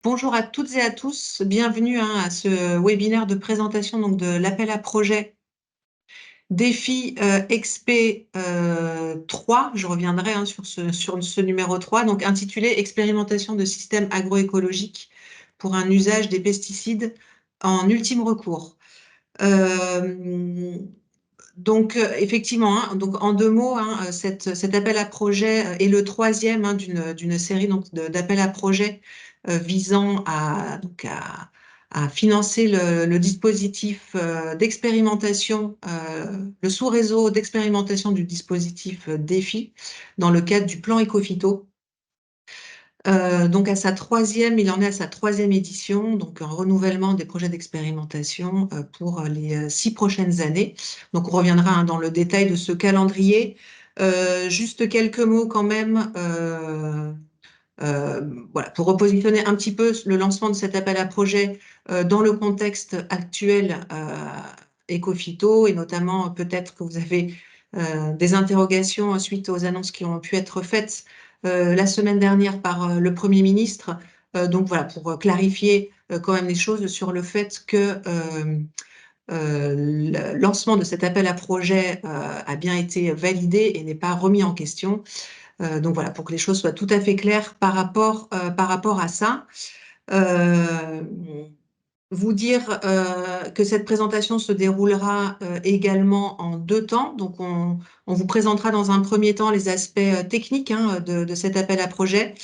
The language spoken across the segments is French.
Bonjour à toutes et à tous, bienvenue à ce webinaire de présentation donc, de l'appel à projet défi XP 3. Je reviendrai sur ce numéro 3, donc intitulé Expérimentation de systèmes agroécologiques pour un usage des pesticides en ultime recours. Effectivement, donc en 2 mots, cet appel à projet est le troisième d'une série d'appels à projet visant à financer le dispositif d'expérimentation, le sous-réseau d'expérimentation du dispositif DEFI dans le cadre du plan Ecophyto. Donc il en est à sa troisième édition, donc un renouvellement des projets d'expérimentation pour les 6 prochaines années. Donc on reviendra dans le détail de ce calendrier. Juste quelques mots quand même, voilà, pour repositionner un petit peu le lancement de cet appel à projet dans le contexte actuel Ecophyto, et notamment peut-être que vous avez des interrogations suite aux annonces qui ont pu être faites la semaine dernière par le Premier ministre. Donc voilà, pour clarifier quand même les choses sur le fait que le lancement de cet appel à projet a bien été validé et n'est pas remis en question. Donc voilà, pour que les choses soient tout à fait claires par rapport à ça. Euh, Vous dire que cette présentation se déroulera également en 2 temps. Donc, on vous présentera dans un premier temps les aspects techniques de cet appel à projet.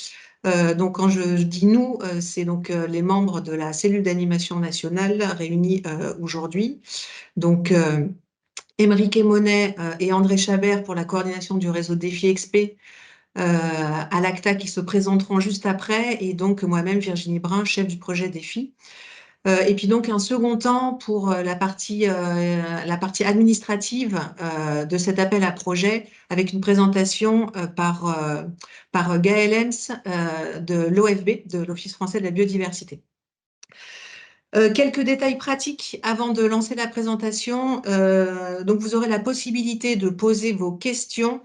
Donc, quand je dis nous, c'est donc les membres de la cellule d'animation nationale réunis aujourd'hui. Donc, Émeric Monet et André Chabert pour la coordination du réseau Défi XP à l'ACTA qui se présenteront juste après, et donc moi-même, Virginie Brun, chef du projet Défi. Et puis donc un second temps pour la partie administrative de cet appel à projet avec une présentation par Gaël Hems de l'OFB, de l'Office français de la biodiversité. Quelques détails pratiques avant de lancer la présentation. Donc vous aurez la possibilité de poser vos questions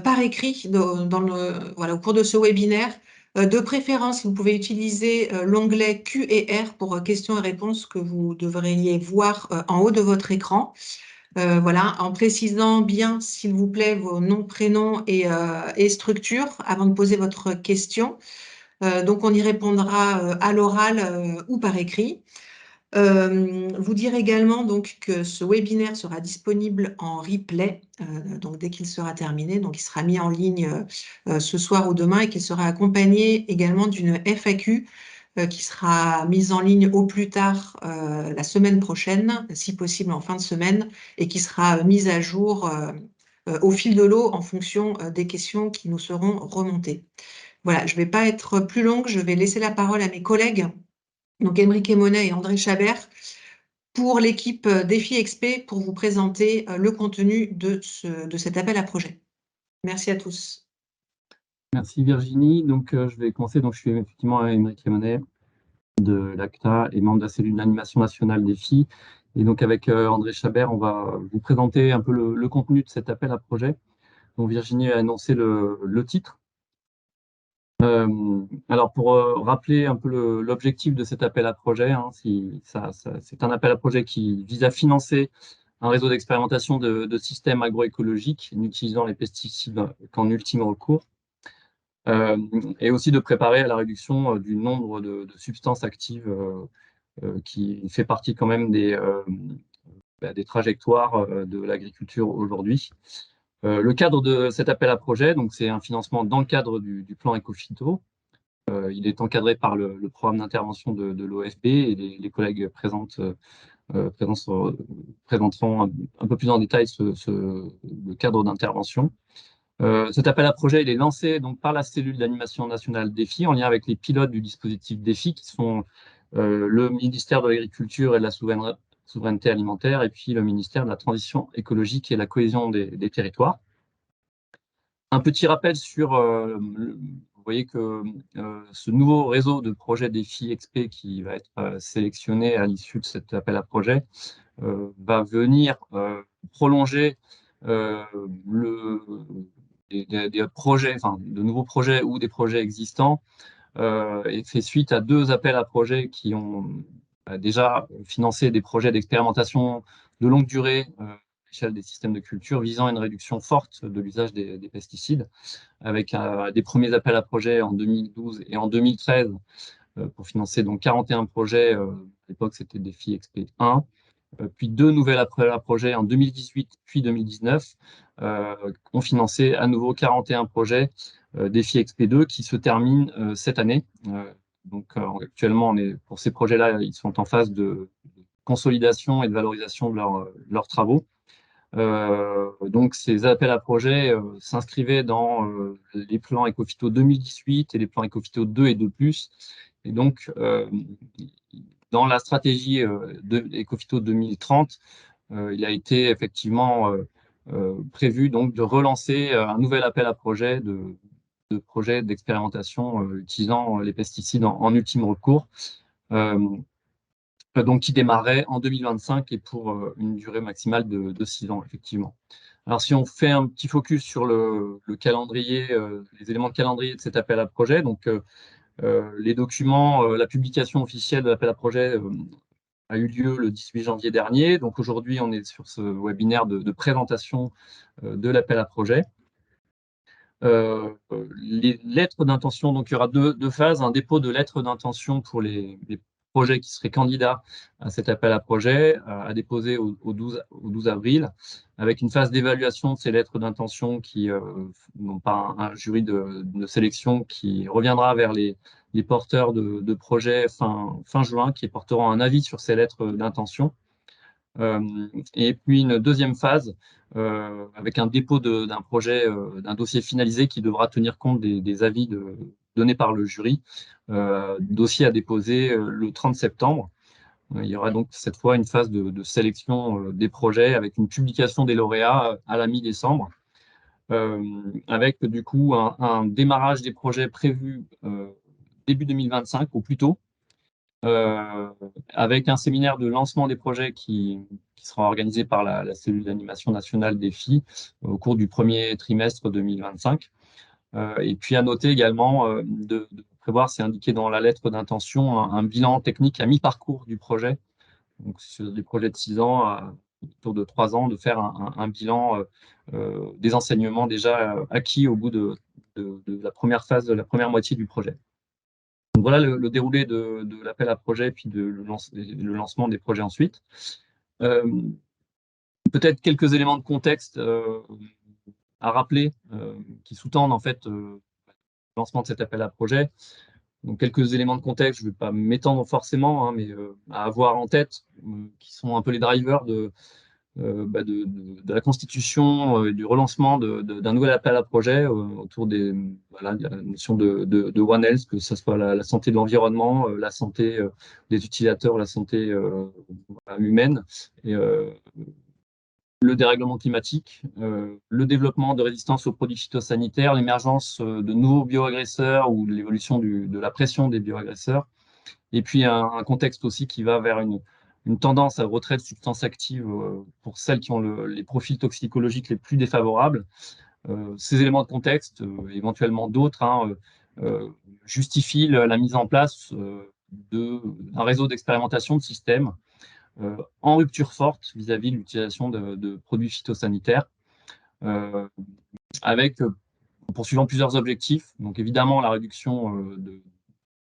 par écrit au cours de ce webinaire. De préférence, vous pouvez utiliser l'onglet Q&R pour questions et réponses que vous devriez voir en haut de votre écran. Voilà, en précisant bien, s'il vous plaît, vos noms, prénoms et structures avant de poser votre question. Donc, on y répondra à l'oral ou par écrit. Vous dire également donc que ce webinaire sera disponible en replay donc dès qu'il sera terminé. Donc, il sera mis en ligne ce soir ou demain, et qu'il sera accompagné également d'une FAQ qui sera mise en ligne au plus tard la semaine prochaine, si possible en fin de semaine, et qui sera mise à jour au fil de l'eau en fonction des questions qui nous seront remontées. Voilà, je ne vais pas être plus longue, je vais laisser la parole à mes collègues, donc Émeric Monet et André Chabert, pour l'équipe Défi XP, pour vous présenter le contenu de cet appel à projet. Merci à tous. Merci Virginie. Donc, je vais commencer. Donc, je suis effectivement Émeric Monet de l'ACTA et membre de la cellule d'animation nationale Défi. Et donc, avec André Chabert, on va vous présenter un peu le contenu de cet appel à projet dont Virginie a annoncé le titre. Alors, pour rappeler un peu l'objectif de cet appel à projet, c'est un appel à projet qui vise à financer un réseau d'expérimentation de systèmes agroécologiques n'utilisant les pesticides qu'en ultime recours, et aussi de préparer à la réduction du nombre de substances actives qui fait partie quand même des trajectoires de l'agriculture aujourd'hui. Le cadre de cet appel à projet, donc c'est un financement dans le cadre du plan Ecophyto. Il est encadré par le programme d'intervention de l'OFB, et les collègues présenteront un peu plus en détail le cadre d'intervention. Cet appel à projet, il est lancé donc par la cellule d'animation nationale Défi en lien avec les pilotes du dispositif Défi, qui sont le ministère de l'Agriculture et de la souveraineté alimentaire, et puis le ministère de la Transition écologique et la cohésion des territoires. Un petit rappel sur, vous voyez que ce nouveau réseau de projets Défi XP qui va être sélectionné à l'issue de cet appel à projet va venir prolonger des projets, enfin de nouveaux projets ou des projets existants et fait suite à 2 appels à projets qui ont déjà financé des projets d'expérimentation de longue durée à l'échelle des systèmes de culture visant à une réduction forte de l'usage des pesticides, avec des premiers appels à projets en 2012 et en 2013 pour financer donc 41 projets. À l'époque, c'était Défi XP 1. Puis 2 nouvelles appels à projets en 2018 puis 2019 ont financé à nouveau 41 projets Défi XP2 qui se terminent cette année. Donc actuellement, pour ces projets-là, ils sont en phase de consolidation et de valorisation de leurs travaux. Donc ces appels à projets s'inscrivaient dans les plans Ecophyto 2018 et les plans Ecophyto 2 et 2+. Et donc, dans la stratégie de Ecophyto 2030, il a été effectivement prévu donc, de relancer un nouvel appel à projet de projets d'expérimentation utilisant les pesticides en ultime recours, donc qui démarrait en 2025 et pour une durée maximale de 6 ans, effectivement. Alors, si on fait un petit focus sur le calendrier, les éléments de calendrier de cet appel à projet, donc les documents, la publication officielle de l'appel à projet a eu lieu le 18 janvier dernier. Donc aujourd'hui, on est sur ce webinaire de présentation de l'appel à projet. Les lettres d'intention, donc il y aura deux phases, un dépôt de lettres d'intention pour les projets qui seraient candidats à cet appel à projet, à déposer au 12 avril, avec une phase d'évaluation de ces lettres d'intention qui n'ont pas un jury de sélection qui reviendra vers les porteurs de projets fin juin, qui porteront un avis sur ces lettres d'intention. Et puis une deuxième phase avec un dépôt d'un projet, d'un dossier finalisé qui devra tenir compte des avis donnés par le jury. Dossier à déposer le 30 septembre. Il y aura donc cette fois une phase de sélection des projets avec une publication des lauréats à la mi-décembre. Avec du coup un démarrage des projets prévus début 2025 ou plus tôt, avec un séminaire de lancement des projets qui sera organisé par la cellule d'animation nationale Défi au cours du premier trimestre 2025. Et puis à noter également de prévoir, c'est indiqué dans la lettre d'intention, un bilan technique à mi-parcours du projet. Donc sur des projets de 6 ans, autour de 3 ans, de faire un bilan des enseignements déjà acquis au bout de la première phase, de la première moitié du projet. Donc voilà le déroulé de l'appel à projet, puis le lancement des projets ensuite. Peut-être quelques éléments de contexte à rappeler qui sous-tendent en fait le lancement de cet appel à projet. Donc quelques éléments de contexte, je ne vais pas m'étendre forcément, mais à avoir en tête, qui sont un peu les drivers de la constitution et du relancement d'un nouvel appel à projet autour de la notion de One Health, que ce soit la santé de l'environnement, la santé des utilisateurs, la santé humaine, et le dérèglement climatique, le développement de résistance aux produits phytosanitaires, l'émergence de nouveaux bioagresseurs ou l'évolution de la pression des bioagresseurs, et puis un contexte aussi qui va vers une tendance à retrait de substances actives pour celles qui ont les profils toxicologiques les plus défavorables. Ces éléments de contexte, éventuellement d'autres, justifient la mise en place d'un réseau d'expérimentation de systèmes en rupture forte vis-à-vis de l'utilisation de produits phytosanitaires, avec, en poursuivant plusieurs objectifs. Donc évidemment, la réduction de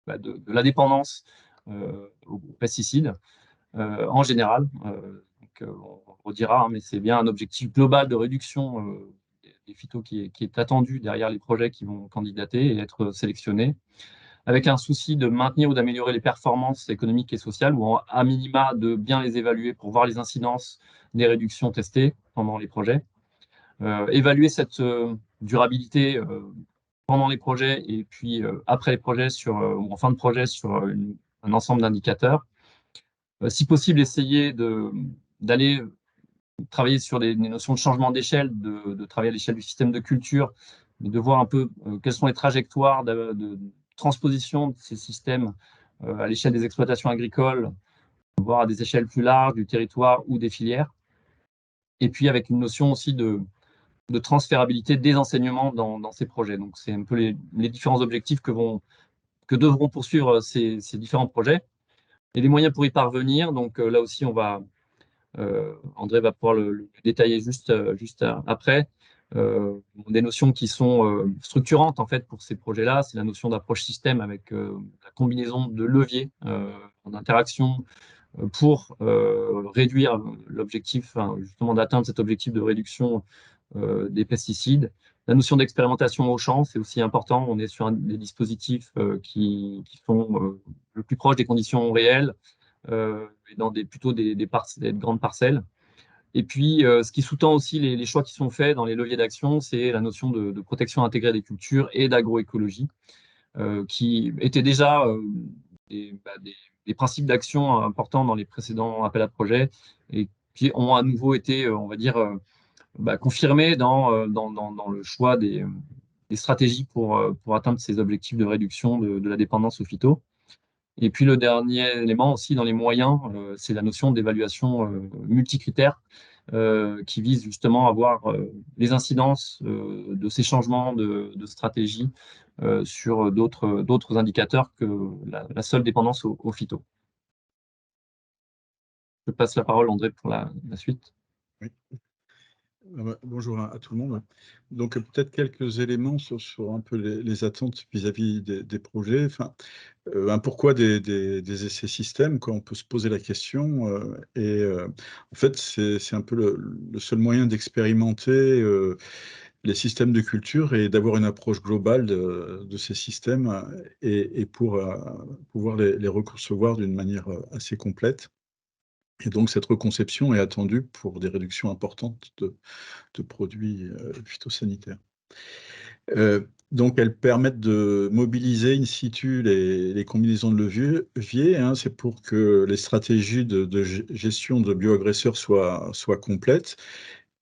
la dépendance aux pesticides en général. On redira, mais c'est bien un objectif global de réduction des phytos qui est attendu derrière les projets qui vont candidater et être sélectionnés, avec un souci de maintenir ou d'améliorer les performances économiques et sociales, ou à minima de bien les évaluer pour voir les incidences des réductions testées pendant les projets. Évaluer cette durabilité pendant les projets et puis après les projets ou en fin de projet sur un ensemble d'indicateurs. Si possible, essayer d'aller travailler sur des notions de changement d'échelle, de travailler à l'échelle du système de culture, mais de voir un peu quelles sont les trajectoires de transposition de ces systèmes à l'échelle des exploitations agricoles, voire à des échelles plus larges du territoire ou des filières. Et puis avec une notion aussi de transférabilité des enseignements dans ces projets. Donc c'est un peu les différents objectifs que vont que devront poursuivre ces différents projets et les moyens pour y parvenir. Donc là aussi, André va pouvoir le détailler juste après. Des notions qui sont structurantes en fait pour ces projets-là, c'est la notion d'approche système avec la combinaison de leviers en interaction pour réduire l'objectif, justement d'atteindre cet objectif de réduction des pesticides. La notion d'expérimentation au champ, c'est aussi important. On est sur des dispositifs qui sont le plus proches des conditions réelles et dans plutôt des grandes parcelles. Et puis, ce qui sous-tend aussi les choix qui sont faits dans les leviers d'action, c'est la notion de protection intégrée des cultures et d'agroécologie, qui étaient déjà des principes d'action importants dans les précédents appels à projets et qui ont à nouveau été, on va dire, confirmés dans le choix des stratégies pour atteindre ces objectifs de réduction de la dépendance aux phyto. Et puis le dernier élément aussi dans les moyens, c'est la notion d'évaluation multicritère qui vise justement à voir les incidences de ces changements de stratégie sur d'autres indicateurs que la seule dépendance au phyto. Je passe la parole, André, pour la suite. Oui. Bonjour à tout le monde. Donc peut-être quelques éléments sur un peu les attentes vis-à-vis des projets. Enfin, pourquoi des essais systèmes, quoi, on peut se poser la question. En fait, c'est un peu le seul moyen d'expérimenter les systèmes de culture et d'avoir une approche globale de ces systèmes et pour pouvoir les reconcevoir d'une manière assez complète. Et donc, cette reconception est attendue pour des réductions importantes de produits phytosanitaires. Donc, elles permettent de mobiliser in situ les combinaisons de leviers. Hein, c'est pour que les stratégies de gestion de bioagresseurs soient complètes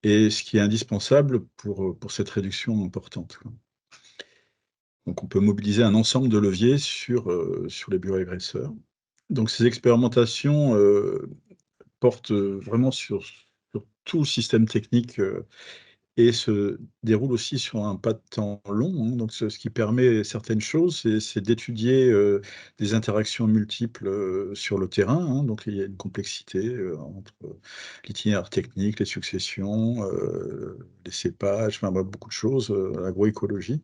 et ce qui est indispensable pour cette réduction importante, quoi. Donc, on peut mobiliser un ensemble de leviers sur les bioagresseurs. Donc, ces expérimentations portent vraiment sur tout le système technique et se déroule aussi sur un pas de temps long, hein. Donc ce qui permet certaines choses, c'est d'étudier des interactions multiples sur le terrain, hein. Donc il y a une complexité entre l'itinéraire technique, les successions, les cépages, enfin beaucoup de choses, l'agroécologie.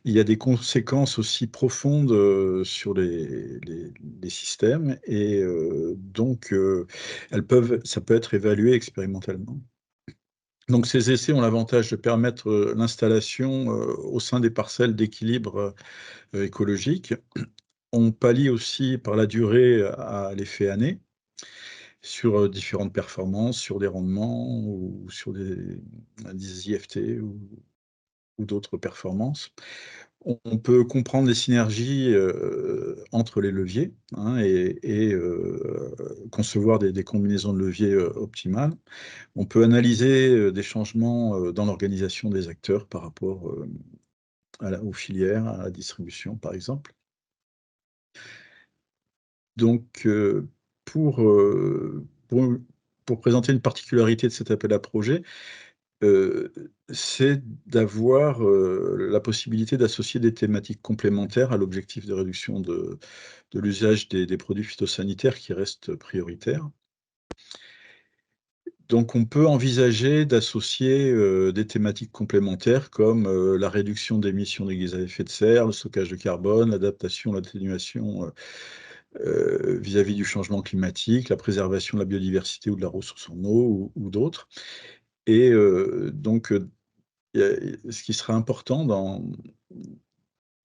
Il y a des conséquences aussi profondes sur les systèmes et donc ça peut être évalué expérimentalement. Donc ces essais ont l'avantage de permettre l'installation au sein des parcelles d'équilibre écologique. On pallie aussi par la durée à l'effet année sur différentes performances, sur des rendements ou sur des IFT ou d'autres performances. On peut comprendre les synergies entre les leviers, hein, et concevoir des combinaisons de leviers optimales. On peut analyser des changements dans l'organisation des acteurs par rapport aux filières, à la distribution, par exemple. Donc, pour présenter une particularité de cet appel à projet, c'est d'avoir la possibilité d'associer des thématiques complémentaires à l'objectif de réduction de l'usage des produits phytosanitaires qui reste prioritaire. Donc on peut envisager d'associer des thématiques complémentaires comme la réduction d'émissions de gaz à effet de serre, le stockage de carbone, l'adaptation, l'atténuation vis-à-vis du changement climatique, la préservation de la biodiversité ou de la ressource en eau ou d'autres. Et donc ce qui sera important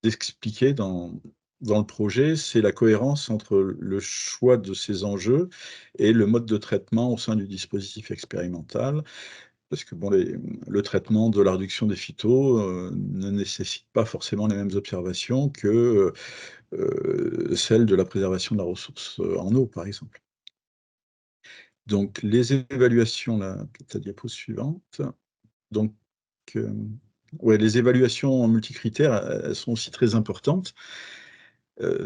d'expliquer dans le projet, c'est la cohérence entre le choix de ces enjeux et le mode de traitement au sein du dispositif expérimental. Parce que bon, le traitement de la réduction des phytos ne nécessite pas forcément les mêmes observations que celles de la préservation de la ressource en eau, par exemple. Donc les évaluations, la diapo suivante. Donc, ouais, les évaluations en multicritères, elles sont aussi très importantes.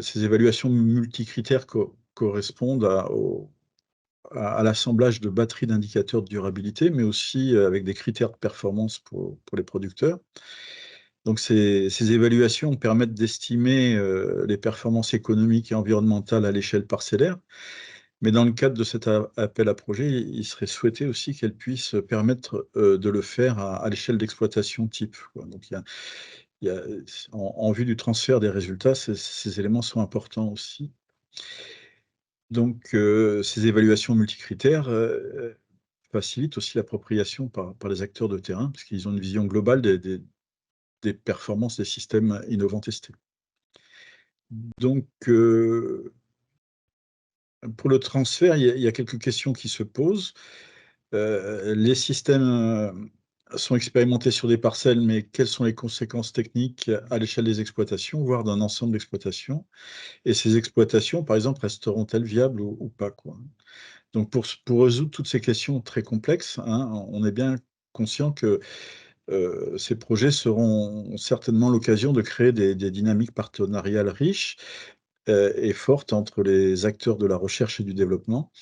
Ces évaluations multicritères correspondent à l'assemblage de batteries d'indicateurs de durabilité, mais aussi avec des critères de performance pour les producteurs. Donc, ces évaluations permettent d'estimer les performances économiques et environnementales à l'échelle parcellaire. Mais dans le cadre de cet appel à projet, il serait souhaité aussi qu'elle puisse permettre de le faire à l'échelle d'exploitation type, quoi. Donc, il y a, en vue du transfert des résultats, ces éléments sont importants aussi. Donc, ces évaluations multicritères facilitent aussi l'appropriation par les acteurs de terrain, parce qu'ils ont une vision globale des performances des systèmes innovants testés. Donc, pour le transfert, il y a quelques questions qui se posent. Les systèmes sont expérimentés sur des parcelles, mais quelles sont les conséquences techniques à l'échelle des exploitations, voire d'un ensemble d'exploitations? Et ces exploitations, par exemple, resteront-elles viables ou pas, quoi? Donc, pour résoudre toutes ces questions très complexes, hein, on est bien conscient que ces projets seront certainement l'occasion de créer des dynamiques partenariales riches et fortes entre les acteurs de la recherche et du développement.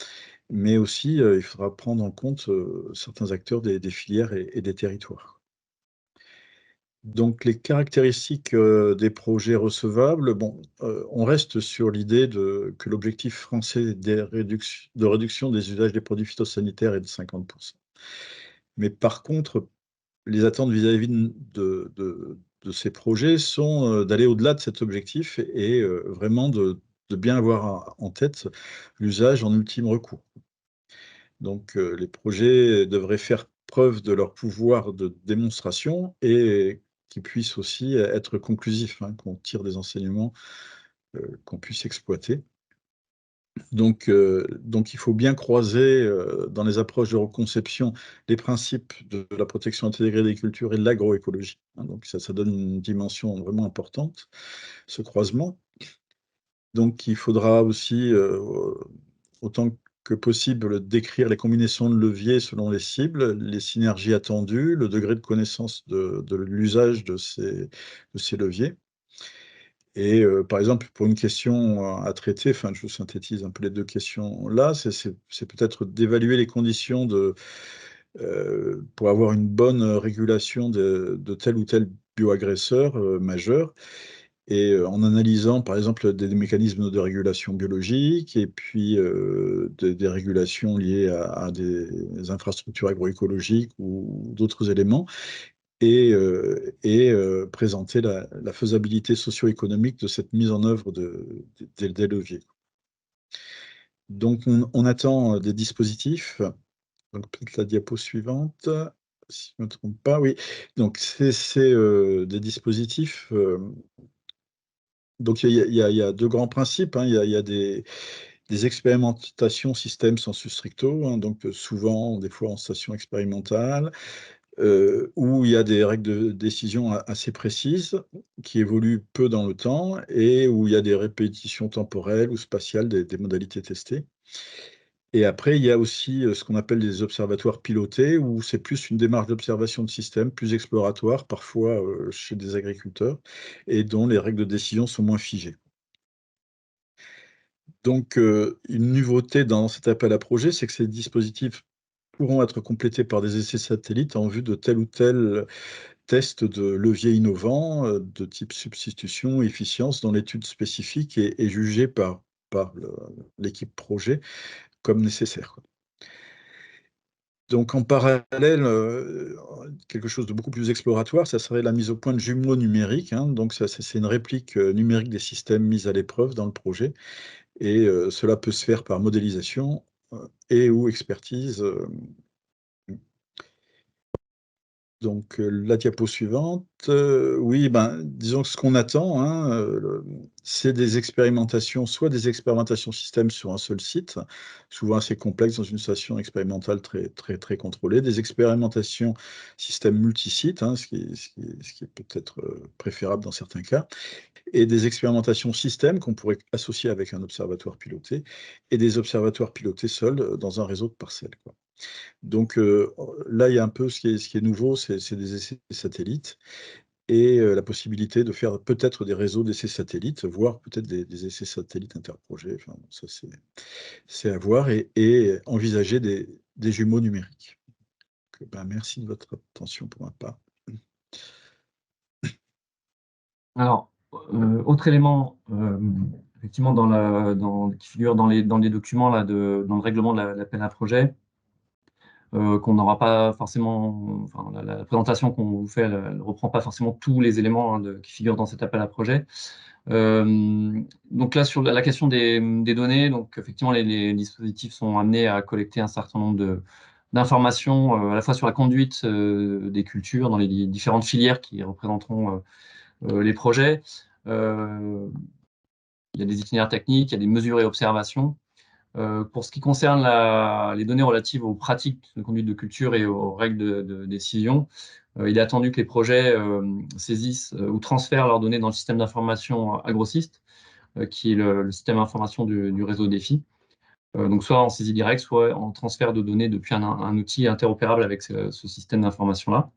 Mais aussi, il faudra prendre en compte certains acteurs des filières et des territoires. Donc les caractéristiques des projets recevables, bon, on reste sur l'idée que l'objectif français de réduction des usages des produits phytosanitaires est de 50%. Mais par contre, les attentes vis-à-vis de ces projets sont d'aller au-delà de cet objectif et vraiment de bien avoir en tête l'usage en ultime recours. Donc, les projets devraient faire preuve de leur pouvoir de démonstration et qu'ils puissent aussi être conclusifs, hein, qu'on tire des enseignements, qu'on puisse exploiter. Donc il faut bien croiser, dans les approches de reconception, les principes de la protection intégrée des cultures et de l'agroécologie, hein. Donc ça donne une dimension vraiment importante, ce croisement. Donc il faudra aussi, autant que possible, décrire les combinaisons de leviers selon les cibles, les synergies attendues, le degré de connaissance de l'usage de ces leviers. Et par exemple, pour une question à traiter, enfin, je synthétise un peu les 2 questions là, c'est peut-être d'évaluer les conditions pour avoir une bonne régulation de tel ou tel bioagresseur majeur. Et en analysant, par exemple, des mécanismes de régulation biologique et puis des régulations liées à des infrastructures agroécologiques ou d'autres éléments et présenter la faisabilité socio-économique de cette mise en œuvre des leviers. Donc on attend des dispositifs. Donc peut-être la diapo suivante, si je ne me trompe pas, oui. Donc c'est des dispositifs, donc il y a 2 grands principes, hein. Il y a des expérimentations système sensu stricto, hein, donc souvent, des fois en station expérimentale, où il y a des règles de décision assez précises, qui évoluent peu dans le temps et où il y a des répétitions temporelles ou spatiales des modalités testées. Et après, il y a aussi, ce qu'on appelle des observatoires pilotés, où c'est plus une démarche d'observation de système, plus exploratoire, parfois, chez des agriculteurs et dont les règles de décision sont moins figées. Donc, une nouveauté dans cet appel à projet, c'est que ces dispositifs pourront être complétés par des essais satellites en vue de tel ou tel test de levier innovant, de type substitution, efficience, dont l'étude spécifique est jugée par l'équipe projet comme nécessaire, quoi. Donc en parallèle, quelque chose de beaucoup plus exploratoire, ça serait la mise au point de jumeaux numériques, hein. Donc ça, c'est une réplique, numérique des systèmes mis à l'épreuve dans le projet et cela peut se faire par modélisation, et ou expertise, donc la diapo suivante, oui, ben, disons que ce qu'on attend, hein, c'est des expérimentations, soit des expérimentations système sur un seul site, souvent assez complexes dans une station expérimentale très, très, très contrôlée, des expérimentations système multisites, hein, ce qui est peut-être, préférable dans certains cas et des expérimentations système qu'on pourrait associer avec un observatoire piloté et des observatoires pilotés seuls, dans un réseau de parcelles, quoi. Donc, là, il y a un peu ce qui est nouveau, c'est des essais satellites et la possibilité de faire peut-être des réseaux d'essais satellites, voire peut-être des essais satellites interprojets. Enfin, bon, ça, c'est à voir et envisager des jumeaux numériques. Donc, ben, merci de votre attention pour ma part. Alors, autre élément, effectivement, qui figure dans les documents là, dans le règlement de l'appel à projet, qu'on n'aura pas forcément, enfin, la présentation qu'on vous fait, elle ne reprend pas forcément tous les éléments, hein, qui figurent dans cet appel à projet. Donc là, sur la question des données, donc effectivement, les dispositifs sont amenés à collecter un certain nombre d'informations, à la fois sur la conduite des cultures dans les différentes filières qui représenteront les projets. Il y a des itinéraires techniques, il y a des mesures et observations. Pour ce qui concerne les données relatives aux pratiques de conduite de culture et aux règles de décision, il est attendu que les projets saisissent ou transfèrent leurs données dans le système d'information AgroSyst, qui est le système d'information du réseau DEFI. Donc soit en saisie directe, soit en transfert de données depuis un outil interopérable avec ce système d'information-là.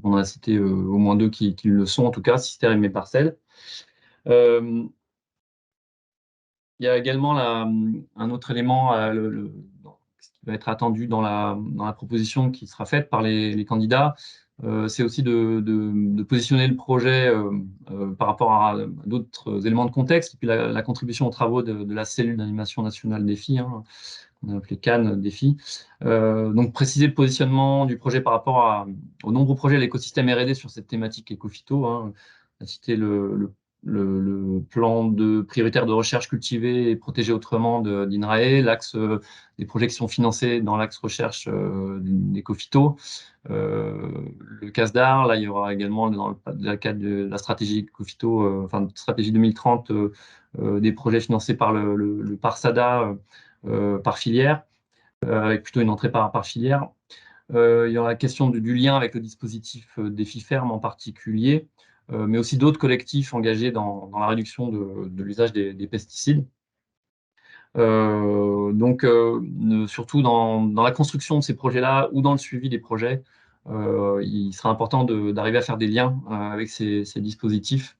On en a cité au moins 2 qui le sont, en tout cas, Cister et Mes-Parcelles. Il y a également un autre élément ce qui va être attendu dans la proposition qui sera faite par les candidats, c'est aussi de positionner le projet par rapport à d'autres éléments de contexte, et puis la contribution aux travaux de la cellule d'animation nationale DEFI, hein, qu'on a appelé Cannes DEFI. Donc préciser le positionnement du projet par rapport aux nombreux projets de l'écosystème R&D sur cette thématique éco-phyto, hein. On a cité le plan prioritaire de recherche cultivée et protégée autrement d'INRAE, l'axe des projets qui sont financés dans l'axe recherche d'éco-phyto, le CASDAR. Là, il y aura également, dans le cadre de la stratégie éco-phyto, enfin stratégie 2030, des projets financés par le PARSADA par filière, avec plutôt une entrée par filière. Il y aura la question du lien avec le dispositif DEFI Ferme en particulier, mais aussi d'autres collectifs engagés dans la réduction de l'usage des pesticides. Donc, surtout dans la construction de ces projets-là ou dans le suivi des projets, il sera important d'arriver à faire des liens avec ces dispositifs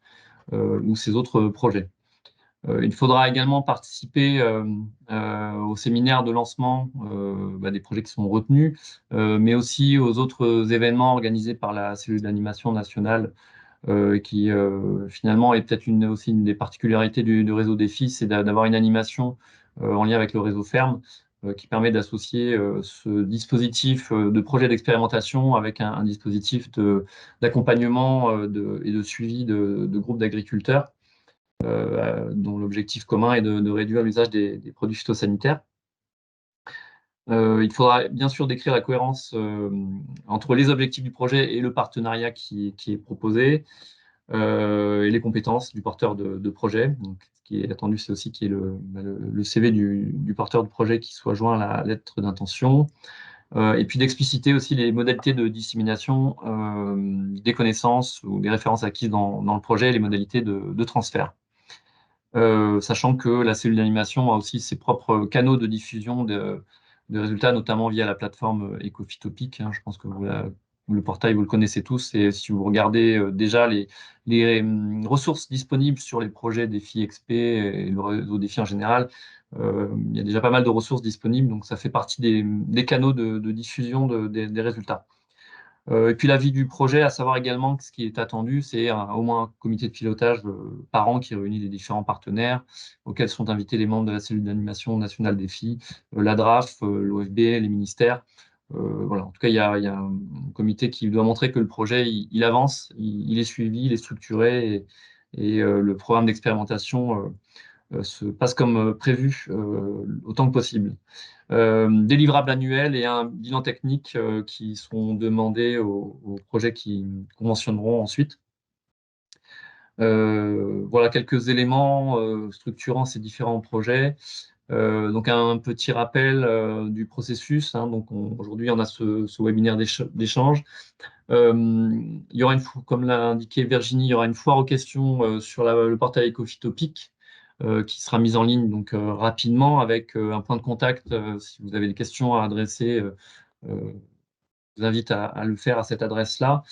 ou ces autres projets. Il faudra également participer au séminaire de lancement des projets qui sont retenus, mais aussi aux autres événements organisés par la cellule d'animation nationale, qui finalement est peut-être aussi une des particularités du réseau DEFI, c'est d'avoir une animation en lien avec le réseau Ferme, qui permet d'associer ce dispositif de projet d'expérimentation avec un dispositif d'accompagnement et de suivi de groupes d'agriculteurs, dont l'objectif commun est de réduire l'usage des produits phytosanitaires. Il faudra bien sûr décrire la cohérence entre les objectifs du projet et le partenariat qui est proposé, et les compétences du porteur de projet. Donc, ce qui est attendu, c'est aussi qu'il y ait le CV du porteur de projet qui soit joint à la lettre d'intention, et puis d'expliciter aussi les modalités de dissémination des connaissances ou des références acquises dans le projet et les modalités de transfert. Sachant que la cellule d'animation a aussi ses propres canaux de diffusion de résultats, notamment via la plateforme Ecophytopic, hein. Je pense que le portail, vous le connaissez tous, et si vous regardez déjà les ressources disponibles sur les projets DEFI XP et le réseau DEFI en général, il y a déjà pas mal de ressources disponibles, donc ça fait partie des canaux de diffusion des résultats. Et puis l'avis du projet, à savoir également que ce qui est attendu, c'est au moins un comité de pilotage par an qui réunit les différents partenaires, auxquels sont invités les membres de la cellule d'animation nationale DEFI, l'ADRAF, l'OFB, les ministères. Voilà. En tout cas, il y a un comité qui doit montrer que le projet il avance, il est suivi, il est structuré, et le programme d'expérimentation se passe comme prévu autant que possible. Des livrables annuels et un bilan technique qui seront demandés aux projets qui conventionneront ensuite. Voilà quelques éléments structurant ces différents projets. Donc un petit rappel du processus, hein. Donc aujourd'hui, on a ce webinaire d'échange. Il y aura comme l'a indiqué Virginie, il y aura une foire aux questions sur le portail Ecophytopic, qui sera mise en ligne donc rapidement, avec un point de contact. Si vous avez des questions à adresser, je vous invite à le faire à cette adresse-là.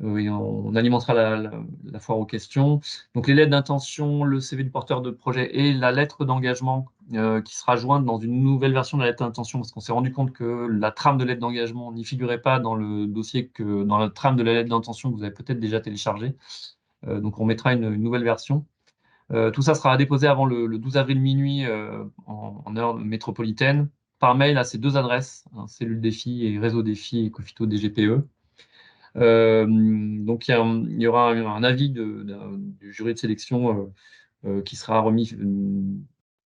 Et on alimentera la foire aux questions. Donc les lettres d'intention, le CV du porteur de projet et la lettre d'engagement qui sera jointe dans une nouvelle version de la lettre d'intention, parce qu'on s'est rendu compte que la trame de lettre d'engagement n'y figurait pas dans le dossier, que dans la trame de la lettre d'intention que vous avez peut-être déjà téléchargée. Donc, on mettra une nouvelle version. Tout ça sera déposé avant le 12 avril minuit en heure métropolitaine, par mail à ces deux adresses, hein, Cellule Défi et Réseau Défi et Cofito DGPE. Donc, il y aura un avis du jury de sélection qui sera remis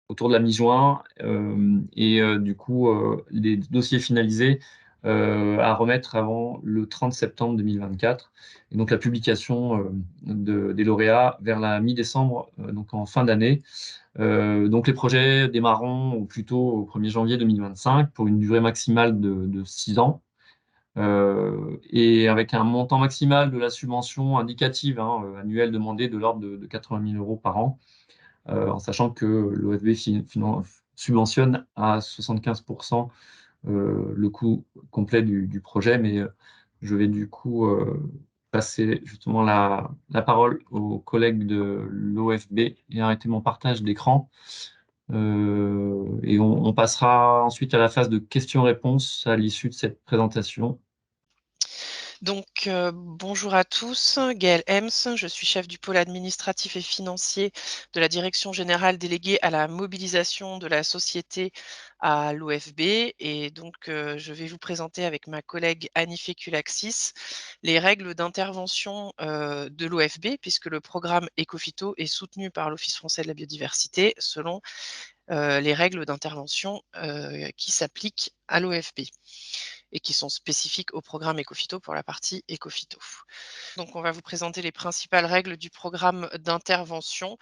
autour de la mi-juin et du coup, les dossiers finalisés à remettre avant le 30 septembre 2024. Et donc, la publication des lauréats vers la mi-décembre, donc en fin d'année. Donc, les projets démarreront au plus tôt au 1er janvier 2025 pour une durée maximale de 6 ans. Et avec un montant maximal de la subvention indicative annuelle demandée de l'ordre de 80 000 € par an, en sachant que l'OFB subventionne à 75% le coût complet du projet. Mais je vais du coup passer justement la parole aux collègues de l'OFB et arrêter mon partage d'écran. Et on passera ensuite à la phase de questions-réponses à l'issue de cette présentation. Donc, bonjour à tous, Gaëlle Hems, je suis chef du pôle administratif et financier de la Direction générale déléguée à la mobilisation de la société à l'OFB. Et donc, je vais vous présenter avec ma collègue Annie Féculaxis les règles d'intervention de l'OFB, puisque le programme Ecofito est soutenu par l'Office français de la biodiversité selon les règles d'intervention qui s'appliquent à l'OFB et qui sont spécifiques au programme Ecofito pour la partie Ecofito. Donc, on va vous présenter les principales règles du programme d'intervention.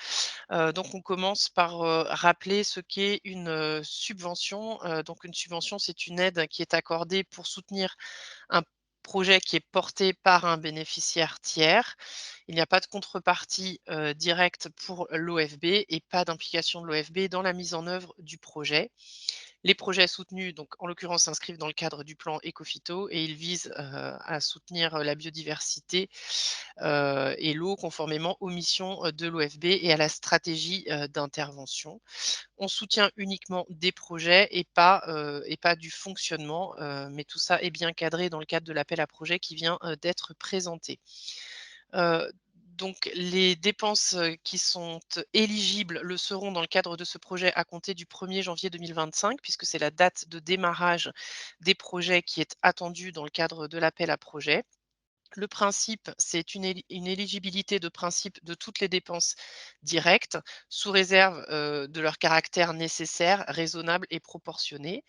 Donc, on commence par rappeler ce qu'est une subvention. Donc, une subvention, c'est une aide qui est accordée pour soutenir un projet qui est porté par un bénéficiaire tiers. Il n'y a pas de contrepartie directe pour l'OFB et pas d'implication de l'OFB dans la mise en œuvre du projet. Les projets soutenus, donc en l'occurrence, s'inscrivent dans le cadre du plan Ecofito et ils visent à soutenir la biodiversité et l'eau conformément aux missions de l'OFB et à la stratégie d'intervention. On soutient uniquement des projets et pas du fonctionnement, mais tout ça est bien cadré dans le cadre de l'appel à projet qui vient d'être présenté. Donc les dépenses qui sont éligibles le seront dans le cadre de ce projet à compter du 1er janvier 2025, puisque c'est la date de démarrage des projets qui est attendue dans le cadre de l'appel à projet. Le principe, c'est une éligibilité de principe de toutes les dépenses directes, sous réserve de leur caractère nécessaire, raisonnable et proportionné.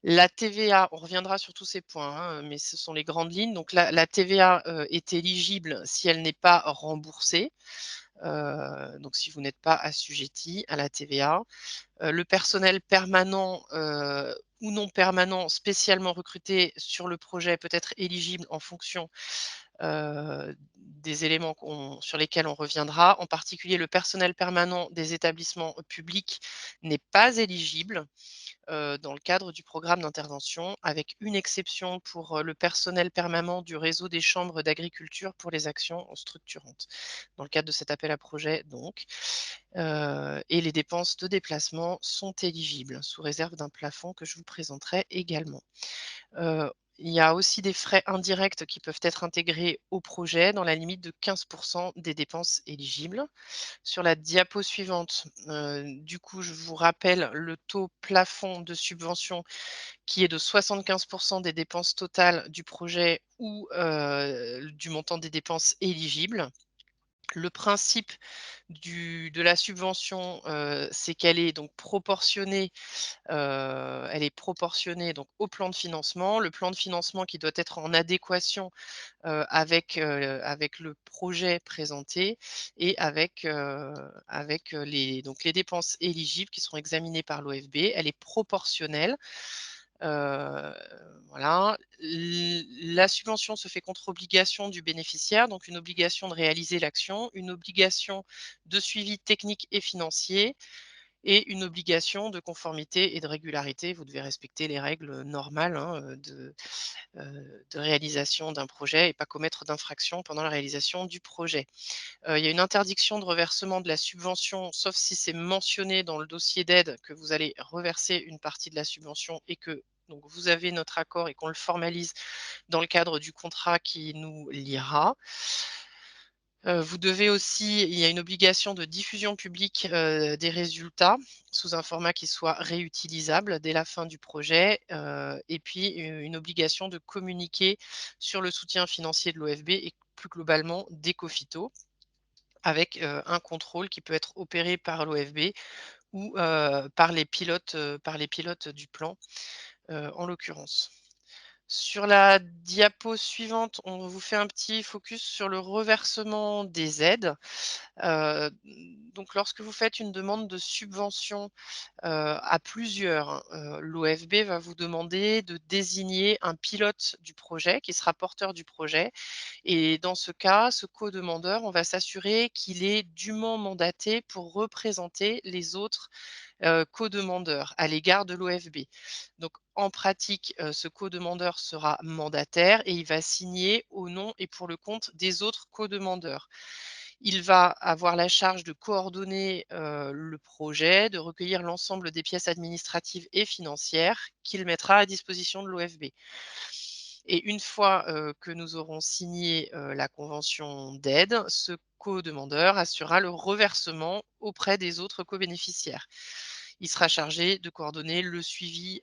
La TVA, on reviendra sur tous ces points, hein, mais ce sont les grandes lignes. Donc la TVA est éligible si elle n'est pas remboursée. Donc si vous n'êtes pas assujetti à la TVA. Le personnel permanent ou non permanent spécialement recruté sur le projet peut être éligible en fonction des éléments sur lesquels on reviendra. En particulier, le personnel permanent des établissements publics n'est pas éligible dans le cadre du programme d'intervention, avec une exception pour le personnel permanent du réseau des chambres d'agriculture pour les actions structurantes, dans le cadre de cet appel à projet donc. Et les dépenses de déplacement sont éligibles, sous réserve d'un plafond que je vous présenterai également. Il y a aussi des frais indirects qui peuvent être intégrés au projet dans la limite de 15% des dépenses éligibles. Sur la diapo suivante, du coup, je vous rappelle le taux plafond de subvention qui est de 75% des dépenses totales du projet ou du montant des dépenses éligibles. Le principe de la subvention, c'est qu'elle est donc proportionnée donc au plan de financement. Le plan de financement qui doit être en adéquation avec le projet présenté et avec les dépenses éligibles qui seront examinées par l'OFB. Elle est proportionnelle. Voilà. La subvention se fait contre obligation du bénéficiaire, donc une obligation de réaliser l'action, une obligation de suivi technique et financier et une obligation de conformité et de régularité. Vous devez respecter les règles normales de réalisation d'un projet et pas commettre d'infraction pendant la réalisation du projet. Il y a une interdiction de reversement de la subvention, sauf si c'est mentionné dans le dossier d'aide que vous allez reverser une partie de la subvention et que donc vous avez notre accord et qu'on le formalise dans le cadre du contrat qui nous liera. Vous devez aussi, il y a une obligation de diffusion publique des résultats sous un format qui soit réutilisable dès la fin du projet, et puis une obligation de communiquer sur le soutien financier de l'OFB et plus globalement d'Ecofito, avec un contrôle qui peut être opéré par l'OFB ou par les pilotes du plan, en l'occurrence. Sur la diapo suivante, on vous fait un petit focus sur le reversement des aides. Donc lorsque vous faites une demande de subvention, à plusieurs, l'OFB va vous demander de désigner un pilote du projet qui sera porteur du projet, et dans ce cas, ce co-demandeur, on va s'assurer qu'il est dûment mandaté pour représenter les autres co-demandeur à l'égard de l'OFB. Donc en pratique, ce co-demandeur sera mandataire et il va signer au nom et pour le compte des autres co-demandeurs. Il va avoir la charge de coordonner le projet, de recueillir l'ensemble des pièces administratives et financières qu'il mettra à disposition de l'OFB. Et une fois que nous aurons signé la convention d'aide, ce co-demandeur assurera le reversement auprès des autres co-bénéficiaires. Il sera chargé de coordonner le suivi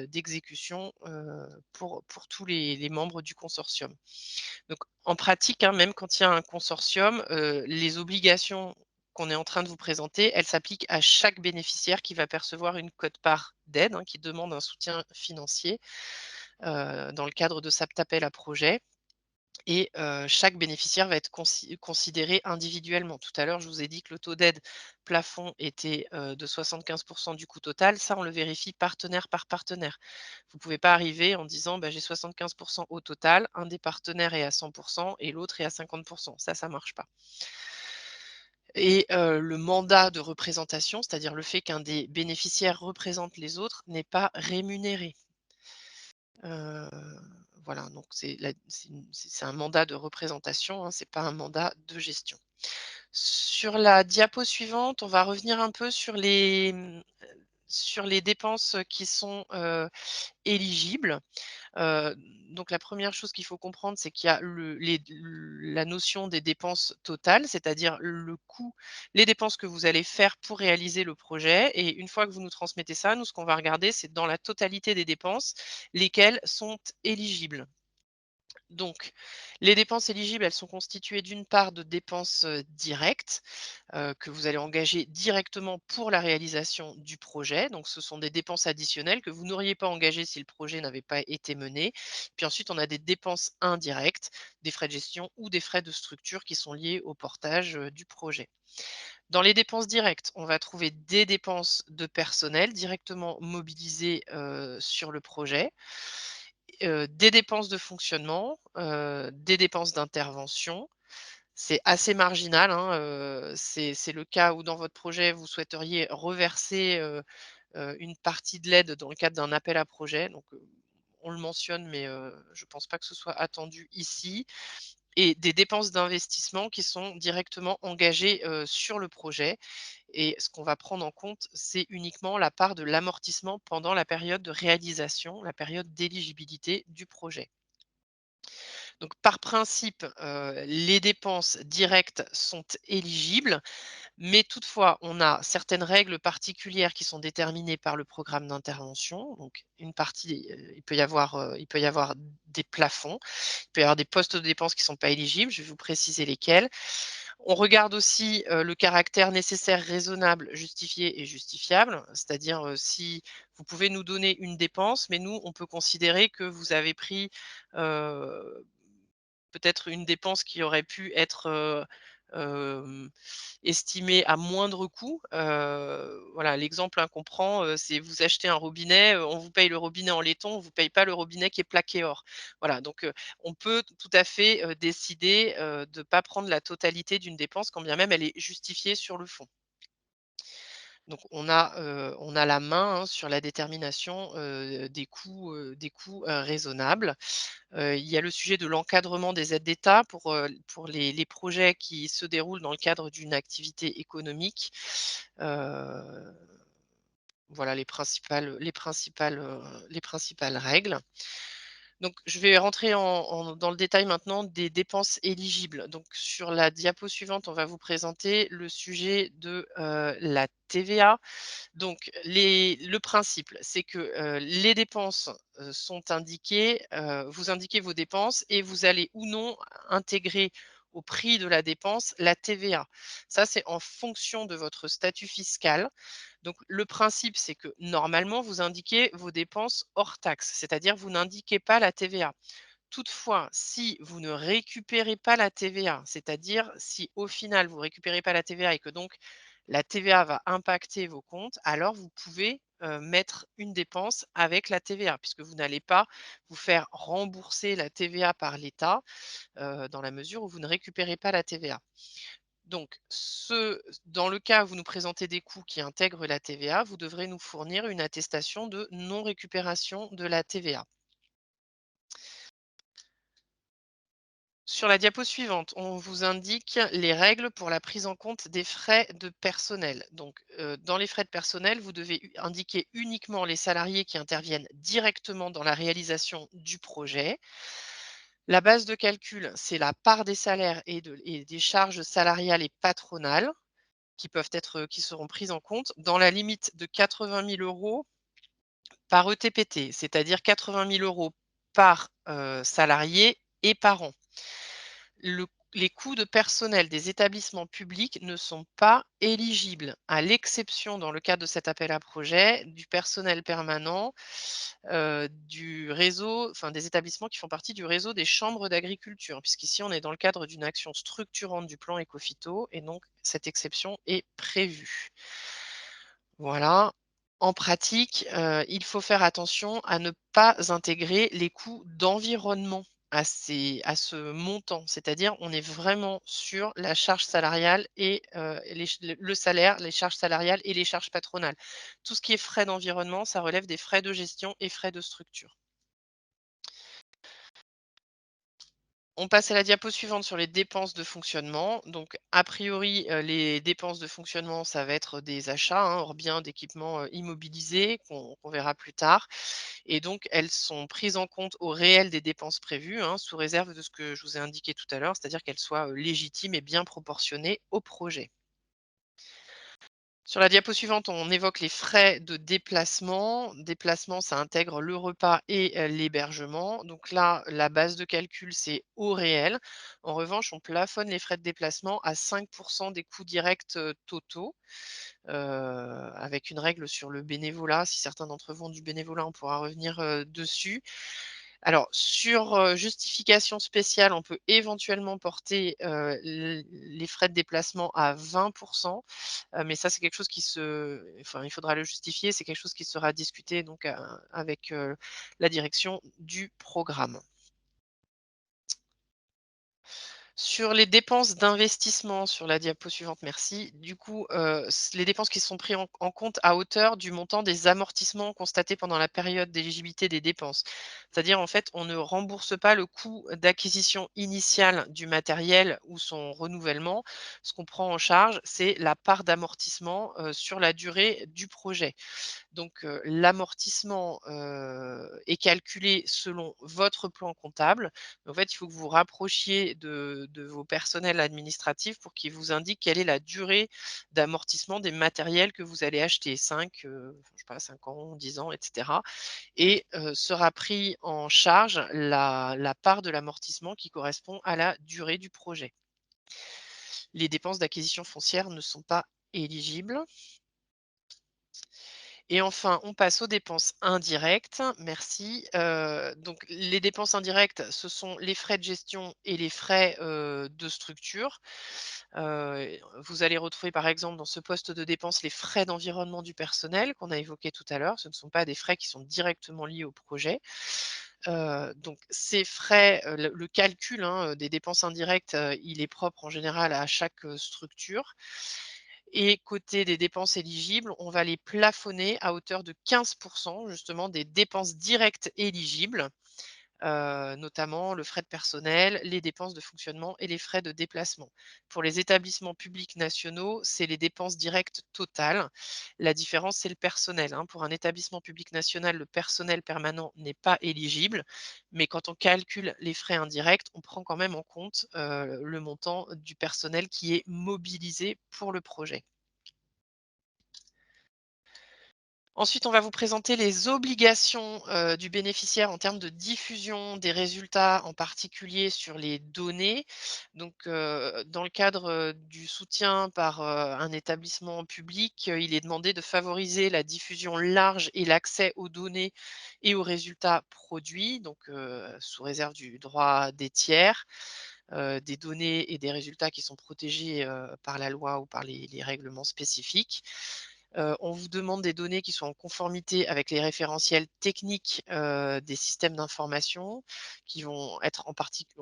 d'exécution pour tous les membres du consortium. Donc en pratique, hein, même quand il y a un consortium, les obligations qu'on est en train de vous présenter, elles s'appliquent à chaque bénéficiaire qui va percevoir une quote-part d'aide, hein, qui demande un soutien financier dans le cadre de sa appel à projet. Et chaque bénéficiaire va être considéré individuellement. Tout à l'heure, je vous ai dit que le taux d'aide plafond était de 75 du coût total. Ça, on le vérifie partenaire par partenaire. Vous ne pouvez pas arriver en disant bah, j'ai 75 au total, un des partenaires est à 100 et l'autre est à 50 Ça ne marche pas. Et le mandat de représentation, c'est-à-dire le fait qu'un des bénéficiaires représente les autres, n'est pas rémunéré. Voilà, donc c'est un mandat de représentation, hein, c'est pas un mandat de gestion. Sur la diapo suivante, on va revenir un peu sur les dépenses qui sont éligibles. Donc la première chose qu'il faut comprendre, c'est qu'il y a la notion des dépenses totales, c'est-à-dire le coût, les dépenses que vous allez faire pour réaliser le projet. Et une fois que vous nous transmettez ça, nous, ce qu'on va regarder, c'est dans la totalité des dépenses, lesquelles sont éligibles. Donc, les dépenses éligibles, elles sont constituées d'une part de dépenses directes que vous allez engager directement pour la réalisation du projet. Donc, ce sont des dépenses additionnelles que vous n'auriez pas engagées si le projet n'avait pas été mené. Puis ensuite, on a des dépenses indirectes, des frais de gestion ou des frais de structure qui sont liés au portage du projet. Dans les dépenses directes, on va trouver des dépenses de personnel directement mobilisées sur le projet, des dépenses de fonctionnement, des dépenses d'intervention. C'est assez marginal, hein, c'est le cas où dans votre projet, vous souhaiteriez reverser, une partie de l'aide dans le cadre d'un appel à projet. Donc, on le mentionne, mais je ne pense pas que ce soit attendu ici. Et des dépenses d'investissement qui sont directement engagées, sur le projet. Et ce qu'on va prendre en compte, c'est uniquement la part de l'amortissement pendant la période de réalisation, la période d'éligibilité du projet. Donc par principe, les dépenses directes sont éligibles, mais toutefois, on a certaines règles particulières qui sont déterminées par le programme d'intervention. Donc une partie, il peut y avoir des plafonds, il peut y avoir des postes de dépenses qui ne sont pas éligibles, je vais vous préciser lesquels. On regarde aussi le caractère nécessaire, raisonnable, justifié et justifiable, c'est-à-dire si vous pouvez nous donner une dépense, mais nous, on peut considérer que vous avez pris peut-être une dépense qui aurait pu être estimée à moindre coût. Voilà, l'exemple qu'on prend, c'est vous achetez un robinet, on vous paye le robinet en laiton, on ne vous paye pas le robinet qui est plaqué or. Voilà, donc on peut tout à fait décider de ne pas prendre la totalité d'une dépense, quand bien même elle est justifiée sur le fond. Donc on a la main, hein, sur la détermination des coûts raisonnables. Il y a le sujet de l'encadrement des aides d'État pour les projets qui se déroulent dans le cadre d'une activité économique. Heu, voilà les principales règles. Donc, je vais rentrer dans le détail maintenant des dépenses éligibles. Donc, sur la diapo suivante, on va vous présenter le sujet de la TVA. Donc, le principe, c'est que les dépenses sont indiquées, vous indiquez vos dépenses et vous allez ou non intégrer au prix de la dépense la TVA. Ça, c'est en fonction de votre statut fiscal. Donc, le principe, c'est que normalement, vous indiquez vos dépenses hors taxe, c'est-à-dire vous n'indiquez pas la TVA. Toutefois, si vous ne récupérez pas la TVA, c'est-à-dire si au final vous récupérez pas la TVA et que donc la TVA va impacter vos comptes, alors vous pouvez mettre une dépense avec la TVA, puisque vous n'allez pas vous faire rembourser la TVA par l'État dans la mesure où vous ne récupérez pas la TVA. Donc, dans le cas où vous nous présentez des coûts qui intègrent la TVA, vous devrez nous fournir une attestation de non-récupération de la TVA. Sur la diapo suivante, on vous indique les règles pour la prise en compte des frais de personnel. Donc, dans les frais de personnel, vous devez indiquer uniquement les salariés qui interviennent directement dans la réalisation du projet. La base de calcul, c'est la part des salaires et des charges salariales et patronales qui seront prises en compte dans la limite de 80 000 € par ETPT, c'est-à-dire 80 000 € par salarié et par an. Les coûts de personnel des établissements publics ne sont pas éligibles, à l'exception, dans le cadre de cet appel à projet, du personnel permanent du réseau, enfin des établissements qui font partie du réseau des chambres d'agriculture, puisqu'ici on est dans le cadre d'une action structurante du plan Écophyto et donc cette exception est prévue. Voilà. En pratique, il faut faire attention à ne pas intégrer les coûts d'environnement à ce montant. C'est-à-dire, on est vraiment sur la charge salariale et le salaire, les charges salariales et les charges patronales. Tout ce qui est frais d'environnement, ça relève des frais de gestion et frais de structure. On passe à la diapo suivante sur les dépenses de fonctionnement. Donc, a priori, les dépenses de fonctionnement, ça va être des achats, hors biens d'équipements immobilisés qu'on verra plus tard. Et donc, elles sont prises en compte au réel des dépenses prévues, sous réserve de ce que je vous ai indiqué tout à l'heure, c'est-à-dire qu'elles soient légitimes et bien proportionnées au projet. Sur la diapo suivante, on évoque les frais de déplacement. Déplacement, ça intègre le repas et l'hébergement. Donc là, la base de calcul, c'est au réel. En revanche, on plafonne les frais de déplacement à 5 des coûts directs totaux, avec une règle sur le bénévolat. Si certains d'entre vous ont du bénévolat, on pourra revenir dessus. Alors, sur justification spéciale, on peut éventuellement porter les frais de déplacement à 20 mais ça, c'est quelque chose enfin, il faudra le justifier, c'est quelque chose qui sera discuté donc avec la direction du programme. Sur les dépenses d'investissement, sur la diapo suivante, merci. Du coup, les dépenses qui sont prises en compte à hauteur du montant des amortissements constatés pendant la période d'éligibilité des dépenses. C'est-à-dire, en fait, on ne rembourse pas le coût d'acquisition initiale du matériel ou son renouvellement. Ce qu'on prend en charge, c'est la part d'amortissement sur la durée du projet. Donc, l'amortissement est calculé selon votre plan comptable. En fait, il faut que vous vous rapprochiez de vos personnels administratifs pour qu'ils vous indiquent quelle est la durée d'amortissement des matériels que vous allez acheter, 5, je sais pas, 5 ans, 10 ans, et cetera. Et sera pris en charge la part de l'amortissement qui correspond à la durée du projet. Les dépenses d'acquisition foncière ne sont pas éligibles. Et enfin, on passe aux dépenses indirectes. Merci. Donc les dépenses indirectes, ce sont les frais de gestion et les frais, de structure. Vous allez retrouver par exemple dans ce poste de dépenses les frais d'environnement du personnel qu'on a évoqués tout à l'heure. Ce ne sont pas des frais qui sont directement liés au projet. Donc ces frais, le calcul, des dépenses indirectes, il est propre en général à chaque, structure. Et côté des dépenses éligibles, on va les plafonner à hauteur de 15 justement des dépenses directes éligibles. notamment le frais de personnel, les dépenses de fonctionnement et les frais de déplacement. Pour les établissements publics nationaux, c'est les dépenses directes totales. La différence, c'est le personnel, hein. Pour un établissement public national, le personnel permanent n'est pas éligible, mais quand on calcule les frais indirects, on prend quand même en compte le montant du personnel qui est mobilisé pour le projet. Ensuite, on va vous présenter les obligations du bénéficiaire en termes de diffusion des résultats, en particulier sur les données. Donc, dans le cadre du soutien par un établissement public, il est demandé de favoriser la diffusion large et l'accès aux données et aux résultats produits, donc sous réserve du droit des tiers. Des données et des résultats qui sont protégés par la loi ou par les règlements spécifiques. On vous demande des données qui sont en conformité avec les référentiels techniques des systèmes d'information, qui vont être en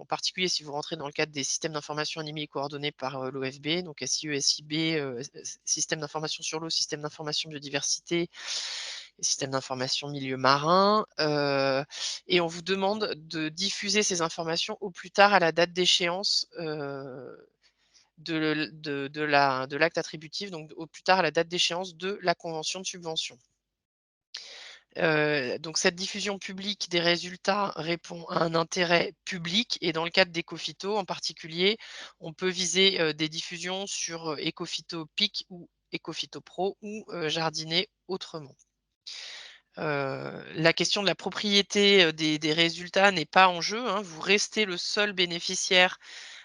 particulier si vous rentrez dans le cadre des systèmes d'information animés et coordonnés par l'OFB, donc SIE, SIB, système d'information sur l'eau, système d'information biodiversité, système d'information milieu marin. Et on vous demande de diffuser ces informations au plus tard à la date d'échéance de l'acte attributif, donc au plus tard à la date d'échéance de la convention de subvention. Donc cette diffusion publique des résultats répond à un intérêt public et dans le cadre d'Ecofito en particulier, on peut viser des diffusions sur Ecofito PIC ou Ecofito Pro ou Jardiner autrement. La question de la propriété des résultats n'est pas en jeu, hein. Vous restez le seul bénéficiaire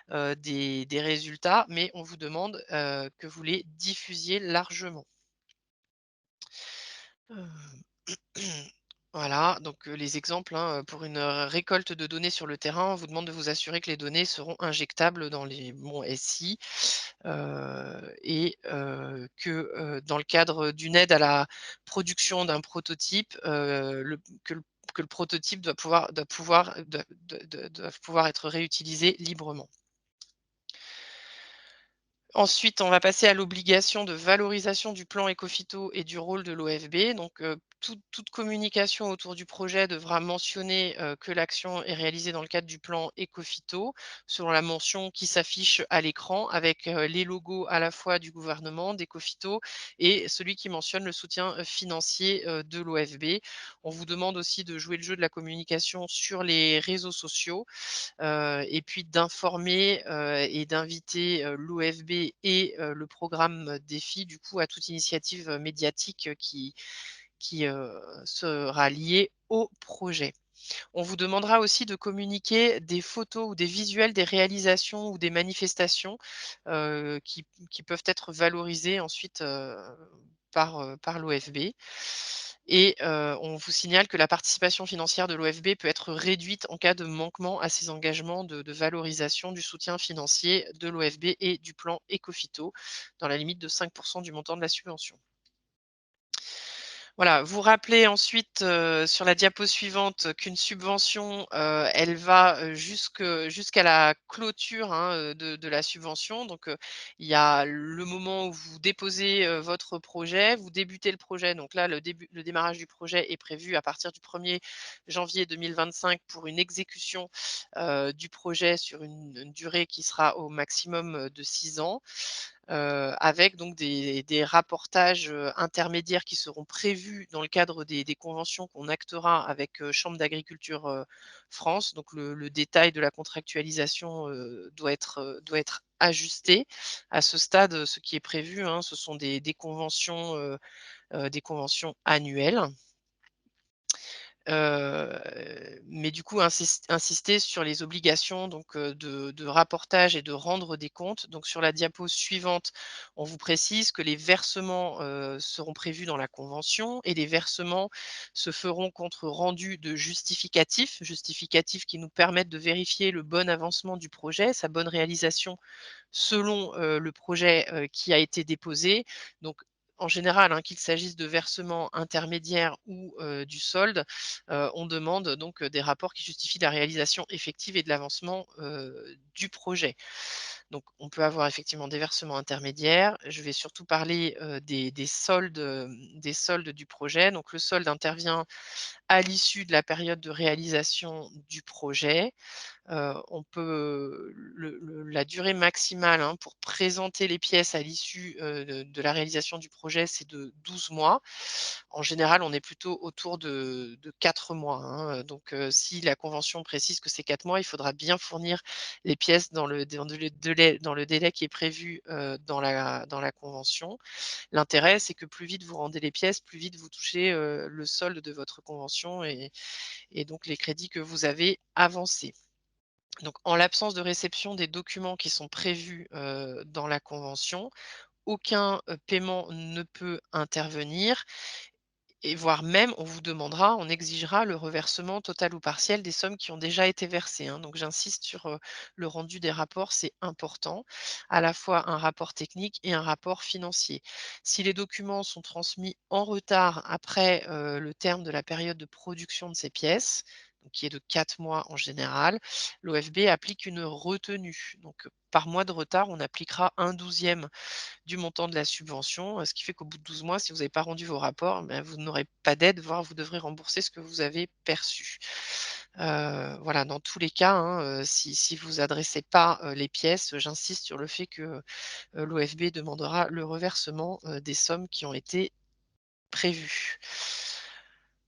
des résultats, mais on vous demande que vous les diffusiez largement. Heu, voilà, donc les exemples, hein, pour une récolte de données sur le terrain, on vous demande de vous assurer que les données seront injectables dans les bons SI, et que, dans le cadre d'une aide à la production d'un prototype, que le prototype doit pouvoir être réutilisé librement. Ensuite, on va passer à l'obligation de valorisation du plan Ecofito et du rôle de l'OFB. Donc, toute communication autour du projet devra mentionner que l'action est réalisée dans le cadre du plan Ecofito, selon la mention qui s'affiche à l'écran, avec les logos à la fois du gouvernement, d'Ecofito, et celui qui mentionne le soutien financier de l'OFB. On vous demande aussi de jouer le jeu de la communication sur les réseaux sociaux, et puis d'informer et d'inviter l'OFB et le programme DEFI du coup à toute initiative médiatique qui sera liée au projet. On vous demandera aussi de communiquer des photos ou des visuels des réalisations ou des manifestations qui peuvent être valorisées ensuite par l'OFB. Et on vous signale que la participation financière de l'OFB peut être réduite en cas de manquement à ses engagements de valorisation du soutien financier de l'OFB et du plan Ecofito, dans la limite de 5 % du montant de la subvention. Voilà, vous rappelez ensuite, sur la diapo suivante qu'une subvention, elle va, jusqu'à la clôture, hein, de la subvention. Donc, il y a le moment où vous déposez, votre projet, vous débutez le projet. Donc là, le démarrage du projet est prévu à partir du 1er janvier 2025 pour une exécution, du projet sur une durée qui sera au maximum, de 6 ans. Avec donc des rapportages intermédiaires qui seront prévus dans le cadre des conventions qu'on actera avec Chambre d'agriculture France. Donc le détail de la contractualisation doit être ajusté. À ce stade, ce qui est prévu, hein, ce sont des conventions annuelles. Mais du coup insister sur les obligations donc de rapportage et de rendre des comptes. Donc sur la diapo suivante, on vous précise que les versements, seront prévus dans la convention et les versements se feront contre rendu de justificatifs qui nous permettent de vérifier le bon avancement du projet, sa bonne réalisation selon, le projet, qui a été déposé. Donc en général, hein, qu'il s'agisse de versements intermédiaires ou du solde, on demande donc des rapports qui justifient la réalisation effective et de l'avancement du projet. Donc, on peut avoir effectivement des versements intermédiaires. Je vais surtout parler des soldes du projet. Donc, le solde intervient à l'issue de la période de réalisation du projet. On peut la durée maximale, hein, pour présenter les pièces à l'issue, de la réalisation du projet, c'est de 12 mois. En général, on est plutôt autour de 4 mois, hein, donc si la convention précise que c'est 4 mois, il faudra bien fournir les pièces dans le délai qui est prévu, dans la convention. L'intérêt, c'est que plus vite vous rendez les pièces, plus vite vous touchez, le solde de votre convention et donc les crédits que vous avez avancés. Donc, en l'absence de réception des documents qui sont prévus, dans la convention, aucun, paiement ne peut intervenir et voire même on vous demandera, on exigera le reversement total ou partiel des sommes qui ont déjà été versées, hein. Donc j'insiste sur, le rendu des rapports, c'est important, à la fois un rapport technique et un rapport financier. Si les documents sont transmis en retard après, le terme de la période de production de ces pièces, donc qui est de 4 mois en général, l'OFB applique une retenue. Donc, par mois de retard, on appliquera 1/12 du montant de la subvention, ce qui fait qu'au bout de 12 mois, si vous n'avez pas rendu vos rapports, ben, vous n'aurez pas d'aide, voire vous devrez rembourser ce que vous avez perçu. Voilà, dans tous les cas, hein, si vous adressez pas, les pièces, j'insiste sur le fait que, l'OFB demandera le reversement, des sommes qui ont été prévues.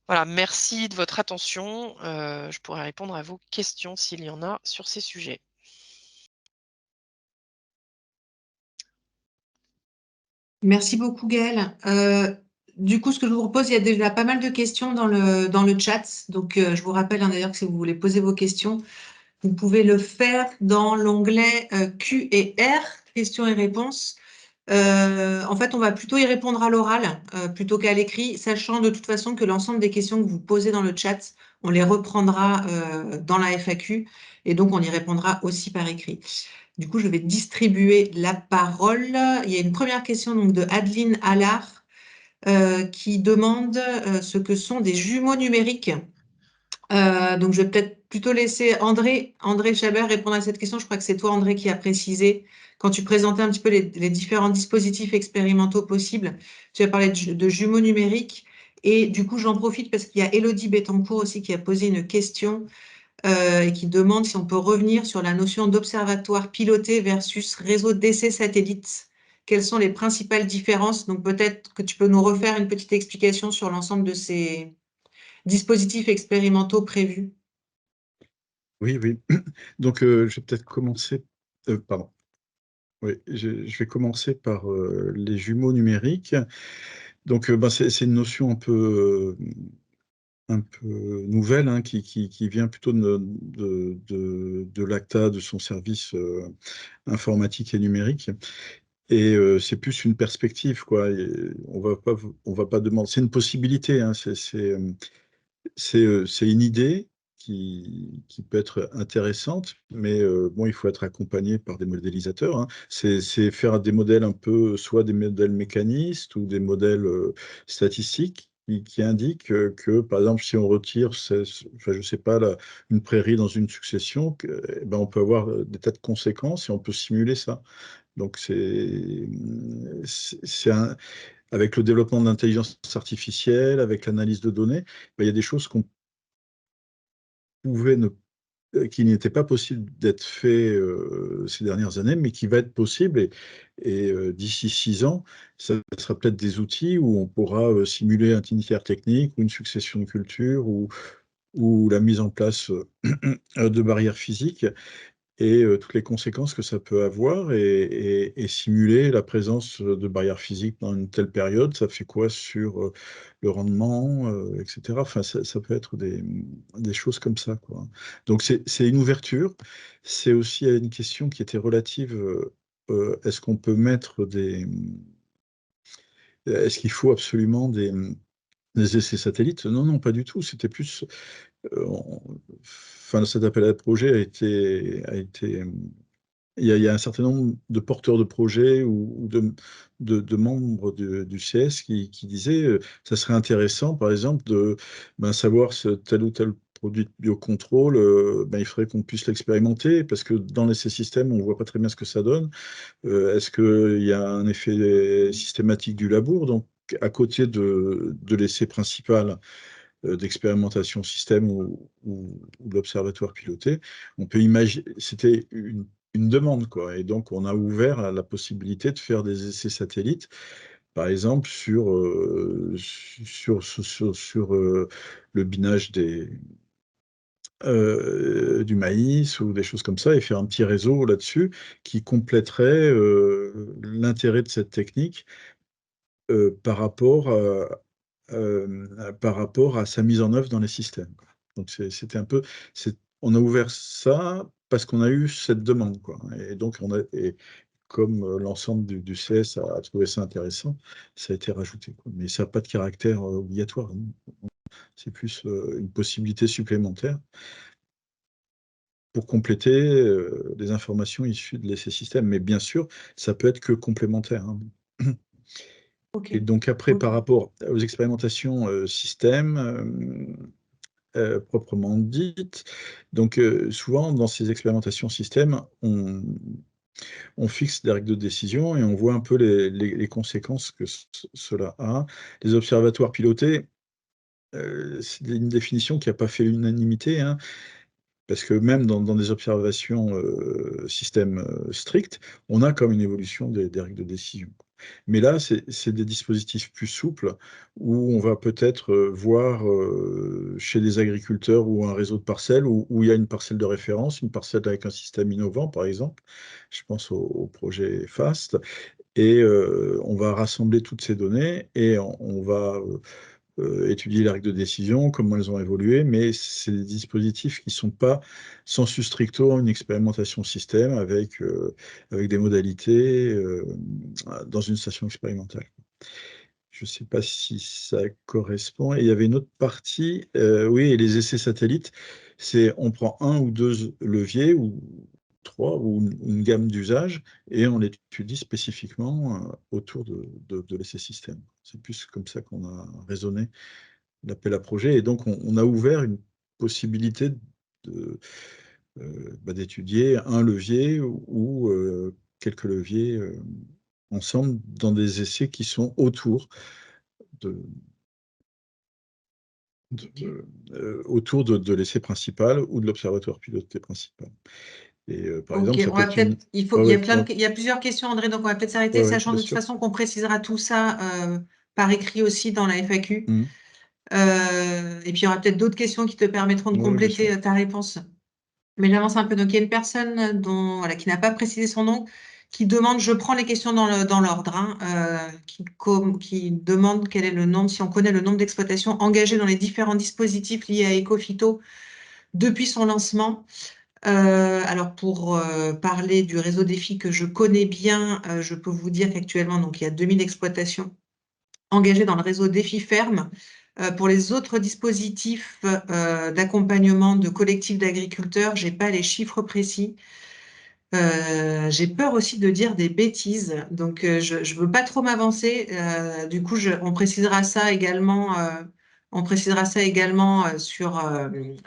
Voilà, merci de votre attention, je pourrais répondre à vos questions s'il y en a sur ces sujets. Merci beaucoup, Gaëlle. Du coup, ce que je vous propose, il y a déjà pas mal de questions dans le chat. Donc, je vous rappelle, hein, d'ailleurs, que si vous voulez poser vos questions, vous pouvez le faire dans l'onglet Q et R, questions et réponses. En fait, on va plutôt y répondre à l'oral plutôt qu'à l'écrit, sachant de toute façon que l'ensemble des questions que vous posez dans le chat, on les reprendra dans la FAQ et donc on y répondra aussi par écrit. Du coup, je vais distribuer la parole. Il y a une première question donc, de Adeline Allard qui demande ce que sont des jumeaux numériques. Donc, je vais peut-être plutôt laisser André Chabert répondre à cette question. Je crois que c'est toi, André, qui a précisé quand tu présentais un petit peu les différents dispositifs expérimentaux possibles. Tu as parlé de jumeaux numériques. Et du coup, j'en profite parce qu'il y a Élodie Bettencourt aussi qui a posé une question et qui demande si on peut revenir sur la notion d'observatoire piloté versus réseau d'essais satellites. Quelles sont les principales différences? Donc peut-être que tu peux nous refaire une petite explication sur l'ensemble de ces dispositifs expérimentaux prévus. Oui, oui. Donc, je vais peut-être commencer. Pardon. Oui, je vais commencer par les jumeaux numériques. Donc, c'est une notion un peu nouvelle, hein, qui vient plutôt de l'ACTA, de son service informatique et numérique. Et c'est plus une perspective, quoi. Et on va pas demander. C'est une possibilité, hein, c'est une idée qui peut être intéressante, mais bon, il faut être accompagné par des modélisateurs, hein. C'est faire des modèles un peu, soit des modèles mécanistes ou des modèles statistiques qui indiquent que, par exemple, si on retire, enfin, je sais pas, une prairie dans une succession, eh ben, on peut avoir des tas de conséquences et on peut simuler ça. Donc, avec le développement de l'intelligence artificielle, avec l'analyse de données, ben, il y a des choses qui n'était pas possible d'être fait ces dernières années, mais qui va être possible. Et d'ici 6 ans, ça sera peut-être des outils où on pourra simuler un itinéraire technique ou une succession de cultures ou la mise en place de barrières physiques et toutes les conséquences que ça peut avoir et simuler la présence de barrières physiques dans une telle période, ça fait quoi sur le rendement, etc. Enfin, ça peut être des choses comme ça, quoi. Donc, c'est une ouverture. C'est aussi une question qui était relative, est-ce qu'on peut mettre est-ce qu'il faut absolument des essais satellites? Non, non, pas du tout. C'était plus enfin, cet appel à projet il y a un certain nombre de porteurs de projets ou de membres du CS qui disaient ça serait intéressant, par exemple, de savoir tel ou tel produit de biocontrôle, il faudrait qu'on puisse l'expérimenter, parce que dans l'essai système, on ne voit pas très bien ce que ça donne. Est-ce qu'il y a un effet systématique du labour? Donc, à côté de l'essai principal d'expérimentation système ou l'observatoire piloté, on peut imaginer, c'était une demande, quoi. Et donc, on a ouvert la possibilité de faire des essais satellites, par exemple, sur le binage du maïs ou des choses comme ça, et faire un petit réseau là-dessus qui compléterait l'intérêt de cette technique par rapport à sa mise en œuvre dans les systèmes, quoi. Donc, c'était un peu, on a ouvert ça parce qu'on a eu cette demande, quoi. Et donc, comme l'ensemble du CS a trouvé ça intéressant, ça a été rajouté, quoi. Mais ça n'a pas de caractère obligatoire, hein. C'est plus une possibilité supplémentaire pour compléter les informations issues de l'essai système. Mais bien sûr, ça peut être que complémentaire, hein. Ok. Et donc après, par rapport aux expérimentations système proprement dites, donc souvent dans ces expérimentations système, on fixe des règles de décision et on voit un peu les conséquences que cela a. Les observatoires pilotés, c'est une définition qui n'a pas fait l'unanimité, hein, parce que même dans des observations système strictes, on a comme une évolution des règles de décision. Mais là, c'est des dispositifs plus souples où on va peut-être voir chez des agriculteurs ou un réseau de parcelles où il y a une parcelle de référence, une parcelle avec un système innovant, par exemple. Je pense au projet FAST. Et on va rassembler toutes ces données et on va étudier les règles de décision, comment elles ont évolué, mais c'est des dispositifs qui ne sont pas sensu stricto une expérimentation système avec des modalités dans une station expérimentale. Je ne sais pas si ça correspond. Et il y avait une autre partie, oui, et les essais satellites, c'est on prend un ou deux leviers, ou trois, ou une gamme d'usages, et on l'étudie spécifiquement autour de l'essai système. C'est plus comme ça qu'on a raisonné l'appel à projet. Et donc, on a ouvert une possibilité d'étudier un levier ou quelques leviers ensemble dans des essais qui sont autour de l'essai principal ou de l'observatoire piloté principal. Et par exemple, ça peut être il y a plusieurs questions, André, donc on va peut-être s'arrêter, sachant de toute façon qu'on précisera tout ça par écrit aussi dans la FAQ. Et puis, il y aura peut-être d'autres questions qui te permettront de compléter ta réponse. Mais j'avance un peu. Donc, il y a une personne qui n'a pas précisé son nom, qui demande, je prends les questions dans l'ordre, hein, qui demande quel est le nombre, si on connaît le nombre d'exploitations engagées dans les différents dispositifs liés à Ecophyto depuis son lancement. Alors, pour parler du réseau défi que je connais bien, je peux vous dire qu'actuellement, donc, il y a 2000 exploitations engagées dans le réseau défi ferme. Pour les autres dispositifs d'accompagnement de collectifs d'agriculteurs, je n'ai pas les chiffres précis. J'ai peur aussi de dire des bêtises, donc je ne veux pas trop m'avancer. Du coup, on précisera ça également,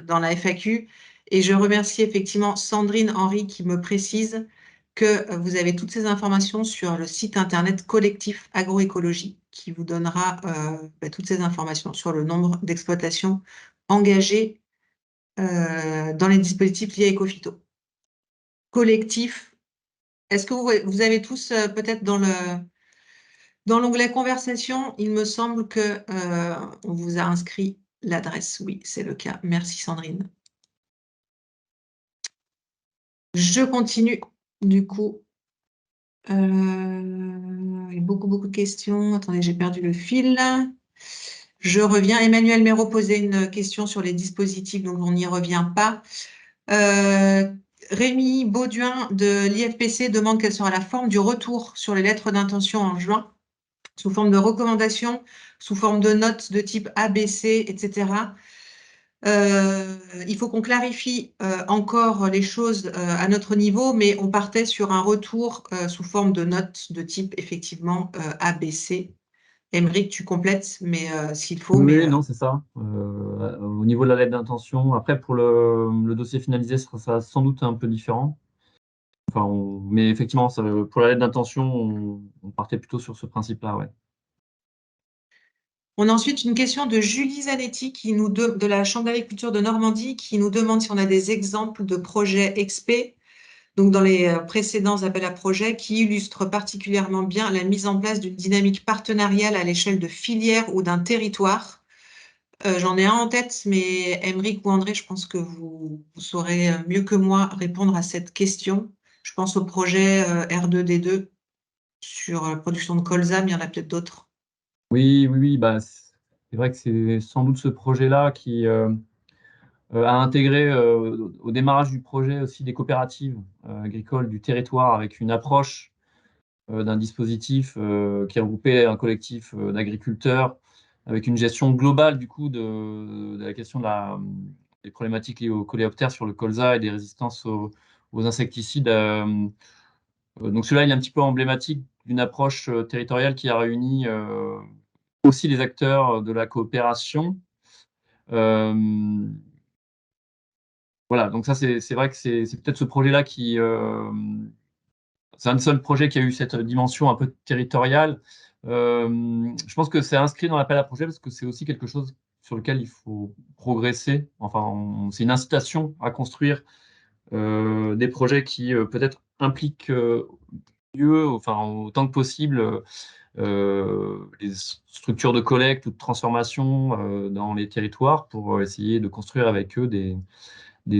dans la FAQ. Et je remercie effectivement Sandrine Henry qui me précise que vous avez toutes ces informations sur le site internet Collectif Agroécologie, qui vous donnera toutes ces informations sur le nombre d'exploitations engagées dans les dispositifs liés à Ecophyto. Collectif. Est-ce que vous avez tous peut-être dans l'onglet conversation, il me semble que on vous a inscrit l'adresse. Oui, c'est le cas. Merci Sandrine. Je continue du coup. Il y a beaucoup de questions. Attendez, j'ai perdu le fil. Je reviens. Emmanuel Méraud posait une question sur les dispositifs, donc on n'y revient pas. Rémi Bauduin de l'IFPC demande quelle sera la forme du retour sur les lettres d'intention en juin, sous forme de recommandations, sous forme de notes de type A, B, C, etc. Il faut qu'on clarifie encore les choses à notre niveau, mais on partait sur un retour sous forme de notes de type effectivement A, B, C. Aymeric, tu complètes, mais s'il faut. Oui, non, c'est ça. au niveau de la lettre d'intention. Après, pour le dossier finalisé, ça sera sans doute un peu différent. Enfin, mais effectivement, pour la lettre d'intention, on partait plutôt sur ce principe-là, ouais. On a ensuite une question de Julie Zanetti de la Chambre d'agriculture de Normandie qui nous demande si on a des exemples de projets XP, donc dans les précédents appels à projets, qui illustrent particulièrement bien la mise en place d'une dynamique partenariale à l'échelle de filières ou d'un territoire. J'en ai un en tête, mais Aymeric ou André, je pense que vous saurez mieux que moi répondre à cette question. Je pense au projet R2D2 sur la production de colza, mais il y en a peut-être d'autres. Oui, bah, c'est vrai que c'est sans doute ce projet-là qui a intégré au démarrage du projet aussi des coopératives agricoles du territoire avec une approche d'un dispositif qui regroupait un collectif d'agriculteurs avec une gestion globale du coup de la question des problématiques liées aux coléoptères sur le colza et des résistances aux insecticides. Donc celui-là, il est un petit peu emblématique d'une approche territoriale qui a réuni aussi les acteurs de la coopération. Voilà, donc ça, c'est vrai que c'est peut-être ce projet-là qui... c'est un seul projet qui a eu cette dimension un peu territoriale. Je pense que c'est inscrit dans l'appel à projet parce que c'est aussi quelque chose sur lequel il faut progresser. Enfin, c'est une incitation à construire des projets qui peut-être impliquent mieux, enfin, autant que possible, les structures de collecte ou de transformation dans les territoires pour essayer de construire avec eux des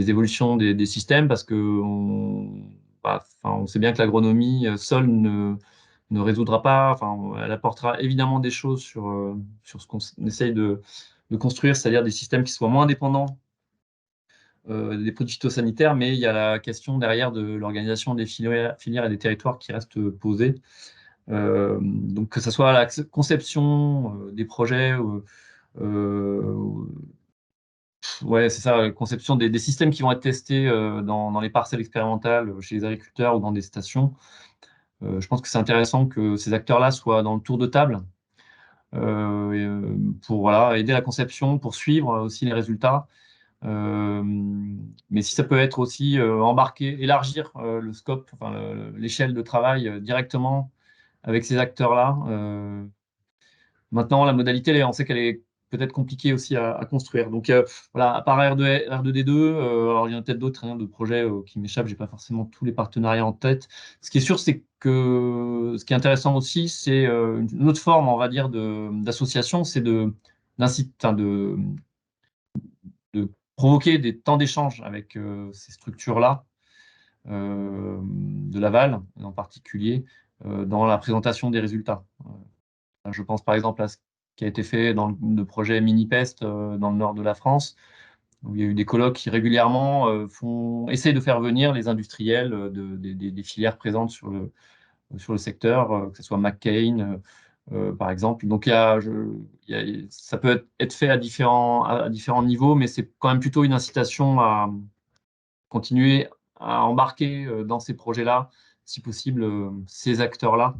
évolutions des systèmes parce que on sait bien que l'agronomie seule ne résoudra pas, enfin, elle apportera évidemment des choses sur ce qu'on essaye de construire, c'est-à-dire des systèmes qui soient moins dépendants des produits phytosanitaires, mais il y a la question derrière de l'organisation des filières et des territoires qui reste posée. Donc que ce soit la conception des projets, ouais, c'est ça, la conception des systèmes qui vont être testés dans les parcelles expérimentales chez les agriculteurs ou dans des stations. Je pense que c'est intéressant que ces acteurs-là soient dans le tour de table pour voilà, aider la conception, pour suivre aussi les résultats. Mais si ça peut être aussi embarquer, élargir le scope, enfin, l'échelle de travail directement avec ces acteurs-là. Maintenant, la modalité, on sait qu'elle est peut-être compliquée aussi à construire. Donc voilà, à part R2D2, alors il y en a peut-être d'autres de projets qui m'échappent, j'ai pas forcément tous les partenariats en tête. Ce qui est sûr, c'est que ce qui est intéressant aussi, c'est une autre forme, on va dire, d'association, c'est de provoquer des temps d'échange avec ces structures-là, de l'aval en particulier, dans la présentation des résultats. Je pense par exemple à ce qui a été fait dans le projet Minipest dans le nord de la France, où il y a eu des colloques qui régulièrement essayent de faire venir les industriels des filières présentes sur le secteur, que ce soit McCain, par exemple. Donc ça peut être fait à différents niveaux, mais c'est quand même plutôt une incitation à continuer à embarquer dans ces projets-là, si possible, ces acteurs-là,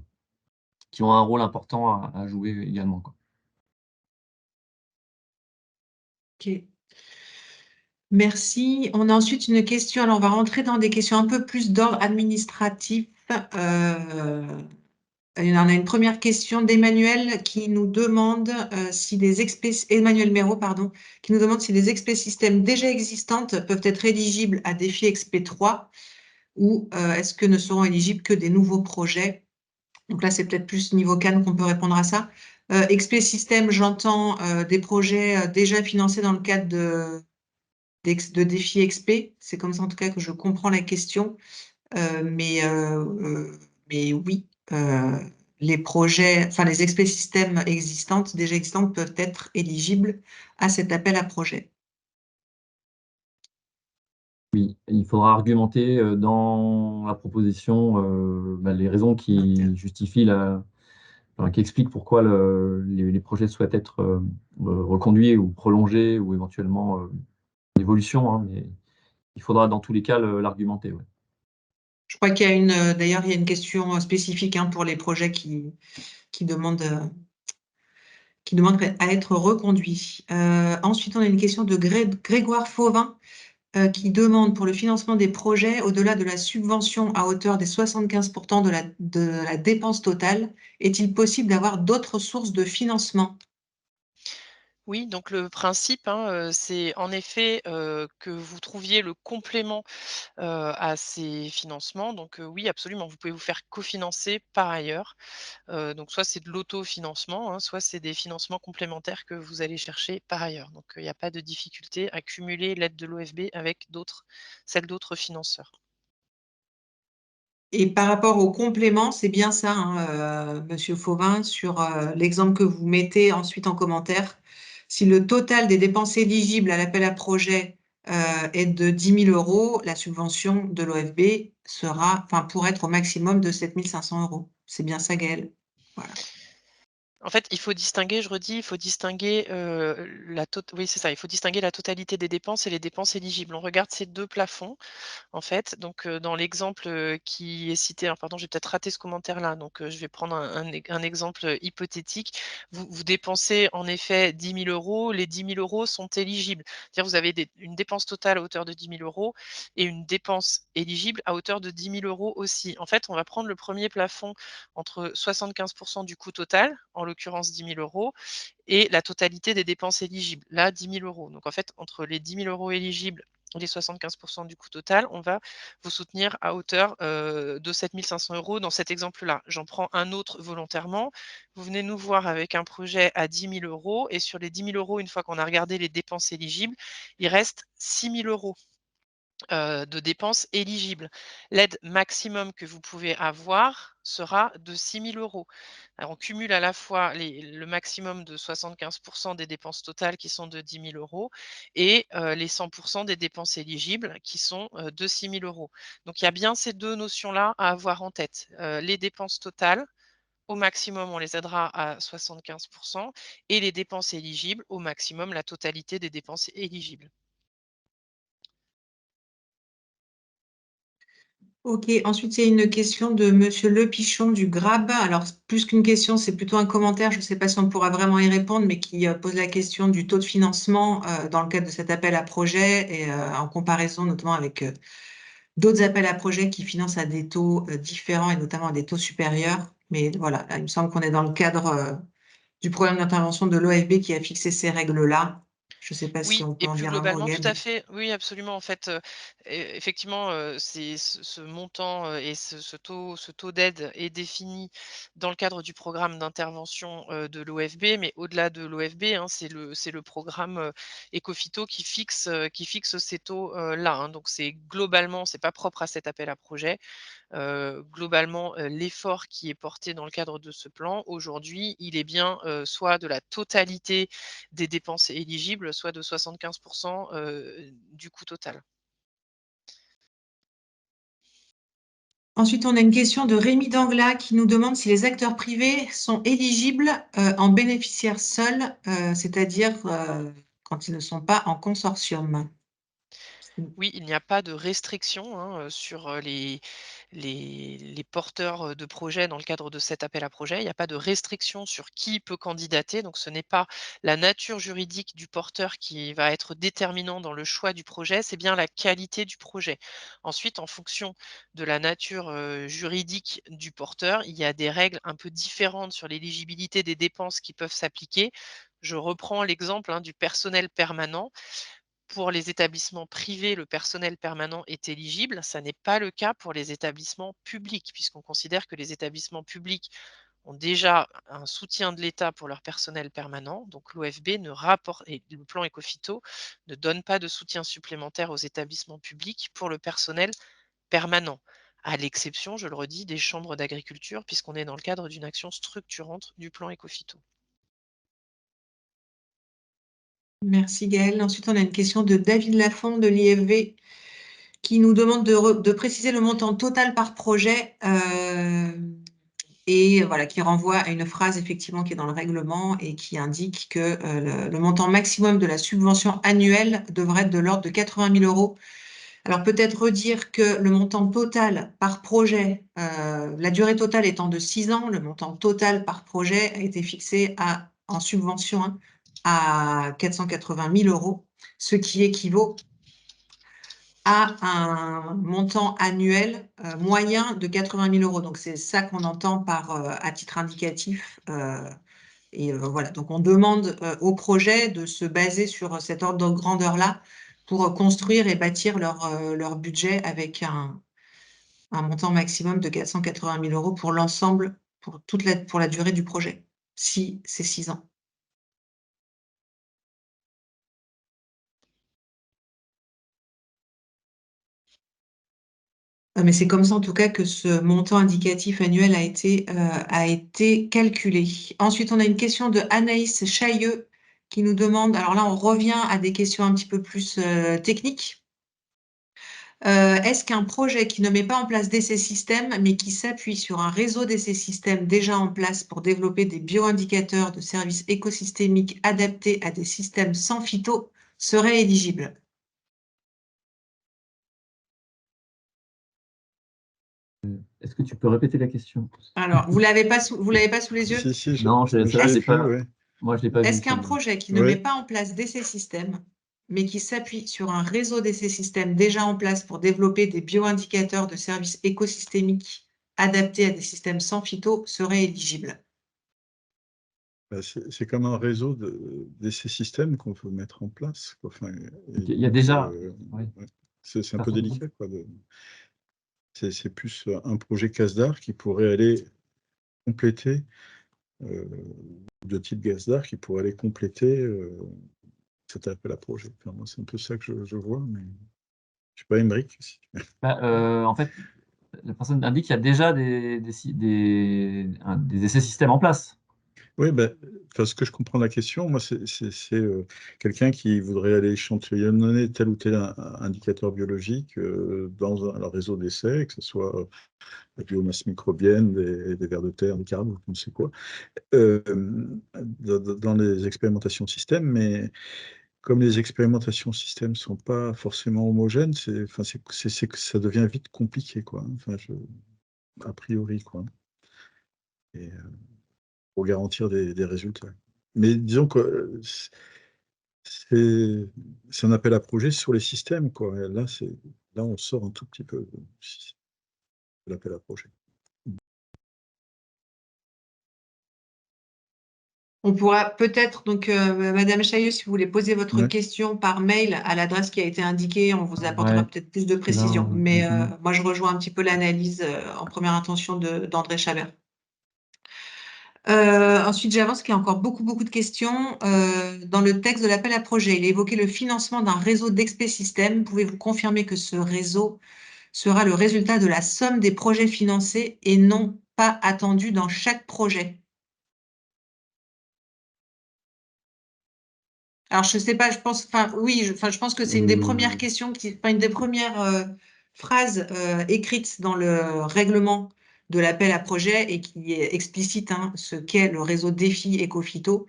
qui ont un rôle important à jouer également, quoi. Ok. Merci. On a ensuite une question. Alors, on va rentrer dans des questions un peu plus d'ordre administratif. Il y en a une première question d'Emmanuel qui nous demande si des Emmanuel Méraud, pardon, qui nous demande si des XP systèmes déjà existantes peuvent être éligibles à Défi XP3 ou est-ce que ne seront éligibles que des nouveaux projets? Donc là, c'est peut-être plus niveau Cannes qu'on peut répondre à ça. XP System, j'entends des projets déjà financés dans le cadre de Défi XP. C'est comme ça en tout cas que je comprends la question. Mais oui, les projets, enfin les XP System déjà existantes peuvent être éligibles à cet appel à projet. Oui, il faudra argumenter dans la proposition les raisons qui justifient qui expliquent pourquoi les projets souhaitent être reconduits ou prolongés ou éventuellement l'évolution, hein, mais il faudra dans tous les cas l'argumenter. Ouais. Je crois qu'il y a d'ailleurs, il y a une question spécifique pour les projets qui demandent qui demande à être reconduit. Ensuite, on a une question de Grégoire Fauvin qui demande pour le financement des projets, au-delà de la subvention à hauteur des 75% de la dépense totale, est-il possible d'avoir d'autres sources de financement? Oui, donc le principe, hein, c'est en effet, que vous trouviez le complément, à ces financements. Donc, oui, absolument, vous pouvez vous faire cofinancer par ailleurs. Donc soit c'est de l'autofinancement, hein, soit c'est des financements complémentaires que vous allez chercher par ailleurs. Donc, il n'y a pas de difficulté à cumuler l'aide de l'OFB avec celle d'autres financeurs. Et par rapport au complément, c'est bien ça, hein, Monsieur Fauvin, sur l'exemple que vous mettez ensuite en commentaire. Si le total des dépenses éligibles à l'appel à projet est de 10 000 €, la subvention de l'OFB pourrait être au maximum de 7 500 €. C'est bien ça, Gaëlle? Voilà. En fait, il faut distinguer, je redis, il faut distinguer, oui, c'est ça, il faut distinguer la totalité des dépenses et les dépenses éligibles. On regarde ces 2 plafonds, en fait. Donc, dans l'exemple, qui est cité, alors pardon, j'ai peut-être raté ce commentaire-là, donc, je vais prendre un exemple, hypothétique. Vous dépensez en effet 10 000 €, les 10 000 € sont éligibles. C'est-à-dire vous avez une dépense totale à hauteur de 10 000 € et une dépense éligible à hauteur de 10 000 € aussi. En fait, on va prendre le premier plafond entre 75% du coût total, en l'occurrence 10 000 € et la totalité des dépenses éligibles, là 10 000 €. Donc en fait, entre les 10 000 € éligibles et les 75% du coût total, on va vous soutenir à hauteur, de 7 500 € dans cet exemple-là. J'en prends un autre volontairement. Vous venez nous voir avec un projet à 10 000 € et sur les 10 000 €, une fois qu'on a regardé les dépenses éligibles, il reste 6 000 € de dépenses éligibles. L'aide maximum que vous pouvez avoir sera de 6 000 €. Alors on cumule à la fois le maximum de 75% des dépenses totales qui sont de 10 000 € et les 100% des dépenses éligibles qui sont, de 6 000 €. Donc il y a bien ces 2 notions-là à avoir en tête. Les dépenses totales, au maximum, on les aidera à 75% et les dépenses éligibles, au maximum, la totalité des dépenses éligibles. Ok, ensuite il y a une question de Monsieur Le Pichon du Grab. Alors plus qu'une question, c'est plutôt un commentaire. Je ne sais pas si on pourra vraiment y répondre, mais qui pose la question du taux de financement dans le cadre de cet appel à projet et en comparaison notamment avec d'autres appels à projet qui financent à des taux différents et notamment à des taux supérieurs. Mais voilà, là, il me semble qu'on est dans le cadre du programme d'intervention de l'OFB qui a fixé ces règles-là. Je ne sais pas si Oui on peut et en plus dire un mot, globalement, tout à Gaëlle. fait. Oui, absolument. En fait, effectivement, c'est ce montant, et ce taux d'aide est défini dans le cadre du programme d'intervention, de l'OFB. Mais au-delà de l'OFB, hein, c'est le programme, Ecofito qui fixe ces taux, là, hein. Donc c'est globalement, c'est pas propre à cet appel à projet. Globalement, l'effort qui est porté dans le cadre de ce plan, aujourd'hui, il est bien, soit de la totalité des dépenses éligibles, soit de 75% du coût total. Ensuite, on a une question de Rémi Dangla qui nous demande si les acteurs privés sont éligibles en bénéficiaires seuls, c'est-à-dire quand ils ne sont pas en consortium. Oui, il n'y a pas de restriction, hein, sur, les porteurs, de projets dans le cadre de cet appel à projet. Il n'y a pas de restriction sur qui peut candidater, donc ce n'est pas la nature juridique du porteur qui va être déterminant dans le choix du projet, c'est bien la qualité du projet. Ensuite, en fonction de la nature, juridique du porteur, il y a des règles un peu différentes sur l'éligibilité des dépenses qui peuvent s'appliquer. Je reprends l'exemple, hein, du personnel permanent. Pour les établissements privés, le personnel permanent est éligible. Ça n'est pas le cas pour les établissements publics, puisqu'on considère que les établissements publics ont déjà un soutien de l'État pour leur personnel permanent. Donc l'OFB ne rapporte, et le plan Ecofito ne donne pas de soutien supplémentaire aux établissements publics pour le personnel permanent, à l'exception, je le redis, des chambres d'agriculture, puisqu'on est dans le cadre d'une action structurante du plan Ecofito. Merci Gaëlle. Ensuite, on a une question de David Lafont de l'IFV qui nous demande de préciser le montant total par projet et voilà, qui renvoie à une phrase effectivement qui est dans le règlement et qui indique que le montant maximum de la subvention annuelle devrait être de l'ordre de 80 000 €. Alors peut-être redire que le montant total par projet, la durée totale étant de 6 ans, le montant total par projet a été fixé à en subvention hein, à 480 000 €, ce qui équivaut à un montant annuel moyen de 80 000 €. Donc, c'est ça qu'on entend par à titre indicatif. Voilà, donc on demande au projet de se baser sur cet ordre de grandeur-là pour construire et bâtir leur budget avec un montant maximum de 480 000 € pour l'ensemble, pour la durée du projet, si c'est 6 ans. Mais c'est comme ça en tout cas que ce montant indicatif annuel a été calculé. Ensuite, on a une question de Anaïs Chailleux qui nous demande, alors là on revient à des questions un petit peu plus techniques. Est-ce qu'un projet qui ne met pas en place d'essais systèmes, mais qui s'appuie sur un réseau d'essais systèmes déjà en place pour développer des bioindicateurs de services écosystémiques adaptés à des systèmes sans phyto, serait éligible? Est-ce que tu peux répéter la question? Alors, vous l'avez pas sous les yeux? Si, Non, je ça, l'ai pas. vu, ouais. Moi, je l'ai pas vu. Est-ce qu'un projet qui ne Ouais. met pas en place d'essais systèmes, mais qui s'appuie sur un réseau d'essais systèmes déjà en place pour développer des bioindicateurs de services écosystémiques adaptés à des systèmes sans phyto, serait éligible? Bah, c'est comme un réseau d'essais systèmes qu'on peut mettre en place, quoi. Enfin, Il y a déjà. ouais. C'est un peu délicat, quoi. C'est plus un projet CASDAR qui pourrait aller compléter, de type GASDAR qui pourrait aller compléter cet appel à projet. Enfin, moi, c'est un peu ça que je vois, mais je sais pas, Aymeric. En fait, la personne indique qu'il y a déjà des essais systèmes en place. Oui, ce que je comprends de la question, moi, c'est quelqu'un qui voudrait aller échantillonner tel ou tel indicateur biologique dans un réseau d'essais, que ce soit la biomasse microbienne, des vers de terre, des carbone, je ne sais quoi, dans les expérimentations système, mais comme les expérimentations système ne sont pas forcément homogènes, ça devient vite compliqué, quoi. Enfin, a priori, quoi. Et, pour garantir des résultats. Mais disons que c'est un appel à projet sur les systèmes, quoi. Et là, on sort un tout petit peu de l'appel à projet. On pourra peut-être, donc, Madame Chailleux, si vous voulez poser votre Ouais. question par mail à l'adresse qui a été indiquée, on vous apportera peut-être plus de précision. Mais moi, je rejoins un petit peu l'analyse en première intention d'André Chabert. Ensuite, j'avance, qu'il y a encore beaucoup de questions. Dans le texte de l'appel à projet, il est évoqué le financement d'un réseau d'expé système. Pouvez-vous confirmer que ce réseau sera le résultat de la somme des projets financés et non pas attendu dans chaque projet? Alors, je ne sais pas, je pense, enfin, oui, je pense que c'est une des premières questions, une des premières phrases écrites dans le règlement de l'appel à projet et qui explicite ce qu'est le réseau Défi Ecophyto,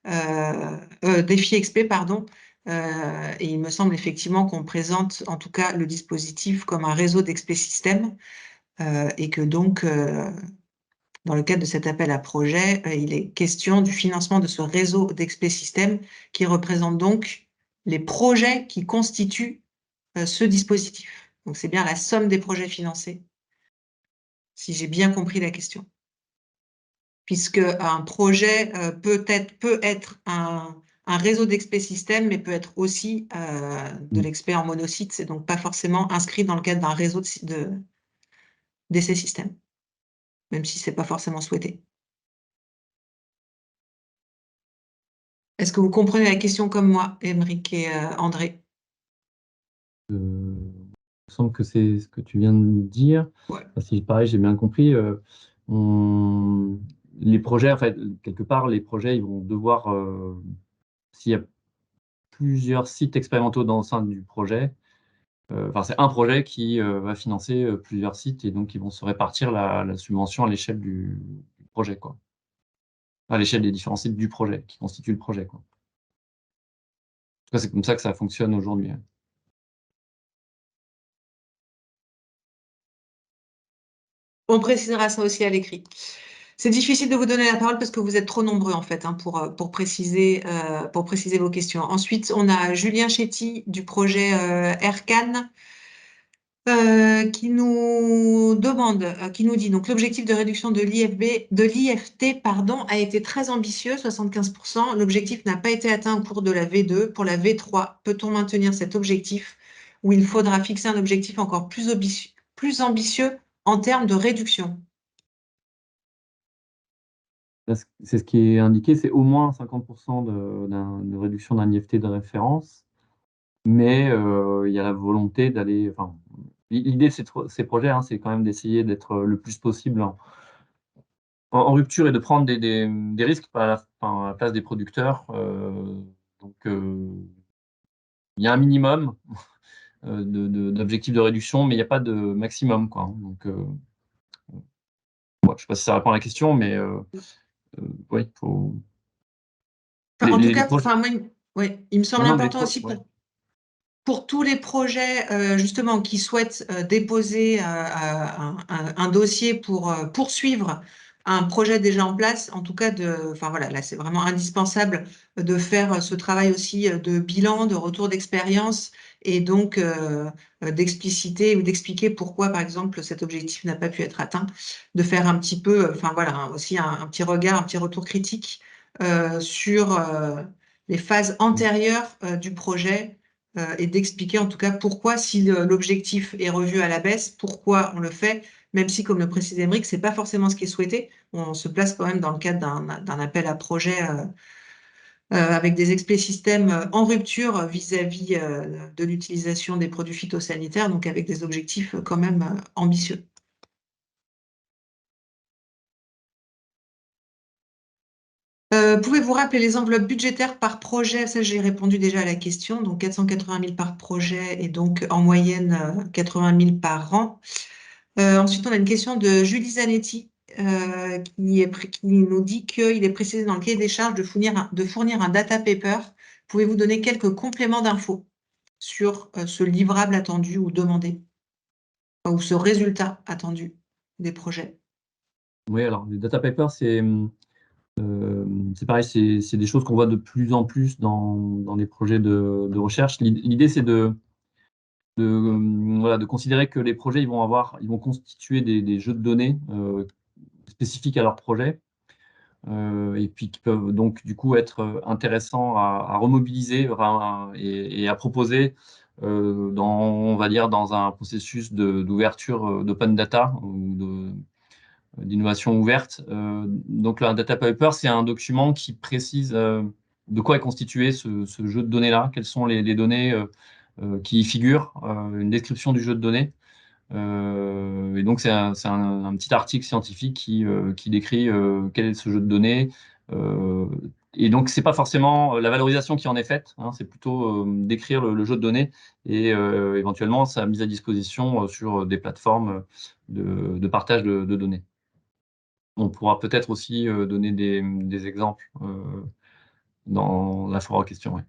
Défi Expé, pardon. Et il me semble effectivement qu'on présente en tout cas le dispositif comme un réseau d'expé système et que donc, dans le cadre de cet appel à projet, il est question du financement de ce réseau d'expé système qui représente donc les projets qui constituent ce dispositif. Donc, c'est bien la somme des projets financés, si j'ai bien compris la question. Puisque un projet peut être un réseau d'expé système, mais peut être aussi de l'expé en monocyte. C'est donc pas forcément inscrit dans le cadre d'un réseau d'essais système, même si c'est pas forcément souhaité. Est-ce que vous comprenez la question comme moi, Aymeric et André? Il me semble que c'est ce que tu viens de me dire. Ouais. Si pareil, j'ai bien compris, les projets, en fait, quelque part, les projets, ils vont devoir, s'il y a plusieurs sites expérimentaux dans le sein du projet, enfin, c'est un projet qui va financer plusieurs sites et donc ils vont se répartir la subvention à l'échelle du projet, quoi. À l'échelle des différents sites du projet, qui constituent le projet, quoi. En tout cas, c'est comme ça que ça fonctionne aujourd'hui. On précisera ça aussi à l'écrit. C'est difficile de vous donner la parole parce que vous êtes trop nombreux en fait pour préciser vos questions. Ensuite, on a Julien Chetty du projet Aircan qui nous dit donc l'objectif de réduction de l'IFT a été très ambitieux, 75%. L'objectif n'a pas été atteint au cours de la V2. Pour la V3, peut-on maintenir cet objectif ou il faudra fixer un objectif encore plus ambitieux en termes de réduction? C'est ce qui est indiqué, c'est au moins 50% de réduction d'un IFT de référence, mais il y a la volonté d'aller. Enfin, l'idée de ces projets, hein, c'est quand même d'essayer d'être le plus possible en rupture et de prendre des risques à la place des producteurs. Donc, il y a un minimum d'objectifs de réduction, mais il n'y a pas de maximum, quoi. Donc, je ne sais pas si ça répond à la question, mais oui, il faut. En tout cas, il me semble important aussi pour tous les projets justement qui souhaitent déposer un dossier pour poursuivre un projet déjà en place, en tout cas là c'est vraiment indispensable de faire ce travail aussi de bilan, de retour d'expérience et donc d'expliciter ou d'expliquer pourquoi par exemple cet objectif n'a pas pu être atteint, de faire un petit peu, aussi un petit regard, un petit retour critique sur les phases antérieures du projet et d'expliquer en tout cas pourquoi, si l'objectif est revu à la baisse, pourquoi on le fait, même si, comme le précise Aymeric, ce n'est pas forcément ce qui est souhaité. On se place quand même dans le cadre d'un appel à projet avec des expé-systèmes en rupture vis-à-vis de l'utilisation des produits phytosanitaires, donc avec des objectifs quand même ambitieux. Pouvez-vous rappeler les enveloppes budgétaires par projet? Ça, j'ai répondu déjà à la question. Donc, 480 000 par projet et donc en moyenne 80 000 par an. Ensuite, on a une question de Julie Zanetti qui nous dit qu'il est précisé dans le cahier des charges de fournir un data paper. Pouvez-vous donner quelques compléments d'infos sur ce livrable attendu ou demandé, ou ce résultat attendu des projets? Oui, alors les data papers, c'est pareil, c'est des choses qu'on voit de plus en plus dans les projets de recherche. L'idée, c'est de considérer que les projets ils vont constituer des jeux de données spécifiques à leur projet et puis qui peuvent donc du coup être intéressants à remobiliser et à proposer on va dire, dans un processus d'ouverture d'open data ou d'innovation ouverte. Donc, un data paper, c'est un document qui précise de quoi est constitué ce jeu de données-là, quelles sont les données qui y figurent, une description du jeu de données. Et donc, c'est un petit article scientifique qui décrit quel est ce jeu de données. Et donc, c'est pas forcément la valorisation qui en est faite, hein, c'est plutôt décrire le jeu de données et éventuellement sa mise à disposition sur des plateformes de partage de données. On pourra peut-être aussi donner des exemples dans la foire aux questions. Ouais.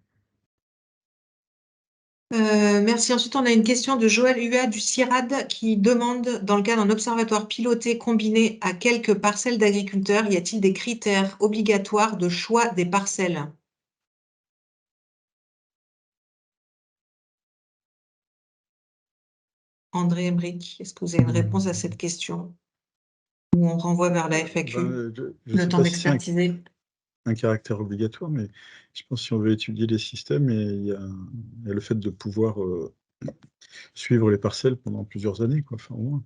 Merci. Ensuite, on a une question de Joël Huat du CIRAD qui demande, dans le cadre d'un observatoire piloté combiné à quelques parcelles d'agriculteurs, y a-t-il des critères obligatoires de choix des parcelles? André Aymeric, est-ce que vous avez une réponse à cette question? Ou on renvoie vers la FAQ, le temps d'expertiser. Un caractère obligatoire, mais je pense que si on veut étudier les systèmes, il y a le fait de pouvoir suivre les parcelles pendant plusieurs années, quoi, enfin, au moins.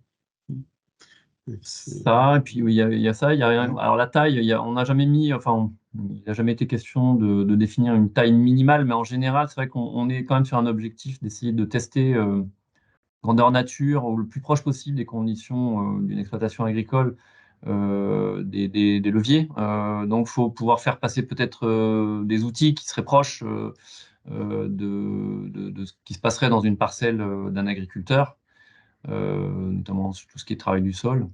Ça, et puis il y a ça, il y a rien. Alors la taille, on n'a jamais mis, enfin, il n'a jamais été question de définir une taille minimale, mais en général, c'est vrai qu'on est quand même sur un objectif d'essayer de tester grandeur nature ou le plus proche possible des conditions d'une exploitation agricole, des leviers. Donc, il faut pouvoir faire passer peut-être des outils qui seraient proches de ce qui se passerait dans une parcelle d'un agriculteur, notamment sur tout ce qui est travail du sol,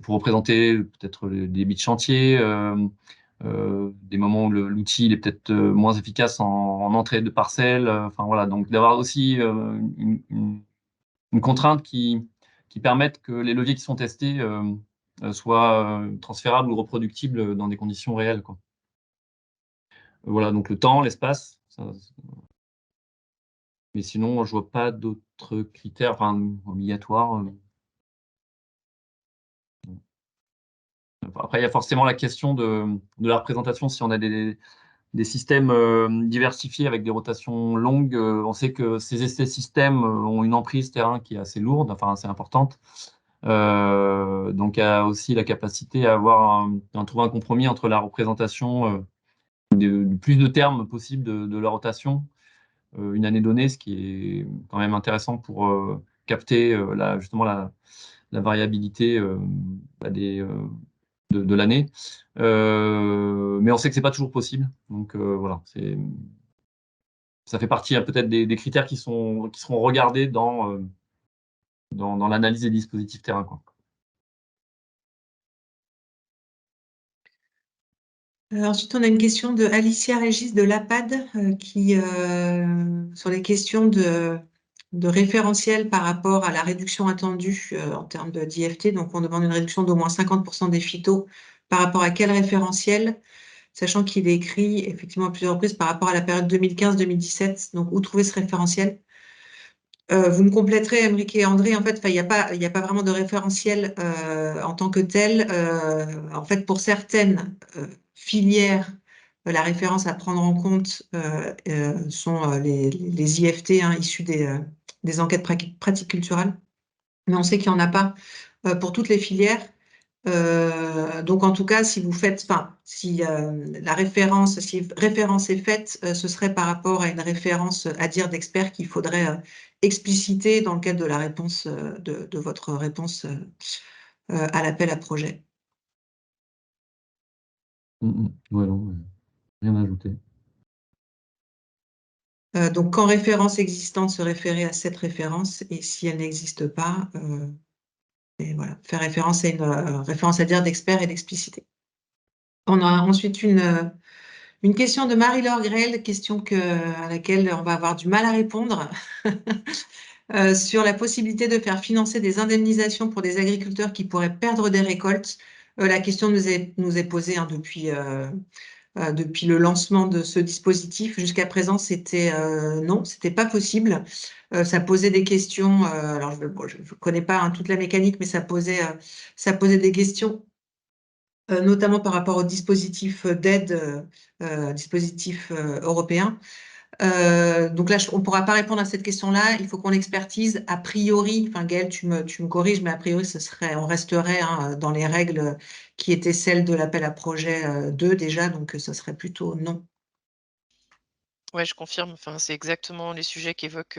pour représenter peut-être des débits de chantier, des moments où l'outil est peut-être moins efficace en entrée de parcelle. Enfin voilà, donc d'avoir aussi une contrainte qui permette que les leviers qui sont testés soit transférable ou reproductible dans des conditions réelles, quoi. Voilà, donc le temps, l'espace, mais sinon, je vois pas d'autres critères, enfin, obligatoires. Après, il y a forcément la question de la représentation. Si on a des systèmes diversifiés avec des rotations longues, on sait que ces systèmes ont une emprise terrain qui est assez lourde, enfin assez importante. Donc, il y a aussi la capacité à trouver un compromis entre la représentation du plus de termes possible de la rotation une année donnée, ce qui est quand même intéressant pour capter justement la variabilité de l'année. Mais on sait que c'est pas toujours possible. Donc voilà, ça fait partie peut-être des critères qui seront regardés dans l'analyse des dispositifs terrain, quoi. Ensuite, on a une question de Alicia Régis de l'APAD sur les questions de référentiel par rapport à la réduction attendue en termes d'IFT. Donc, on demande une réduction d'au moins 50% des phytos par rapport à quel référentiel, sachant qu'il est écrit effectivement à plusieurs reprises par rapport à la période 2015-2017. Donc, où trouver ce référentiel? Vous me compléterez, Émeric et André, en fait, il n'y a pas vraiment de référentiel en tant que tel. En fait, pour certaines filières, la référence à prendre en compte sont les IFT issus des enquêtes pratiques culturelles. Mais on sait qu'il n'y en a pas pour toutes les filières. Donc, en tout cas, si vous faites, si référence est faite, ce serait par rapport à une référence à dire d'expert qu'il faudrait expliciter dans le cadre de la réponse de votre réponse à l'appel à projet. Ouais, non, rien à ajouter. Donc, quand référence existante, se référer à cette référence, et si elle n'existe pas, et voilà, faire référence à une référence à dire d'expert et d'expliciter. On a ensuite une question de Marie-Laure Grel, question à laquelle on va avoir du mal à répondre, sur la possibilité de faire financer des indemnisations pour des agriculteurs qui pourraient perdre des récoltes. La question nous est posée depuis le lancement de ce dispositif. Jusqu'à présent, non, c'était pas possible. Ça posait des questions. Alors, je ne connais pas toute la mécanique, mais ça posait des questions notamment par rapport au dispositif d'aide, dispositif européen. Donc là, on ne pourra pas répondre à cette question-là. Il faut qu'on expertise. A priori, enfin Gaëlle, tu me corriges, mais a priori, on resterait dans les règles qui étaient celles de l'appel à projet 2 déjà, donc ça serait plutôt non. Ouais, je confirme. Enfin, c'est exactement les sujets qu'évoque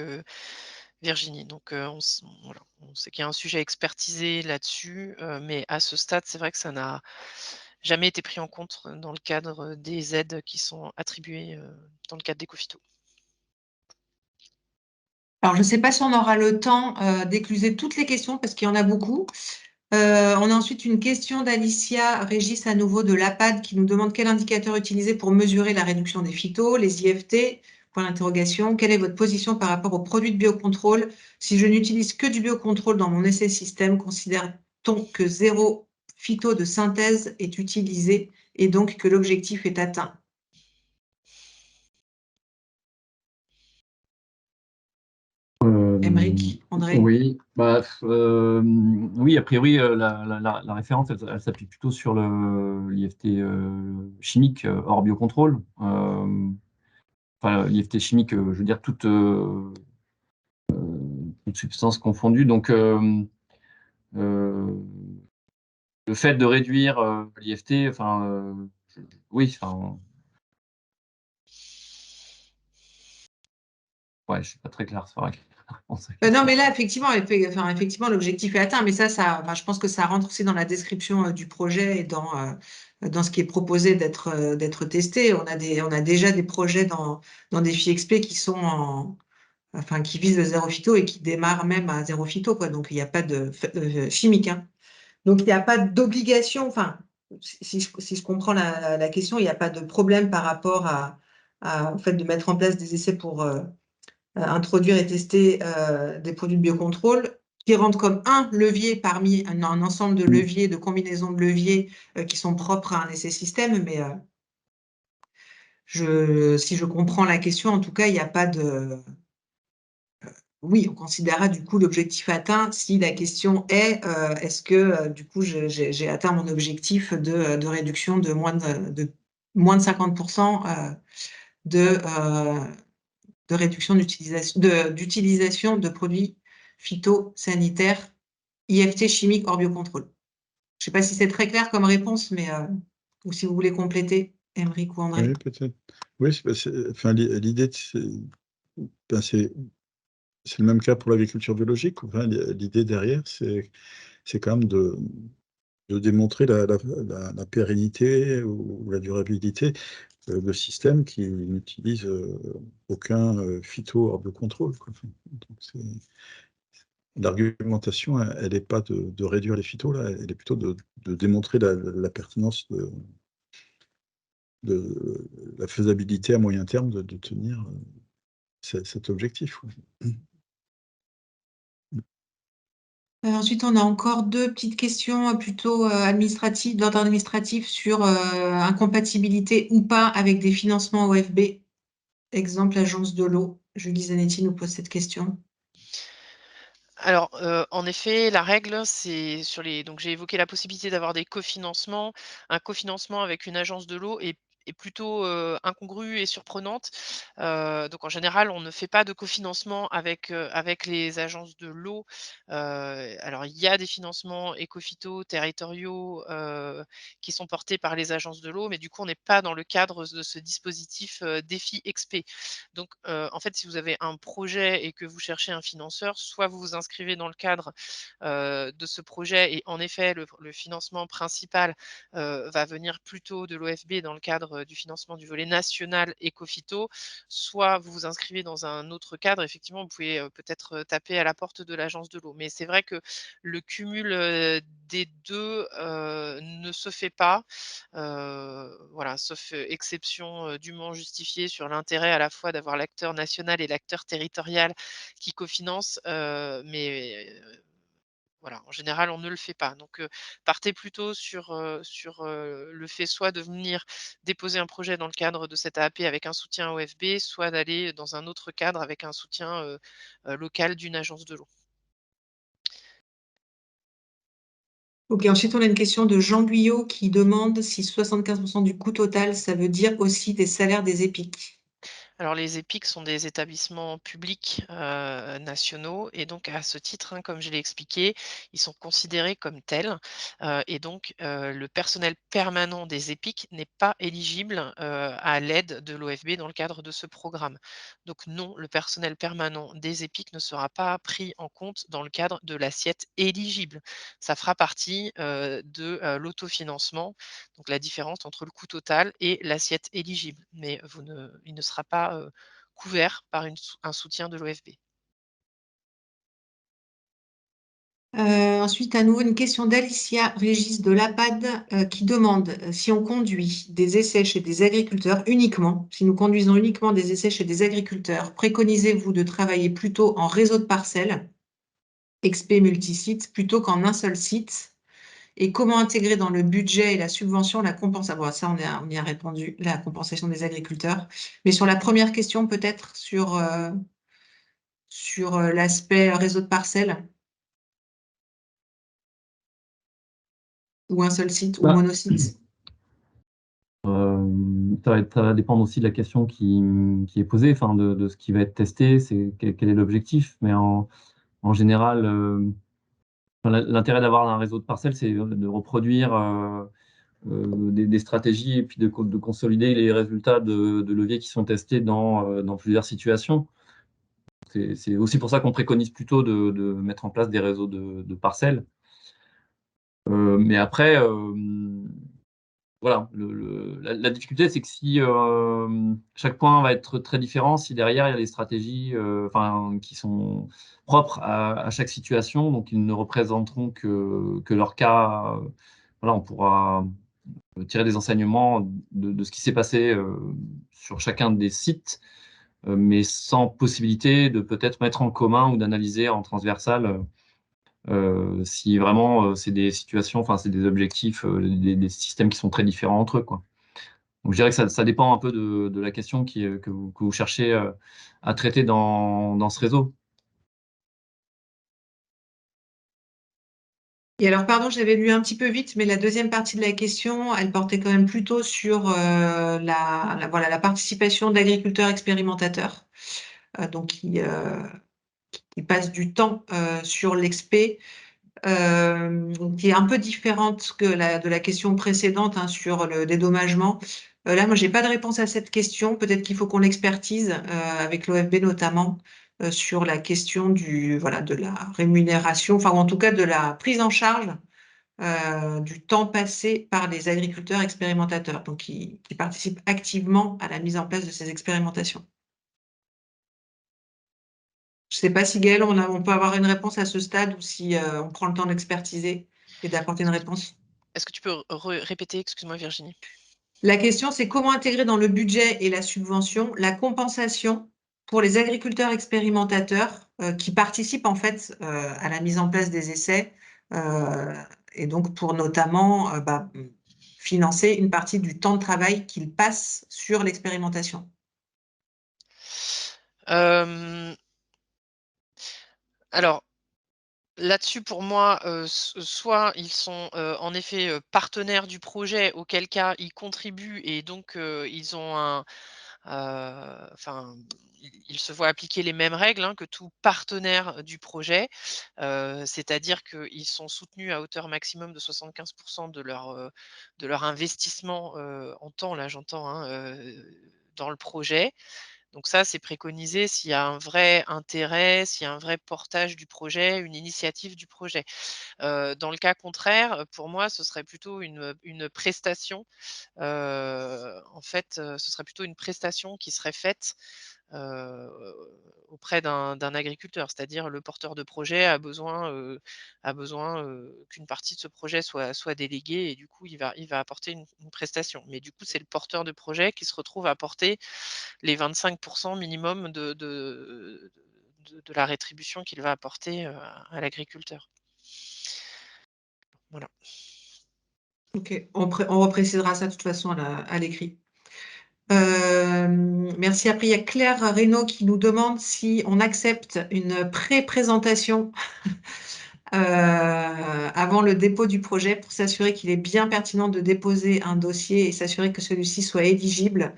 Virginie. Donc, on sait qu'il y a un sujet expertisé là-dessus, mais à ce stade, c'est vrai que ça n'a jamais été pris en compte dans le cadre des aides qui sont attribuées dans le cadre d'Ecofito. Alors, je ne sais pas si on aura le temps d'écluser toutes les questions parce qu'il y en a beaucoup. On a ensuite une question d'Alicia Régis à nouveau de l'APAD qui nous demande quel indicateur utiliser pour mesurer la réduction des phytos, les IFT, point d'interrogation. Quelle est votre position par rapport aux produits de biocontrôle? Si je n'utilise que du biocontrôle dans mon essai système, considère-t-on que 0 phyto de synthèse est utilisé et donc que l'objectif est atteint? Émeric, André? Oui, oui, a priori, la référence, elle s'appuie plutôt sur l'IFT chimique hors biocontrôle. Enfin, l'IFT chimique, je veux dire, toute substance confondue. Donc, le fait de réduire l'IFT, oui, ouais, je suis pas très clair sur la réponse. Non, mais là, effectivement, l'objectif est atteint, mais je pense que ça rentre aussi dans la description du projet et dans ce qui est proposé d'être testé. On a déjà des projets dans des FIEXP qui visent le zéro phyto et qui démarrent même à zéro phyto, quoi. Donc, il n'y a pas de chimique, hein. Donc, il n'y a pas d'obligation. Enfin, si je comprends la question, il n'y a pas de problème par rapport au fait de mettre en place des essais pour introduire et tester des produits de biocontrôle. qui rentre comme un levier parmi un ensemble de leviers, de combinaisons de leviers qui sont propres à un essai système, mais si je comprends la question, en tout cas, il n'y a pas de... Oui, on considérera du coup l'objectif atteint si la question est est-ce que du coup j'ai atteint mon objectif de réduction de moins de 50% de réduction d'utilisation de produits phytosanitaires IFT chimiques hors biocontrôle. Je ne sais pas si c'est très clair comme réponse, mais ou si vous voulez compléter, Aymeric ou André. Oui, peut-être. Oui, enfin, l'idée, c'est le même cas pour l'agriculture biologique. Enfin, l'idée derrière, c'est quand même de démontrer la pérennité ou la durabilité de systèmes qui n'utilisent aucun phyto hors de contrôle, quoi. Enfin, l'argumentation, elle n'est pas de réduire les phytos, là, elle est plutôt de démontrer la pertinence de la faisabilité à moyen terme de tenir cet objectif. Ensuite, on a encore deux petites questions plutôt administratives, d'ordre administratif sur incompatibilité ou pas avec des financements OFB. Exemple, l'agence de l'eau. Julie Zanetti nous pose cette question. Alors, en effet, la règle, c'est sur les donc j'ai évoqué la possibilité d'avoir des cofinancements. Un cofinancement avec une agence de l'eau est plutôt, incongrue et surprenante. Donc en général, on ne fait pas de cofinancement avec les agences de l'eau. Alors il y a des financements éco-phyto territoriaux, qui sont portés par les agences de l'eau, mais du coup, on n'est pas dans le cadre de ce dispositif, DEFI XP. Donc, en fait, si vous avez un projet et que vous cherchez un financeur, soit vous vous inscrivez dans le cadre de ce projet et en effet, le financement principal va venir plutôt de l'OFB dans le cadre du financement du volet national éco-phyto, soit vous vous inscrivez dans un autre cadre. Effectivement, vous pouvez peut-être taper à la porte de l'agence de l'eau. Mais c'est vrai que le cumul des deux ne se fait pas. Voilà, sauf exception dûment justifiée sur l'intérêt à la fois d'avoir l'acteur national et l'acteur territorial qui cofinancent, voilà, en général, on ne le fait pas. Donc, partez plutôt sur le fait soit de venir déposer un projet dans le cadre de cette AAP avec un soutien OFB, soit d'aller dans un autre cadre avec un soutien local d'une agence de l'eau. Ok, ensuite, on a une question de Jean Guyot qui demande si 75% du coût total, ça veut dire aussi des salaires des EPIC. Alors les EPIC sont des établissements publics nationaux et donc à ce titre, hein, comme je l'ai expliqué, ils sont considérés comme tels et donc le personnel permanent des EPIC n'est pas éligible à l'aide de l'OFB dans le cadre de ce programme. Donc non, le personnel permanent des EPIC ne sera pas pris en compte dans le cadre de l'assiette éligible. Ça fera partie de l'autofinancement, donc la différence entre le coût total et l'assiette éligible. Mais il ne sera pas couvert par un soutien de l'OFB. Ensuite, à nouveau, une question d'Alicia Régis de l'APAD qui demande si on conduit des essais chez des agriculteurs uniquement, si nous conduisons uniquement des essais chez des agriculteurs, préconisez-vous de travailler plutôt en réseau de parcelles, XP multisite, plutôt qu'en un seul site? Et comment intégrer dans le budget et la subvention la compensation? Bon, ça, on y a répondu, la compensation des agriculteurs. Mais sur la première question, peut-être sur l'aspect réseau de parcelles, ou un seul site, ou monosite. Ça va dépendre aussi de la question qui est posée, enfin de ce qui va être testé, quel est l'objectif. Mais en général, l'intérêt d'avoir un réseau de parcelles, c'est de reproduire des stratégies et puis de consolider les résultats de leviers qui sont testés dans plusieurs situations. C'est aussi pour ça qu'on préconise plutôt de mettre en place des réseaux de parcelles. Mais après, voilà, la difficulté, c'est que si chaque point va être très différent, si derrière il y a des stratégies qui sont propres à chaque situation, donc ils ne représenteront que leur cas, voilà, on pourra tirer des enseignements de ce qui s'est passé sur chacun des sites, mais sans possibilité de peut-être mettre en commun ou d'analyser en transversal si vraiment c'est des situations, enfin c'est des objectifs, des systèmes qui sont très différents entre eux, quoi. Donc je dirais que ça dépend un peu de la question que vous cherchez à traiter dans ce réseau. Et alors, pardon, j'avais lu un petit peu vite, mais la deuxième partie de la question, elle portait quand même plutôt sur voilà, la participation d'agriculteurs expérimentateurs, donc qui passent du temps sur l'expé, qui est un peu différente que de la question précédente, hein, sur le dédommagement. Là, moi, j'ai pas de réponse à cette question. Peut-être qu'il faut qu'on l'expertise avec l'OFB notamment sur la question voilà, de la rémunération, enfin, ou en tout cas de la prise en charge du temps passé par les agriculteurs expérimentateurs, donc qui participent activement à la mise en place de ces expérimentations. Je ne sais pas si Gaël, on peut avoir une réponse à ce stade ou si on prend le temps d'expertiser et d'apporter une réponse. Est-ce que tu peux répéter, excuse-moi Virginie? La question, c'est comment intégrer dans le budget et la subvention la compensation pour les agriculteurs expérimentateurs qui participent en fait à la mise en place des essais et donc pour notamment financer une partie du temps de travail qu'ils passent sur l'expérimentation. Alors, là-dessus, pour moi, soit ils sont en effet partenaires du projet, auquel cas ils contribuent et donc ils ont enfin, ils se voient appliquer les mêmes règles, hein, que tout partenaire du projet, c'est-à-dire qu'ils sont soutenus à hauteur maximum de 75 de leur investissement en temps, là j'entends, hein, dans le projet. Donc ça, c'est préconisé s'il y a un vrai intérêt, s'il y a un vrai portage du projet, une initiative du projet. Dans le cas contraire, pour moi, ce serait plutôt une prestation. En fait, ce serait plutôt une prestation qui serait faite heu, auprès d'un agriculteur. C'est-à-dire le porteur de projet a besoin, qu'une partie de ce projet soit déléguée et du coup, il va apporter une prestation. Mais du coup, c'est le porteur de projet qui se retrouve à apporter les 25 minimum de la rétribution qu'il va apporter, à l'agriculteur. Voilà. Ok, on reprécisera ça de toute façon à l'écrit. Merci. Après, il y a Claire Reynaud qui nous demande si on accepte une pré-présentation avant le dépôt du projet pour s'assurer qu'il est bien pertinent de déposer un dossier et s'assurer que celui-ci soit éligible.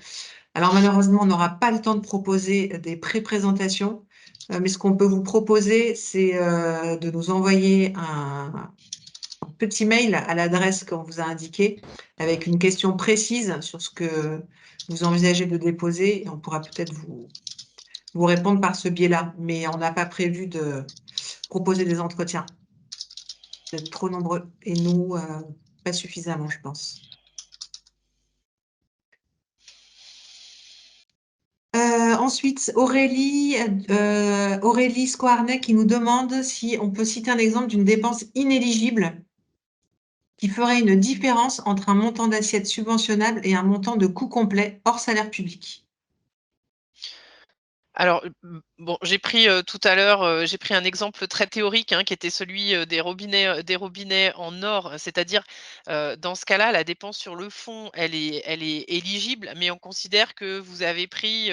Alors malheureusement, on n'aura pas le temps de proposer des pré-présentations, mais ce qu'on peut vous proposer, c'est de nous envoyer un petit mail à l'adresse qu'on vous a indiquée avec une question précise sur ce que vous envisagez de déposer et on pourra peut-être vous répondre par ce biais-là. Mais on n'a pas prévu de proposer des entretiens. Vous êtes trop nombreux et nous, pas suffisamment, je pense. Ensuite, Aurélie Squarnet qui nous demande si on peut citer un exemple d'une dépense inéligible qui ferait une différence entre un montant d'assiette subventionnable et un montant de coût complet hors salaire public. Alors, bon, j'ai pris, tout à l'heure, j'ai pris un exemple très théorique, hein, qui était celui, des robinets en or. C'est-à-dire, dans ce cas-là, la dépense sur le fond, elle est éligible, mais on considère que vous avez pris,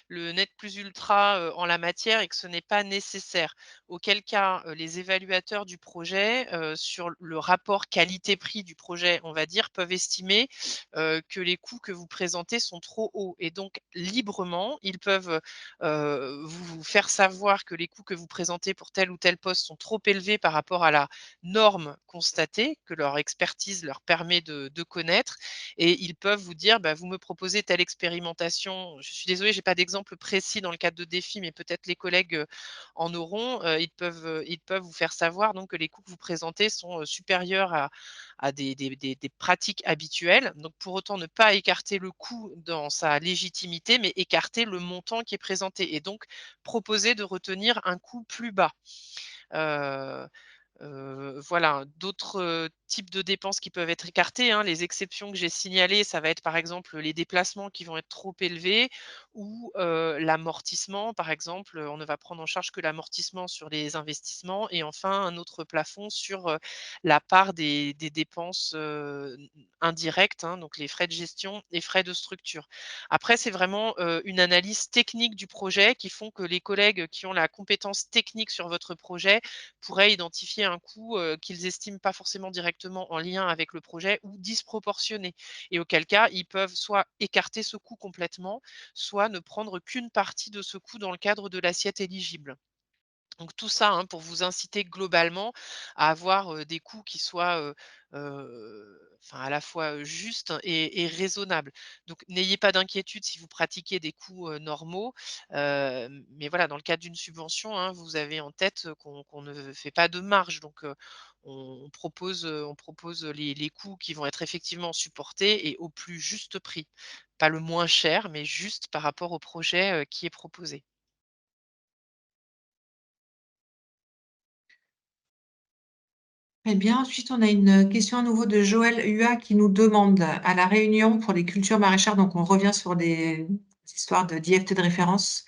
le net plus ultra, en la matière et que ce n'est pas nécessaire. Auquel cas, les évaluateurs du projet, sur le rapport qualité-prix du projet, on va dire, peuvent estimer, que les coûts que vous présentez sont trop hauts et donc librement, ils peuvent vous faire savoir que les coûts que vous présentez pour tel ou tel poste sont trop élevés par rapport à la norme constatée, que leur expertise leur permet de connaître et ils peuvent vous dire: «Bah, vous me proposez telle expérimentation». Je suis désolée, j'ai pas d'exemple précis dans le cadre de défis, mais peut-être les collègues, en auront. Ils peuvent vous faire savoir donc que les coûts que vous présentez sont, supérieurs à des pratiques habituelles. Donc pour autant ne pas écarter le coût dans sa légitimité, mais écarter le montant qui est présenté et donc proposer de retenir un coût plus bas. Heu voilà, d'autres, types de dépenses qui peuvent être écartées, hein. Les exceptions que j'ai signalées, ça va être par exemple les déplacements qui vont être trop élevés ou l'amortissement, par exemple, on ne va prendre en charge que l'amortissement sur les investissements et enfin un autre plafond sur, la part des dépenses, indirectes, hein, donc les frais de gestion et frais de structure. Après, c'est vraiment, une analyse technique du projet qui font que les collègues qui ont la compétence technique sur votre projet pourraient identifier un coût, qu'ils estiment pas forcément directement en lien avec le projet ou disproportionné et auquel cas, ils peuvent soit écarter ce coût complètement, soit ne prendre qu'une partie de ce coût dans le cadre de l'assiette éligible. Donc tout ça, hein, pour vous inciter globalement à avoir, des coûts qui soient, enfin à la fois, justes et raisonnables. Donc n'ayez pas d'inquiétude si vous pratiquez des coûts, normaux, mais voilà, dans le cadre d'une subvention, hein, vous avez en tête, qu'on ne fait pas de marge. Donc, on propose les coûts qui vont être effectivement supportés et au plus juste prix. Pas le moins cher, mais juste par rapport au projet, qui est proposé. Très bien. Ensuite, on a une question à nouveau de Joël Hua qui nous demande à la Réunion pour les cultures maraîchères, donc on revient sur des histoires d'IFT de référence.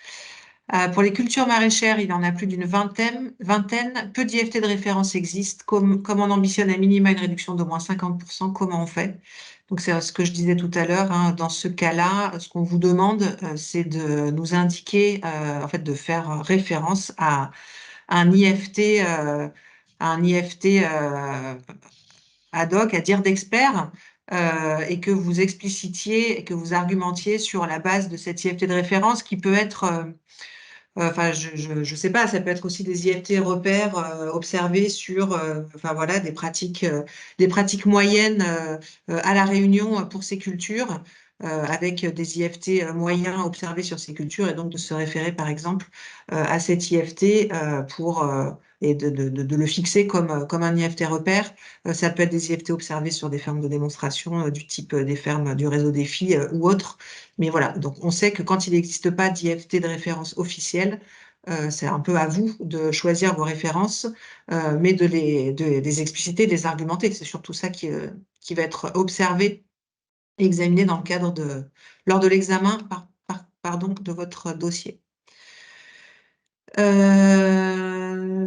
Pour les cultures maraîchères, il y en a plus d'une vingtaine. Peu d'IFT de référence existent. Comme on ambitionne à minima une réduction d'au moins 50%, comment on fait? Donc, c'est ce que je disais tout à l'heure, hein. Dans ce cas-là, ce qu'on vous demande, c'est de nous indiquer, en fait, de faire référence à un IFT, ad hoc, à dire d'expert, et que vous explicitiez et que vous argumentiez sur la base de cet IFT de référence qui peut être, enfin, je sais pas, ça peut être aussi des IFT repères observés sur, enfin voilà, des pratiques moyennes à la Réunion pour ces cultures, avec des IFT moyens observés sur ces cultures, et donc de se référer par exemple à cet IFT et de le fixer comme un IFT repère. Ça peut être des IFT observés sur des fermes de démonstration du type des fermes du réseau Défi ou autres. Mais voilà, donc on sait que quand il n'existe pas d'IFT de référence officielle, c'est un peu à vous de choisir vos références, mais de les expliciter, de les argumenter. C'est surtout ça qui va être observé et examiné dans le cadre lors de l'examen, pardon, de votre dossier.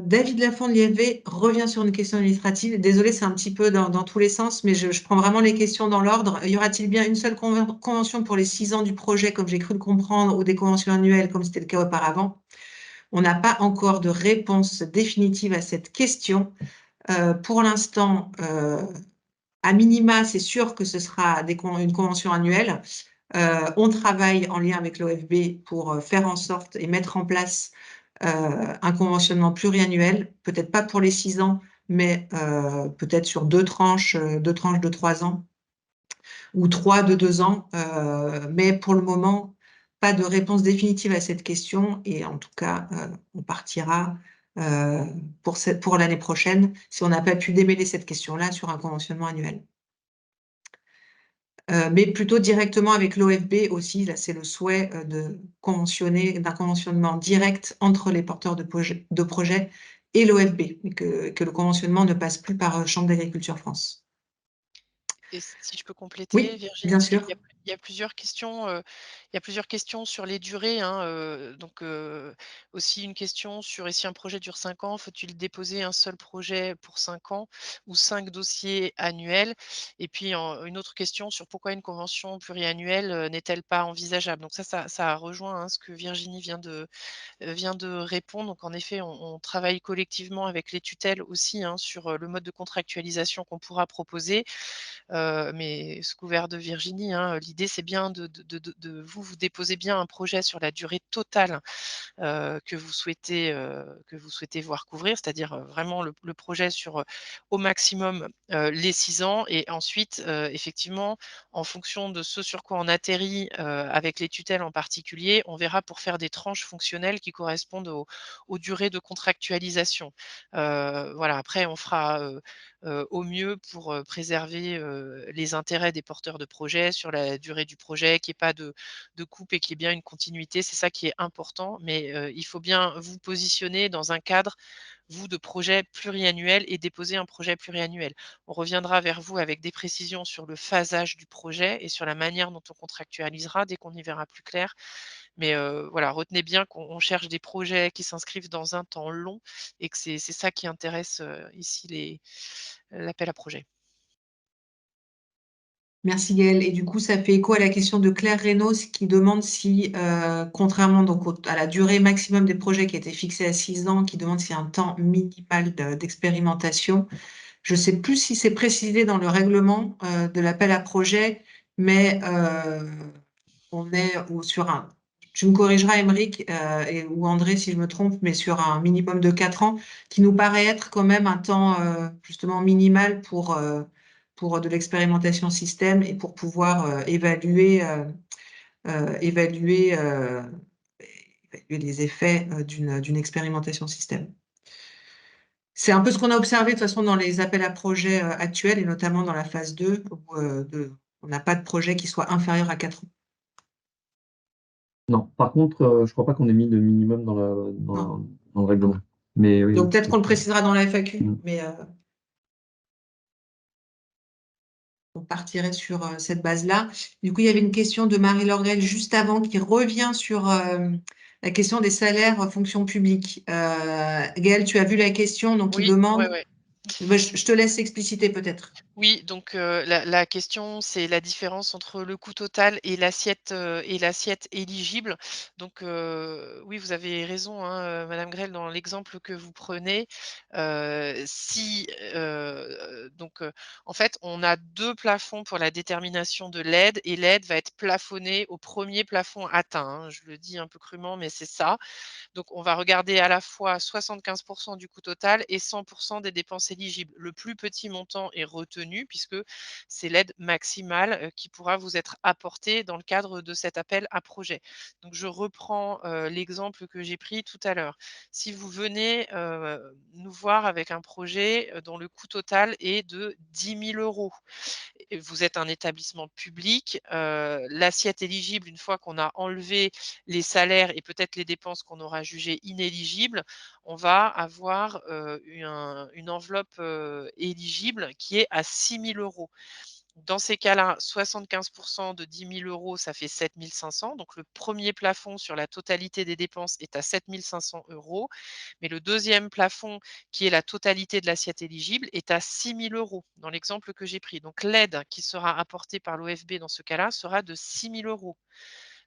David Lafond de l'IFV revient sur une question administrative. Désolée, c'est un petit peu dans tous les sens, mais je prends vraiment les questions dans l'ordre. Y aura-t-il bien une seule convention pour les 6 ans du projet, comme j'ai cru le comprendre, ou des conventions annuelles, comme c'était le cas auparavant? On n'a pas encore de réponse définitive à cette question. Pour l'instant, à minima, c'est sûr que ce sera une convention annuelle. On travaille en lien avec l'OFB pour faire en sorte et mettre en place un conventionnement pluriannuel, peut-être pas pour les 6 ans, mais peut-être sur 2 tranches de 3 ans ou 3 de 2 ans. Mais pour le moment, pas de réponse définitive à cette question et en tout cas, on partira euh, pour l'année prochaine si on n'a pas pu démêler cette question-là sur un conventionnement annuel. Mais plutôt directement avec l'OFB aussi. Là, c'est le souhait d'un conventionnement direct entre les porteurs de projets et l'OFB, et que le conventionnement ne passe plus par Chambre d'agriculture France. Et si je peux compléter, Oui, Virginie, bien parce qu'il sûr. y a plusieurs questions, il y a plusieurs questions sur les durées, hein, donc aussi une question sur: «Et si un projet dure 5 ans, faut-il déposer un seul projet pour 5 ans ou 5 dossiers annuels?» Et puis une autre question sur: «Pourquoi une convention pluriannuelle, n'est-elle pas envisageable?» Donc ça rejoint, hein, ce que Virginie vient de répondre. Donc en effet, on travaille collectivement avec les tutelles aussi, hein, sur, le mode de contractualisation qu'on pourra proposer. Mais sous couvert de Virginie, hein, l'idée c'est bien de vous déposez bien un projet sur la durée totale, que vous souhaitez voir couvrir, c'est-à-dire, vraiment le projet sur, au maximum, les 6 ans et ensuite, effectivement, en fonction de ce sur quoi on atterrit, avec les tutelles en particulier, on verra pour faire des tranches fonctionnelles qui correspondent aux durées de contractualisation. Voilà, après on fera, au mieux pour préserver les intérêts des porteurs de projets sur la durée du projet, qu'il n'y ait pas de coupe et qu'il y ait bien une continuité. C'est ça qui est important, mais il faut bien vous positionner dans un cadre, vous, de projet pluriannuel et déposer un projet pluriannuel. On reviendra vers vous avec des précisions sur le phasage du projet et sur la manière dont on contractualisera dès qu'on y verra plus clair. Mais voilà, retenez bien qu'on cherche des projets qui s'inscrivent dans un temps long et que c'est ça qui intéresse ici l'appel à projet. Merci Gaëlle. Et du coup, ça fait écho à la question de Claire Reynaud qui demande si, contrairement donc à la durée maximum des projets qui a été fixée à 6 ans, qui demande s'il y a un temps minimal d'expérimentation. Je ne sais plus si c'est précisé dans le règlement de l'appel à projet, mais on est sur un. Tu me corrigeras, Émeric, ou André, si je me trompe, mais sur un minimum de 4 ans, qui nous paraît être quand même un temps justement minimal pour de l'expérimentation système et pour pouvoir évaluer les effets d'une expérimentation système. C'est un peu ce qu'on a observé de toute façon dans les appels à projets actuels et notamment dans la phase 2 où on n'a pas de projet qui soit inférieur à 4 ans. Non, par contre, je crois pas qu'on ait mis de minimum dans le règlement. Mais oui, Donc peut-être qu'on le précisera dans la FAQ, mais on partirait sur cette base-là. Du coup, il y avait une question de Marie-Laure Grel juste avant qui revient sur la question des salaires fonction publique. Gaëlle, tu as vu la question, donc il Oui, demande. ouais. Je te laisse expliciter peut-être. Oui, donc la question, c'est la différence entre le coût total et l'assiette éligible. Donc oui, vous avez raison, hein, madame Grell, dans l'exemple que vous prenez. En fait, on a 2 plafonds pour la détermination de l'aide et l'aide va être plafonnée au premier plafond atteint, hein. Je le dis un peu crûment, mais c'est ça. Donc, on va regarder à la fois 75 du coût total et 100 des dépenses éligibles. Le plus petit montant est retenu puisque c'est l'aide maximale qui pourra vous être apportée dans le cadre de cet appel à projet. Donc, je reprends l'exemple que j'ai pris tout à l'heure. Si vous venez nous voir avec un projet dont le coût total est de 10 000 €, vous êtes un établissement public, l'assiette éligible, une fois qu'on a enlevé les salaires et peut-être les dépenses qu'on aura jugées inéligibles, on va avoir une enveloppe éligible qui est à 6 000 €. Dans ces cas-là, 75 de 10 000 €, ça fait 7 500. Donc, le premier plafond sur la totalité des dépenses est à 7 500 €. Mais le deuxième plafond, qui est la totalité de l'assiette éligible, est à 6 000 € dans l'exemple que j'ai pris. Donc, l'aide qui sera apportée par l'OFB dans ce cas-là sera de 6 000 €.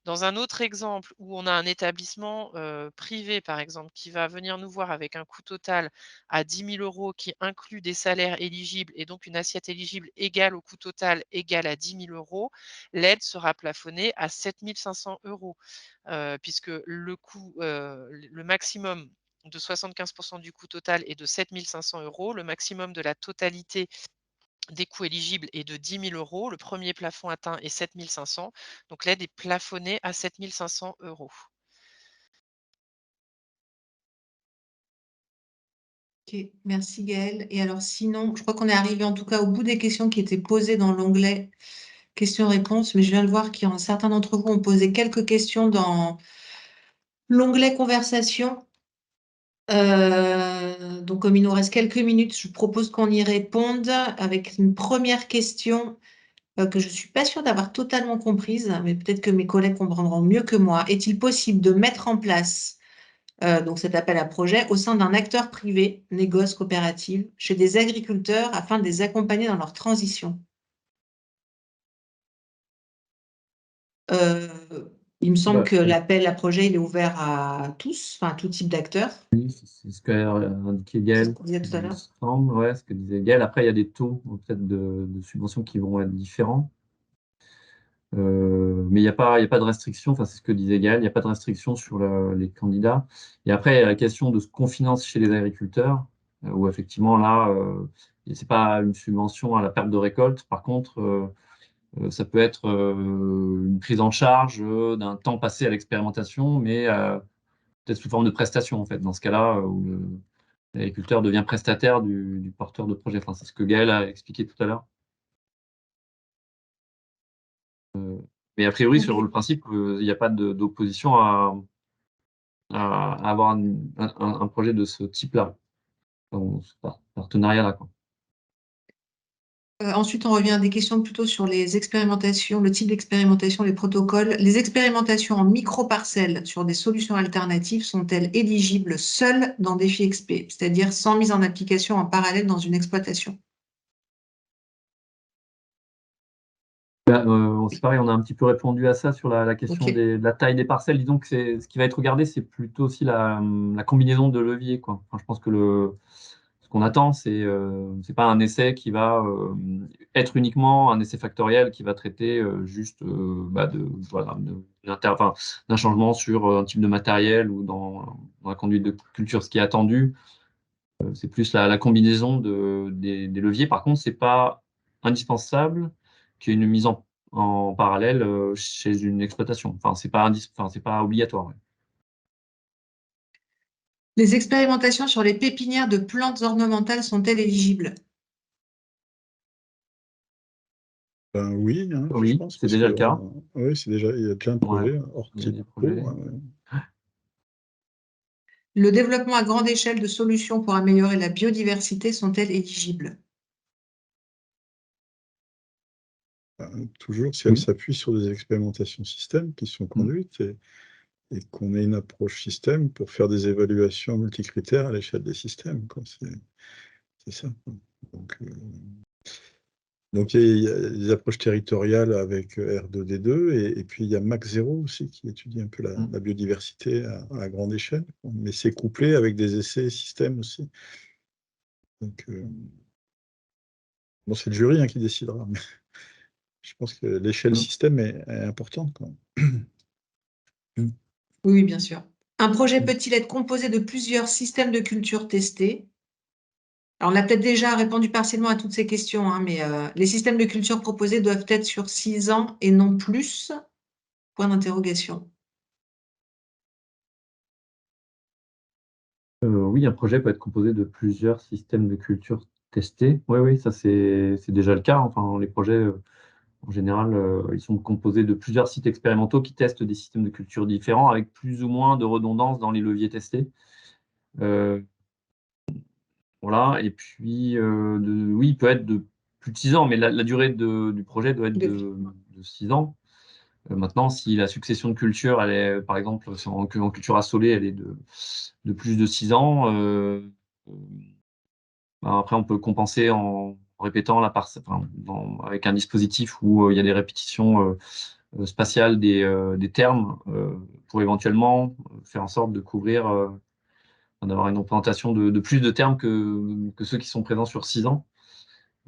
Dans un autre exemple où on a un établissement privé, par exemple, qui va venir nous voir avec un coût total à 10 000 € qui inclut des salaires éligibles et donc une assiette éligible égale au coût total égal à 10 000 €, l'aide sera plafonnée à 7 500 €, puisque le maximum de 75 du coût total est de 7 500 €, le maximum de la totalité des coûts éligibles est de 10 000 €. Le premier plafond atteint est 7 500. Donc l'aide est plafonnée à 7 500 €. Ok, merci Gaëlle. Et alors sinon, je crois qu'on est arrivé en tout cas au bout des questions qui étaient posées dans l'onglet questions-réponses, mais je viens de voir qu'il y a certains d'entre vous ont posé quelques questions dans l'onglet conversation. Donc comme il nous reste quelques minutes, je propose qu'on y réponde avec une première question que je ne suis pas sûre d'avoir totalement comprise, mais peut-être que mes collègues comprendront mieux que moi. Est-il possible de mettre en place donc cet appel à projet au sein d'un acteur privé, négoce, coopérative, chez des agriculteurs afin de les accompagner dans leur transition? Euh, il me semble que l'appel à projet il est ouvert à tous, enfin à tout type d'acteurs. Oui, c'est ce qu'a indiqué Gaël. C'est ce qu'on disait tout à l'heure. Ouais, ce que disait Gaël. Après, il y a des taux peut-être de subventions qui vont être différents. Mais il n'y a pas de restriction, enfin, c'est ce que disait Gaël, il n'y a pas de restriction sur les candidats. Et après, il y a la question de ce qu'on finance chez les agriculteurs, où effectivement, là, ce n'est pas une subvention à la perte de récolte. Par contre, ça peut être une prise en charge d'un temps passé à l'expérimentation, mais peut-être sous forme de prestation, en fait, dans ce cas-là, où l'agriculteur devient prestataire du porteur de projet. Enfin, c'est ce que Gaël a expliqué tout à l'heure. Mais a priori, sur Ok. le principe, il n'y a pas d'opposition à avoir un projet de ce type-là, ce partenariat-là, quoi. Ensuite, on revient à des questions plutôt sur les expérimentations, le type d'expérimentation, les protocoles. Les expérimentations en micro-parcelles sur des solutions alternatives sont-elles éligibles seules dans Défi XP, c'est-à-dire sans mise en application en parallèle dans une exploitation? C'est pareil, on a un petit peu répondu à ça sur la question Ok. de la taille des parcelles. Disons que ce qui va être regardé, c'est plutôt aussi la combinaison de leviers, quoi. Enfin, je pense que ce qu'on attend, c'est pas un essai qui va être uniquement un essai factoriel qui va traiter juste voilà, enfin, d'un changement sur un type de matériel ou dans la conduite de culture. Ce qui est attendu, c'est plus la combinaison des leviers. Par contre, c'est pas indispensable qu'il y ait une mise en parallèle chez une exploitation. Enfin, c'est pas obligatoire. Ouais. Les expérimentations sur les pépinières de plantes ornementales sont-elles éligibles? Ben oui, hein, je Oui, pense, c'est parce déjà que le cas. oui, il y a déjà un Ouais, projet, il y a des Hortipo. projets. Le développement à grande échelle de solutions pour améliorer la biodiversité sont-elles éligibles? Toujours si elles Oui. s'appuient sur des expérimentations système qui sont Mm. conduites et qu'on ait une approche système pour faire des évaluations multicritères à l'échelle des systèmes, quoi. C'est ça, quoi. Donc il y a des approches territoriales avec R2D2 et puis il y a Max 0 aussi qui étudie un peu Mm. la biodiversité à grande échelle, mais c'est couplé avec des essais systèmes aussi. Donc bon, c'est le jury, hein, qui décidera, mais je pense que l'échelle Mm. système est importante, quoi. Mm. Oui, bien sûr. Un projet Mm. peut-il être composé de plusieurs systèmes de culture testés? Alors, on a peut-être déjà répondu partiellement à toutes ces questions, hein, mais les systèmes de culture proposés doivent être sur 6 ans et non plus? Point d'interrogation. Oui, un projet peut être composé de plusieurs systèmes de culture testés. Oui, oui, ça c'est déjà le cas. Enfin, les projets, en général, ils sont composés de plusieurs sites expérimentaux qui testent des systèmes de culture différents avec plus ou moins de redondance dans les leviers testés. Euh, voilà, et puis, oui, il peut être de plus de 6 ans, mais la durée du projet doit être de 6 ans. Maintenant, si la succession de cultures, elle est, par exemple, en culture assolée, elle est de plus de 6 ans, ben, après, on peut compenser en répétant avec un dispositif où il y a des répétitions spatiales des termes pour éventuellement faire en sorte de couvrir, d'avoir une représentation de plus de termes que ceux qui sont présents sur 6 ans.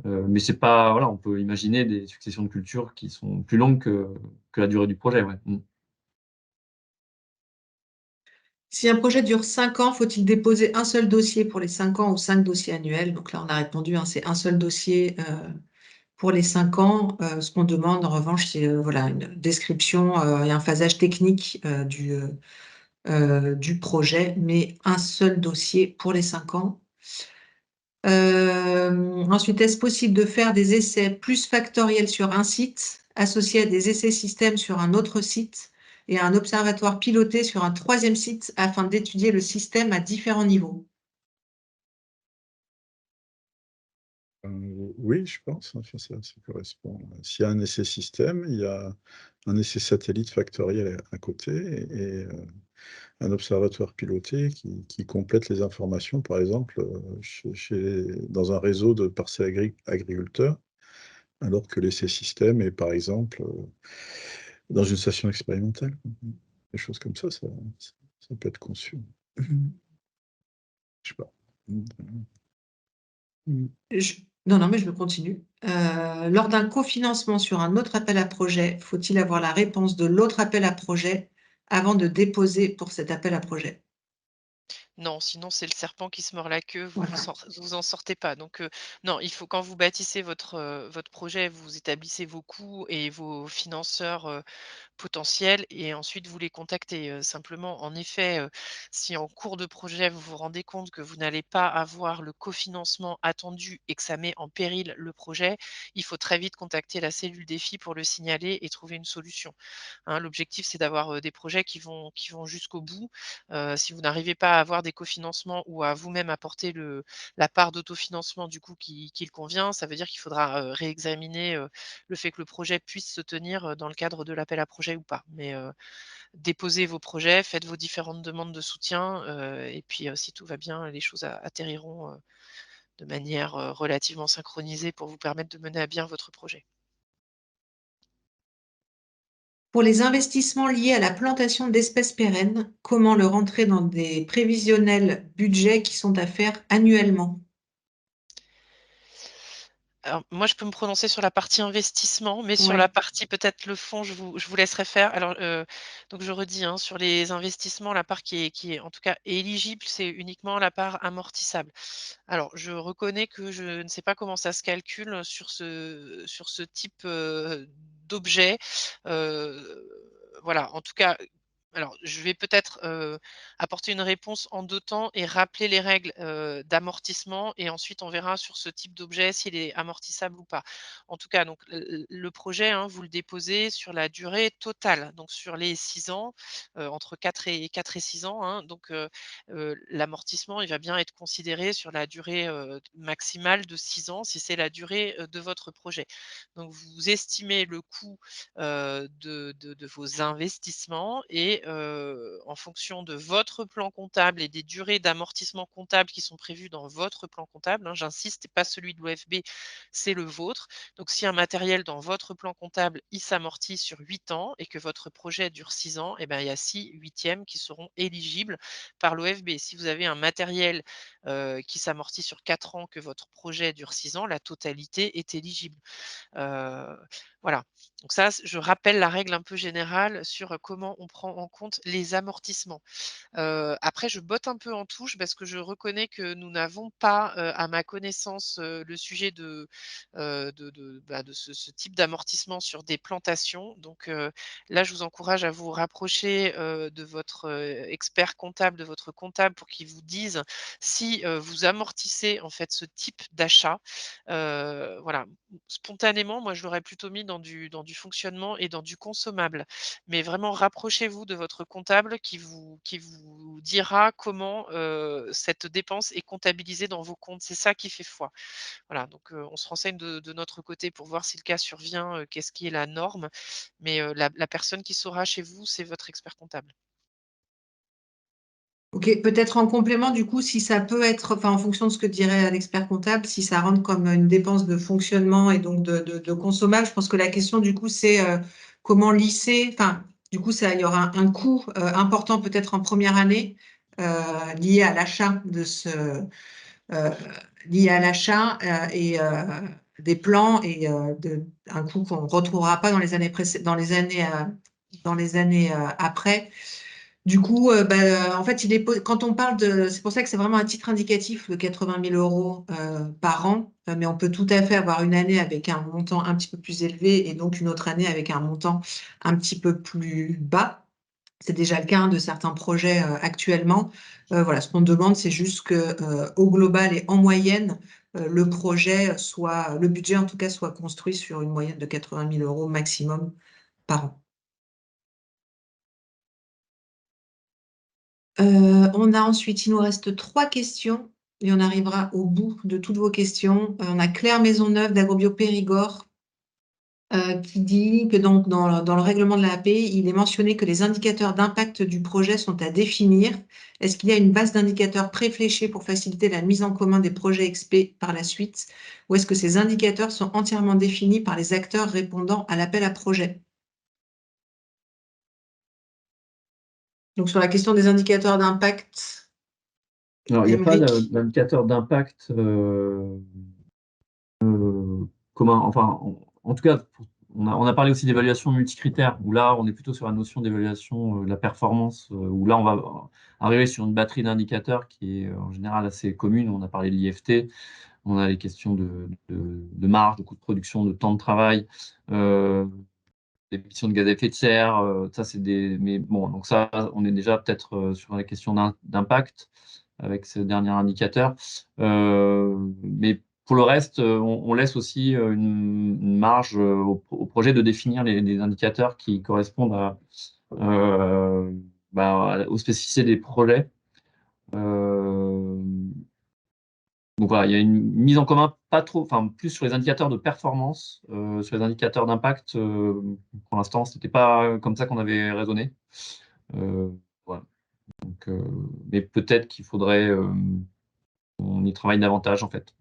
Mais c'est pas, voilà, on peut imaginer des successions de cultures qui sont plus longues que la durée du projet. Ouais. Mm. Si un projet dure 5 ans, faut-il déposer un seul dossier pour les 5 ans ou 5 dossiers annuels? Donc là, on a répondu, hein, c'est un seul dossier pour les 5 ans. Ce qu'on demande, en revanche, c'est voilà, une description et un phasage technique du projet, mais un seul dossier pour les 5 ans. Ensuite, est-ce possible de faire des essais plus factoriels sur un site, associés à des essais systèmes sur un autre site et à un observatoire piloté sur un troisième site afin d'étudier le système à différents niveaux? Oui, je pense, enfin, ça correspond. S'il y a un essai système, il y a un essai satellite factoriel à côté et un observatoire piloté qui complète les informations, par exemple, dans un réseau de parcelles agriculteurs, alors que l'essai système est, par exemple, dans une station expérimentale. Des choses comme ça peut être conçu. Je sais pas. Non, non, mais je me continue. Lors d'un cofinancement sur un autre appel à projet, faut-il avoir la réponse de l'autre appel à projet avant de déposer pour cet appel à projet? Non, sinon c'est le serpent qui se mord la queue, Voilà. vous en sortez pas. Donc non, il faut quand vous bâtissez votre projet, vous établissez vos coûts et vos financeurs, potentiels et ensuite vous les contactez. Simplement, en effet, si en cours de projet, vous vous rendez compte que vous n'allez pas avoir le cofinancement attendu et que ça met en péril le projet, il faut très vite contacter la cellule défi pour le signaler et trouver une solution. Hein, l'objectif, c'est d'avoir, des projets qui vont jusqu'au bout. Si vous n'arrivez pas à avoir des cofinancements ou à vous-même apporter la part d'autofinancement du coup qui le convient, ça veut dire qu'il faudra, réexaminer, le fait que le projet puisse se tenir, dans le cadre de l'appel à projet ou pas. Mais, déposez vos projets, faites vos différentes demandes de soutien, et puis, si tout va bien, les choses atterriront, de manière, relativement synchronisée pour vous permettre de mener à bien votre projet. Pour les investissements liés à la plantation d'espèces pérennes, comment le rentrer dans des prévisionnels budgets qui sont à faire annuellement? Alors, moi, je peux me prononcer sur la partie investissement, mais sur la Ouais. partie peut-être le fond, je vous laisserai faire. Alors, donc je redis, hein, sur les investissements, la part qui est en tout cas éligible, c'est uniquement la part amortissable. Alors, je reconnais que je ne sais pas comment ça se calcule sur ce type, d'objet. Voilà, en tout cas, alors je vais peut-être, apporter une réponse en 2 temps et rappeler les règles, d'amortissement et ensuite on verra sur ce type d'objet s'il est amortissable ou pas. En tout cas, donc le projet, hein, vous le déposez sur la durée totale, donc sur les 6 ans, entre 4 et 6 ans, hein, donc l'amortissement, il va bien être considéré sur la durée, maximale de 6 ans si c'est la durée, de votre projet. Donc vous estimez le coût, de vos investissements et en fonction de votre plan comptable et des durées d'amortissement comptable qui sont prévues dans votre plan comptable, hein, j'insiste, pas celui de l'OFB, c'est le vôtre. Donc si un matériel dans votre plan comptable, il s'amortit sur 8 ans et que votre projet dure 6 ans, eh ben, il y a 6 huitièmes qui seront éligibles par l'OFB. Si vous avez un matériel, qui s'amortit sur 4 ans, que votre projet dure 6 ans, la totalité est éligible. Heu, voilà. Donc ça, je rappelle la règle un peu générale sur, comment on prend en compte les amortissements. Après je botte un peu en touche parce que je reconnais que nous n'avons pas, à ma connaissance, le sujet de ce type d'amortissement sur des plantations. Donc, là, je vous encourage à vous rapprocher, de votre, expert comptable, de votre comptable pour qu'il vous dise si, vous amortissez en fait ce type d'achat. Voilà. Spontanément, moi je l'aurais plutôt mis dans du fonctionnement et dans du consommable. Mais vraiment rapprochez-vous de votre comptable qui vous dira comment, cette dépense est comptabilisée dans vos comptes. C'est ça qui fait foi. Voilà, donc on se renseigne de notre côté pour voir si le cas survient, qu'est-ce qui est la norme, mais la personne qui saura chez vous, c'est votre expert comptable. Ok, peut-être en complément, du coup, si ça peut être, enfin, en fonction de ce que dirait l'expert comptable, si ça rentre comme une dépense de fonctionnement et donc de consommable, je pense que la question, du coup, c'est comment lisser, enfin, du coup, il y aura un coût important peut-être en première année lié à l'achat euh, et des plans et un coût qu'on ne retrouvera pas dans les années dans les années après. Du coup, en fait, quand on parle c'est pour ça que c'est vraiment un titre indicatif, le 80 000 euros par an, mais on peut tout à fait avoir une année avec un montant un petit peu plus élevé et donc une autre année avec un montant un petit peu plus bas. C'est déjà le cas hein, de certains projets actuellement. Voilà, ce qu'on demande, c'est juste que au global et en moyenne, le budget en tout cas, soit construit sur une moyenne de 80 000 euros maximum par an. On a ensuite, il nous reste 3 questions et on arrivera au bout de toutes vos questions. On a Claire Maisonneuve d'Agrobio Périgord qui dit que donc dans le règlement de la l'AP, il est mentionné que les indicateurs d'impact du projet sont à définir. Est-ce qu'il y a une base d'indicateurs préfléchés pour faciliter la mise en commun des projets XP par la suite, ou est-ce que ces indicateurs sont entièrement définis par les acteurs répondant à l'appel à projet? Donc sur la question des indicateurs d'impact, Alors, il n'y a pas Aymeric. d'indicateur d'impact commun. Enfin, en tout cas, on a parlé aussi d'évaluation multicritère, où là, on est plutôt sur la notion d'évaluation de la performance, où là, on va arriver sur une batterie d'indicateurs qui est en général assez commune. On a parlé de l'IFT, on a les questions de marge, de coût de production, de temps de travail, d'émissions de gaz à effet de serre, ça c'est des. Mais bon, donc ça, on est déjà peut-être sur la question d'impact avec ce dernier indicateur. Mais pour le reste, on laisse aussi une marge au projet de définir les indicateurs qui correspondent aux spécificités des projets. Donc voilà, il y a une mise en commun pas trop, enfin plus sur les indicateurs de performance, sur les indicateurs d'impact. Pour l'instant, c'était pas comme ça qu'on avait raisonné. Voilà. Donc, mais peut-être qu'il faudrait on y travaille davantage en fait.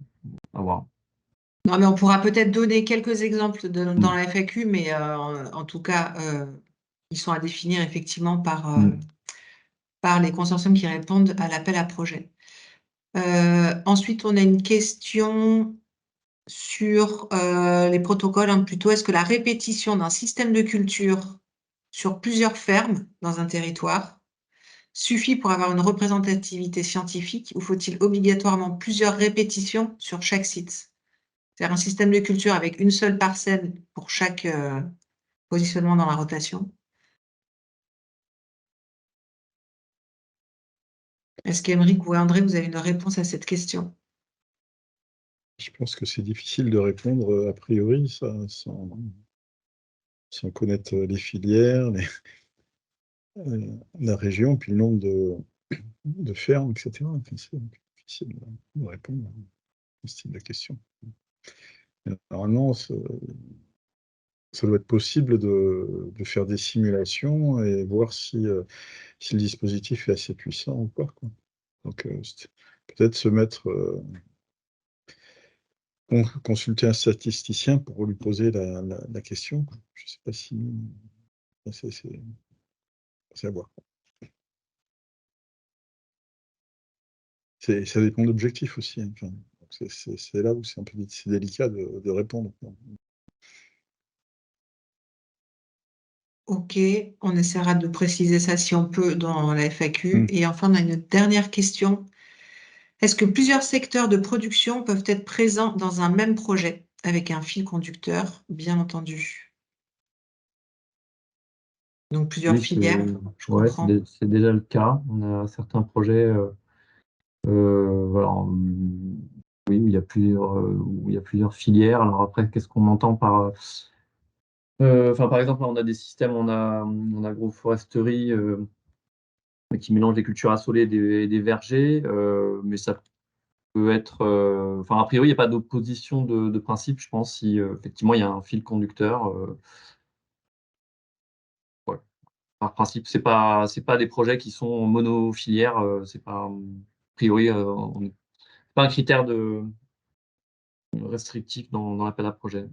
À voir. Non, mais on pourra peut-être donner quelques exemples dans la FAQ, mais en tout cas, ils sont à définir effectivement par les consortiums qui répondent à l'appel à projet. Ensuite, on a une question sur les protocoles, plutôt. Est-ce que la répétition d'un système de culture sur plusieurs fermes dans un territoire suffit pour avoir une représentativité scientifique ou faut-il obligatoirement plusieurs répétitions sur chaque site? C'est-à-dire un système de culture avec une seule parcelle pour chaque positionnement dans la rotation. Est-ce qu'Émeric ou André, vous avez une réponse à cette question? Je pense que c'est difficile de répondre a priori, ça, sans connaître les filières, la région, puis le nombre de fermes, etc. Enfin, c'est difficile de répondre à ce type de question. Normalement, ça doit être possible de faire des simulations et voir si le dispositif est assez puissant ou pas, quoi. Donc, peut-être se mettre, consulter un statisticien pour lui poser la question. Je ne sais pas si c'est à voir. Ça dépend de l'objectif aussi, hein. Enfin, c'est là où c'est un peu délicat de répondre. Ok, on essaiera de préciser ça si on peut dans la FAQ. Et enfin, on a une dernière question. Est-ce que plusieurs secteurs de production peuvent être présents dans un même projet avec un fil conducteur, bien entendu? Donc plusieurs filières, je comprends. C'est déjà le cas. On a certains projets voilà, oui, où il y a plusieurs filières. Alors après, qu'est-ce qu'on entend par... Enfin, par exemple, là, on a des systèmes en agroforesterie qui mélangent des cultures assolées et des vergers, mais ça peut être... Enfin, a priori, il n'y a pas d'opposition de principe, je pense, si effectivement il y a un fil conducteur. Ouais. Par principe, c'est pas des projets qui sont monofilières, c'est pas... A priori, pas un critère restrictif dans l'appel à projet.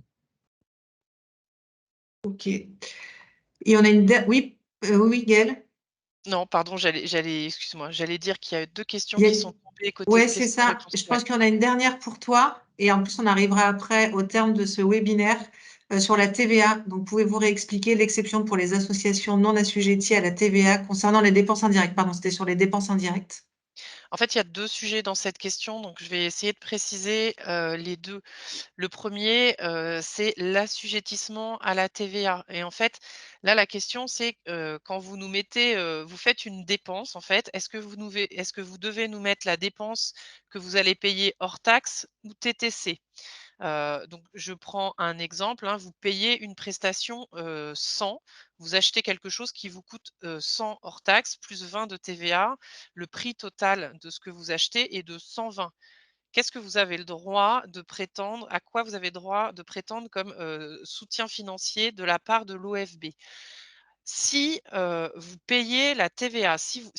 Ok. Et on a oui, oui, Gaëlle? Non, pardon, excuse-moi, j'allais dire qu'il y a 2 questions Il y a- qui sont tombées côté Ouais, c'est ça. questions-réponses. Je pense qu'il y en a une dernière pour toi. Et en plus, on arrivera après au terme de ce webinaire sur la TVA. Donc, pouvez-vous réexpliquer l'exception pour les associations non assujetties à la TVA concernant les dépenses indirectes? Pardon, c'était sur les dépenses indirectes. En fait, il y a 2 sujets dans cette question, donc je vais essayer de préciser, les 2. Le premier, c'est l'assujettissement à la TVA et en fait, là, la question, c'est, quand vous nous mettez, vous faites une dépense, en fait, est-ce que vous devez nous mettre la dépense que vous allez payer hors taxe ou TTC? Donc je prends un exemple, hein, vous payez une prestation, 100, vous achetez quelque chose qui vous coûte, 100 hors taxe, plus 20 de TVA. Le prix total de ce que vous achetez est de 120. Qu'est-ce que vous avez le droit de prétendre à quoi vous avez le droit de prétendre comme, soutien financier de la part de l'OFB? Si, vous payez la TVA, si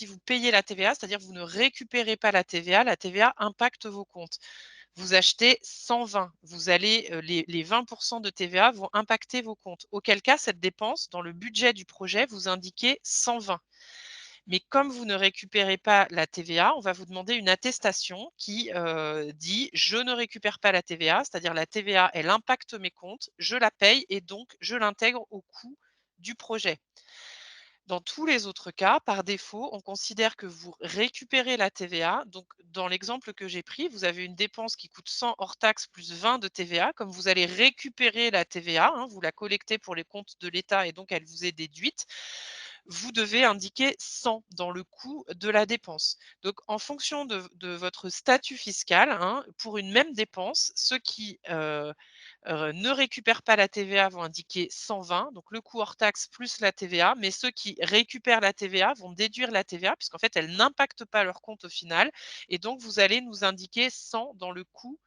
vous payez la TVA, c'est-à-dire vous ne récupérez pas la TVA impacte vos comptes. Vous achetez 120, vous allez, les 20 de TVA vont impacter vos comptes. Auquel cas, cette dépense, dans le budget du projet, vous indiquez 120. Mais comme vous ne récupérez pas la TVA, on va vous demander une attestation qui, dit: «Je ne récupère pas la TVA», c'est-à-dire la TVA, elle impacte mes comptes, je la paye et donc je l'intègre au coût du projet. Dans tous les autres cas, par défaut, on considère que vous récupérez la TVA. Donc, dans l'exemple que j'ai pris, vous avez une dépense qui coûte 100 hors taxe plus 20 de TVA. Comme vous allez récupérer la TVA, vous la collectez pour les comptes de l'État et donc elle vous est déduite, vous devez indiquer 100 dans le coût de la dépense. Donc, en fonction de votre statut fiscal, pour une même dépense, ceux qui ne récupèrent pas la TVA vont indiquer 120, donc le coût hors taxe plus la TVA, mais ceux qui récupèrent la TVA vont déduire la TVA puisqu'en fait, elle n'impacte pas leur compte au final et donc vous allez nous indiquer 100 dans le coût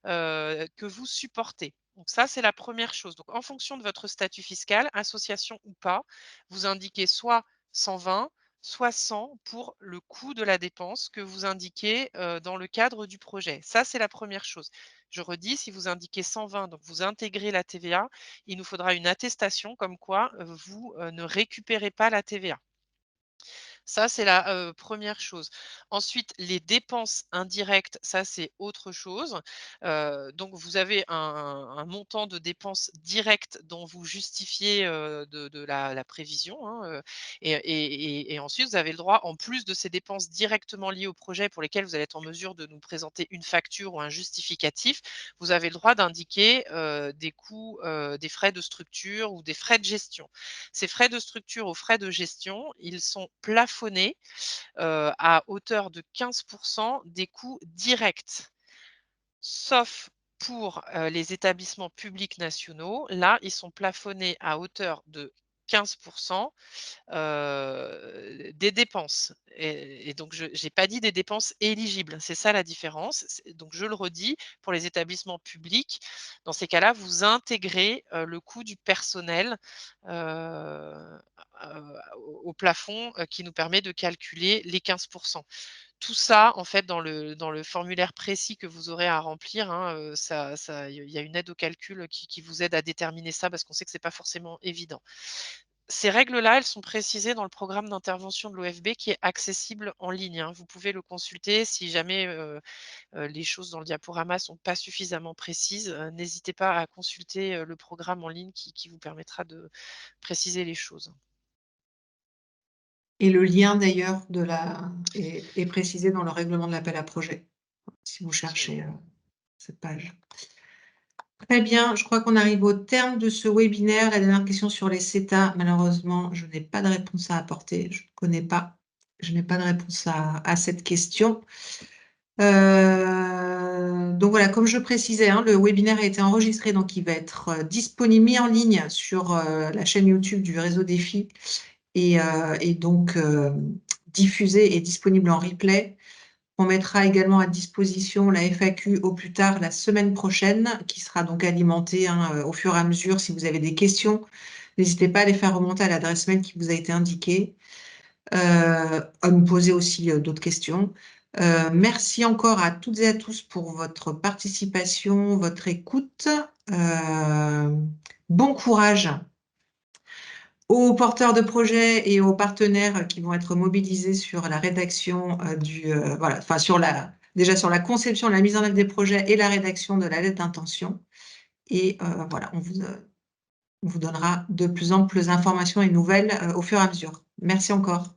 que vous supportez. Donc ça, c'est la première chose. Donc en fonction de votre statut fiscal, association ou pas, vous indiquez soit 120, soit 100 pour le coût de la dépense que vous indiquez dans le cadre du projet. Ça, c'est la première chose. Je redis, si vous indiquez 120, donc vous intégrez la TVA, il nous faudra une attestation comme quoi vous ne récupérez pas la TVA. Ça, c'est la première chose. Ensuite, les dépenses indirectes, ça, c'est autre chose. Donc vous avez un montant de dépenses directes dont vous justifiez, de la prévision, et ensuite vous avez le droit, en plus de ces dépenses directement liées au projet pour lesquelles vous allez être en mesure de nous présenter une facture ou un justificatif, vous avez le droit d'indiquer, des coûts, des frais de structure ou des frais de gestion. Ces frais de structure ou frais de gestion, ils sont plafonnés à hauteur de 15 des coûts directs, sauf pour les établissements publics nationaux. Là, ils sont plafonnés à hauteur de 15 des dépenses et donc je n'ai pas dit des dépenses éligibles, c'est ça la différence. Donc je le redis, pour les établissements publics, dans ces cas-là, vous intégrez, le coût du personnel, heu au plafond, qui nous permet de calculer les 15. Tout ça, en fait, dans le formulaire précis que vous aurez à remplir, il y a une aide au calcul qui vous aide à déterminer ça parce qu'on sait que c'est pas forcément évident. Ces règles-là, elles sont précisées dans le programme d'intervention de l'OFB qui est accessible en ligne, Vous pouvez le consulter si jamais, les choses dans le diaporama sont pas suffisamment précises, n'hésitez pas à consulter, le programme en ligne qui vous permettra de préciser les choses. Et le lien d'ailleurs est précisé dans le règlement de l'appel à projet, si vous cherchez cette page. Très bien, je crois qu'on arrive au terme de ce webinaire. La dernière question sur les CETA, malheureusement, je n'ai pas de réponse à apporter. Je ne connais pas. Je n'ai pas de réponse à cette question. Donc voilà, comme je précisais, le webinaire a été enregistré, donc il va être disponible, mis en ligne sur la chaîne YouTube du réseau Défi et donc diffusé et disponible en replay. On mettra également à disposition la FAQ au plus tard la semaine prochaine, qui sera donc alimentée au fur et à mesure. Si vous avez des questions, n'hésitez pas à les faire remonter à l'adresse mail qui vous a été indiquée, à nous poser aussi d'autres questions. Merci encore à toutes et à tous pour votre participation, votre écoute. Bon courage aux porteurs de projets et aux partenaires qui vont être mobilisés sur la rédaction déjà sur la conception, la mise en œuvre des projets et la rédaction de la lettre d'intention. Et voilà, on vous donnera de plus amples informations et nouvelles au fur et à mesure. Merci encore.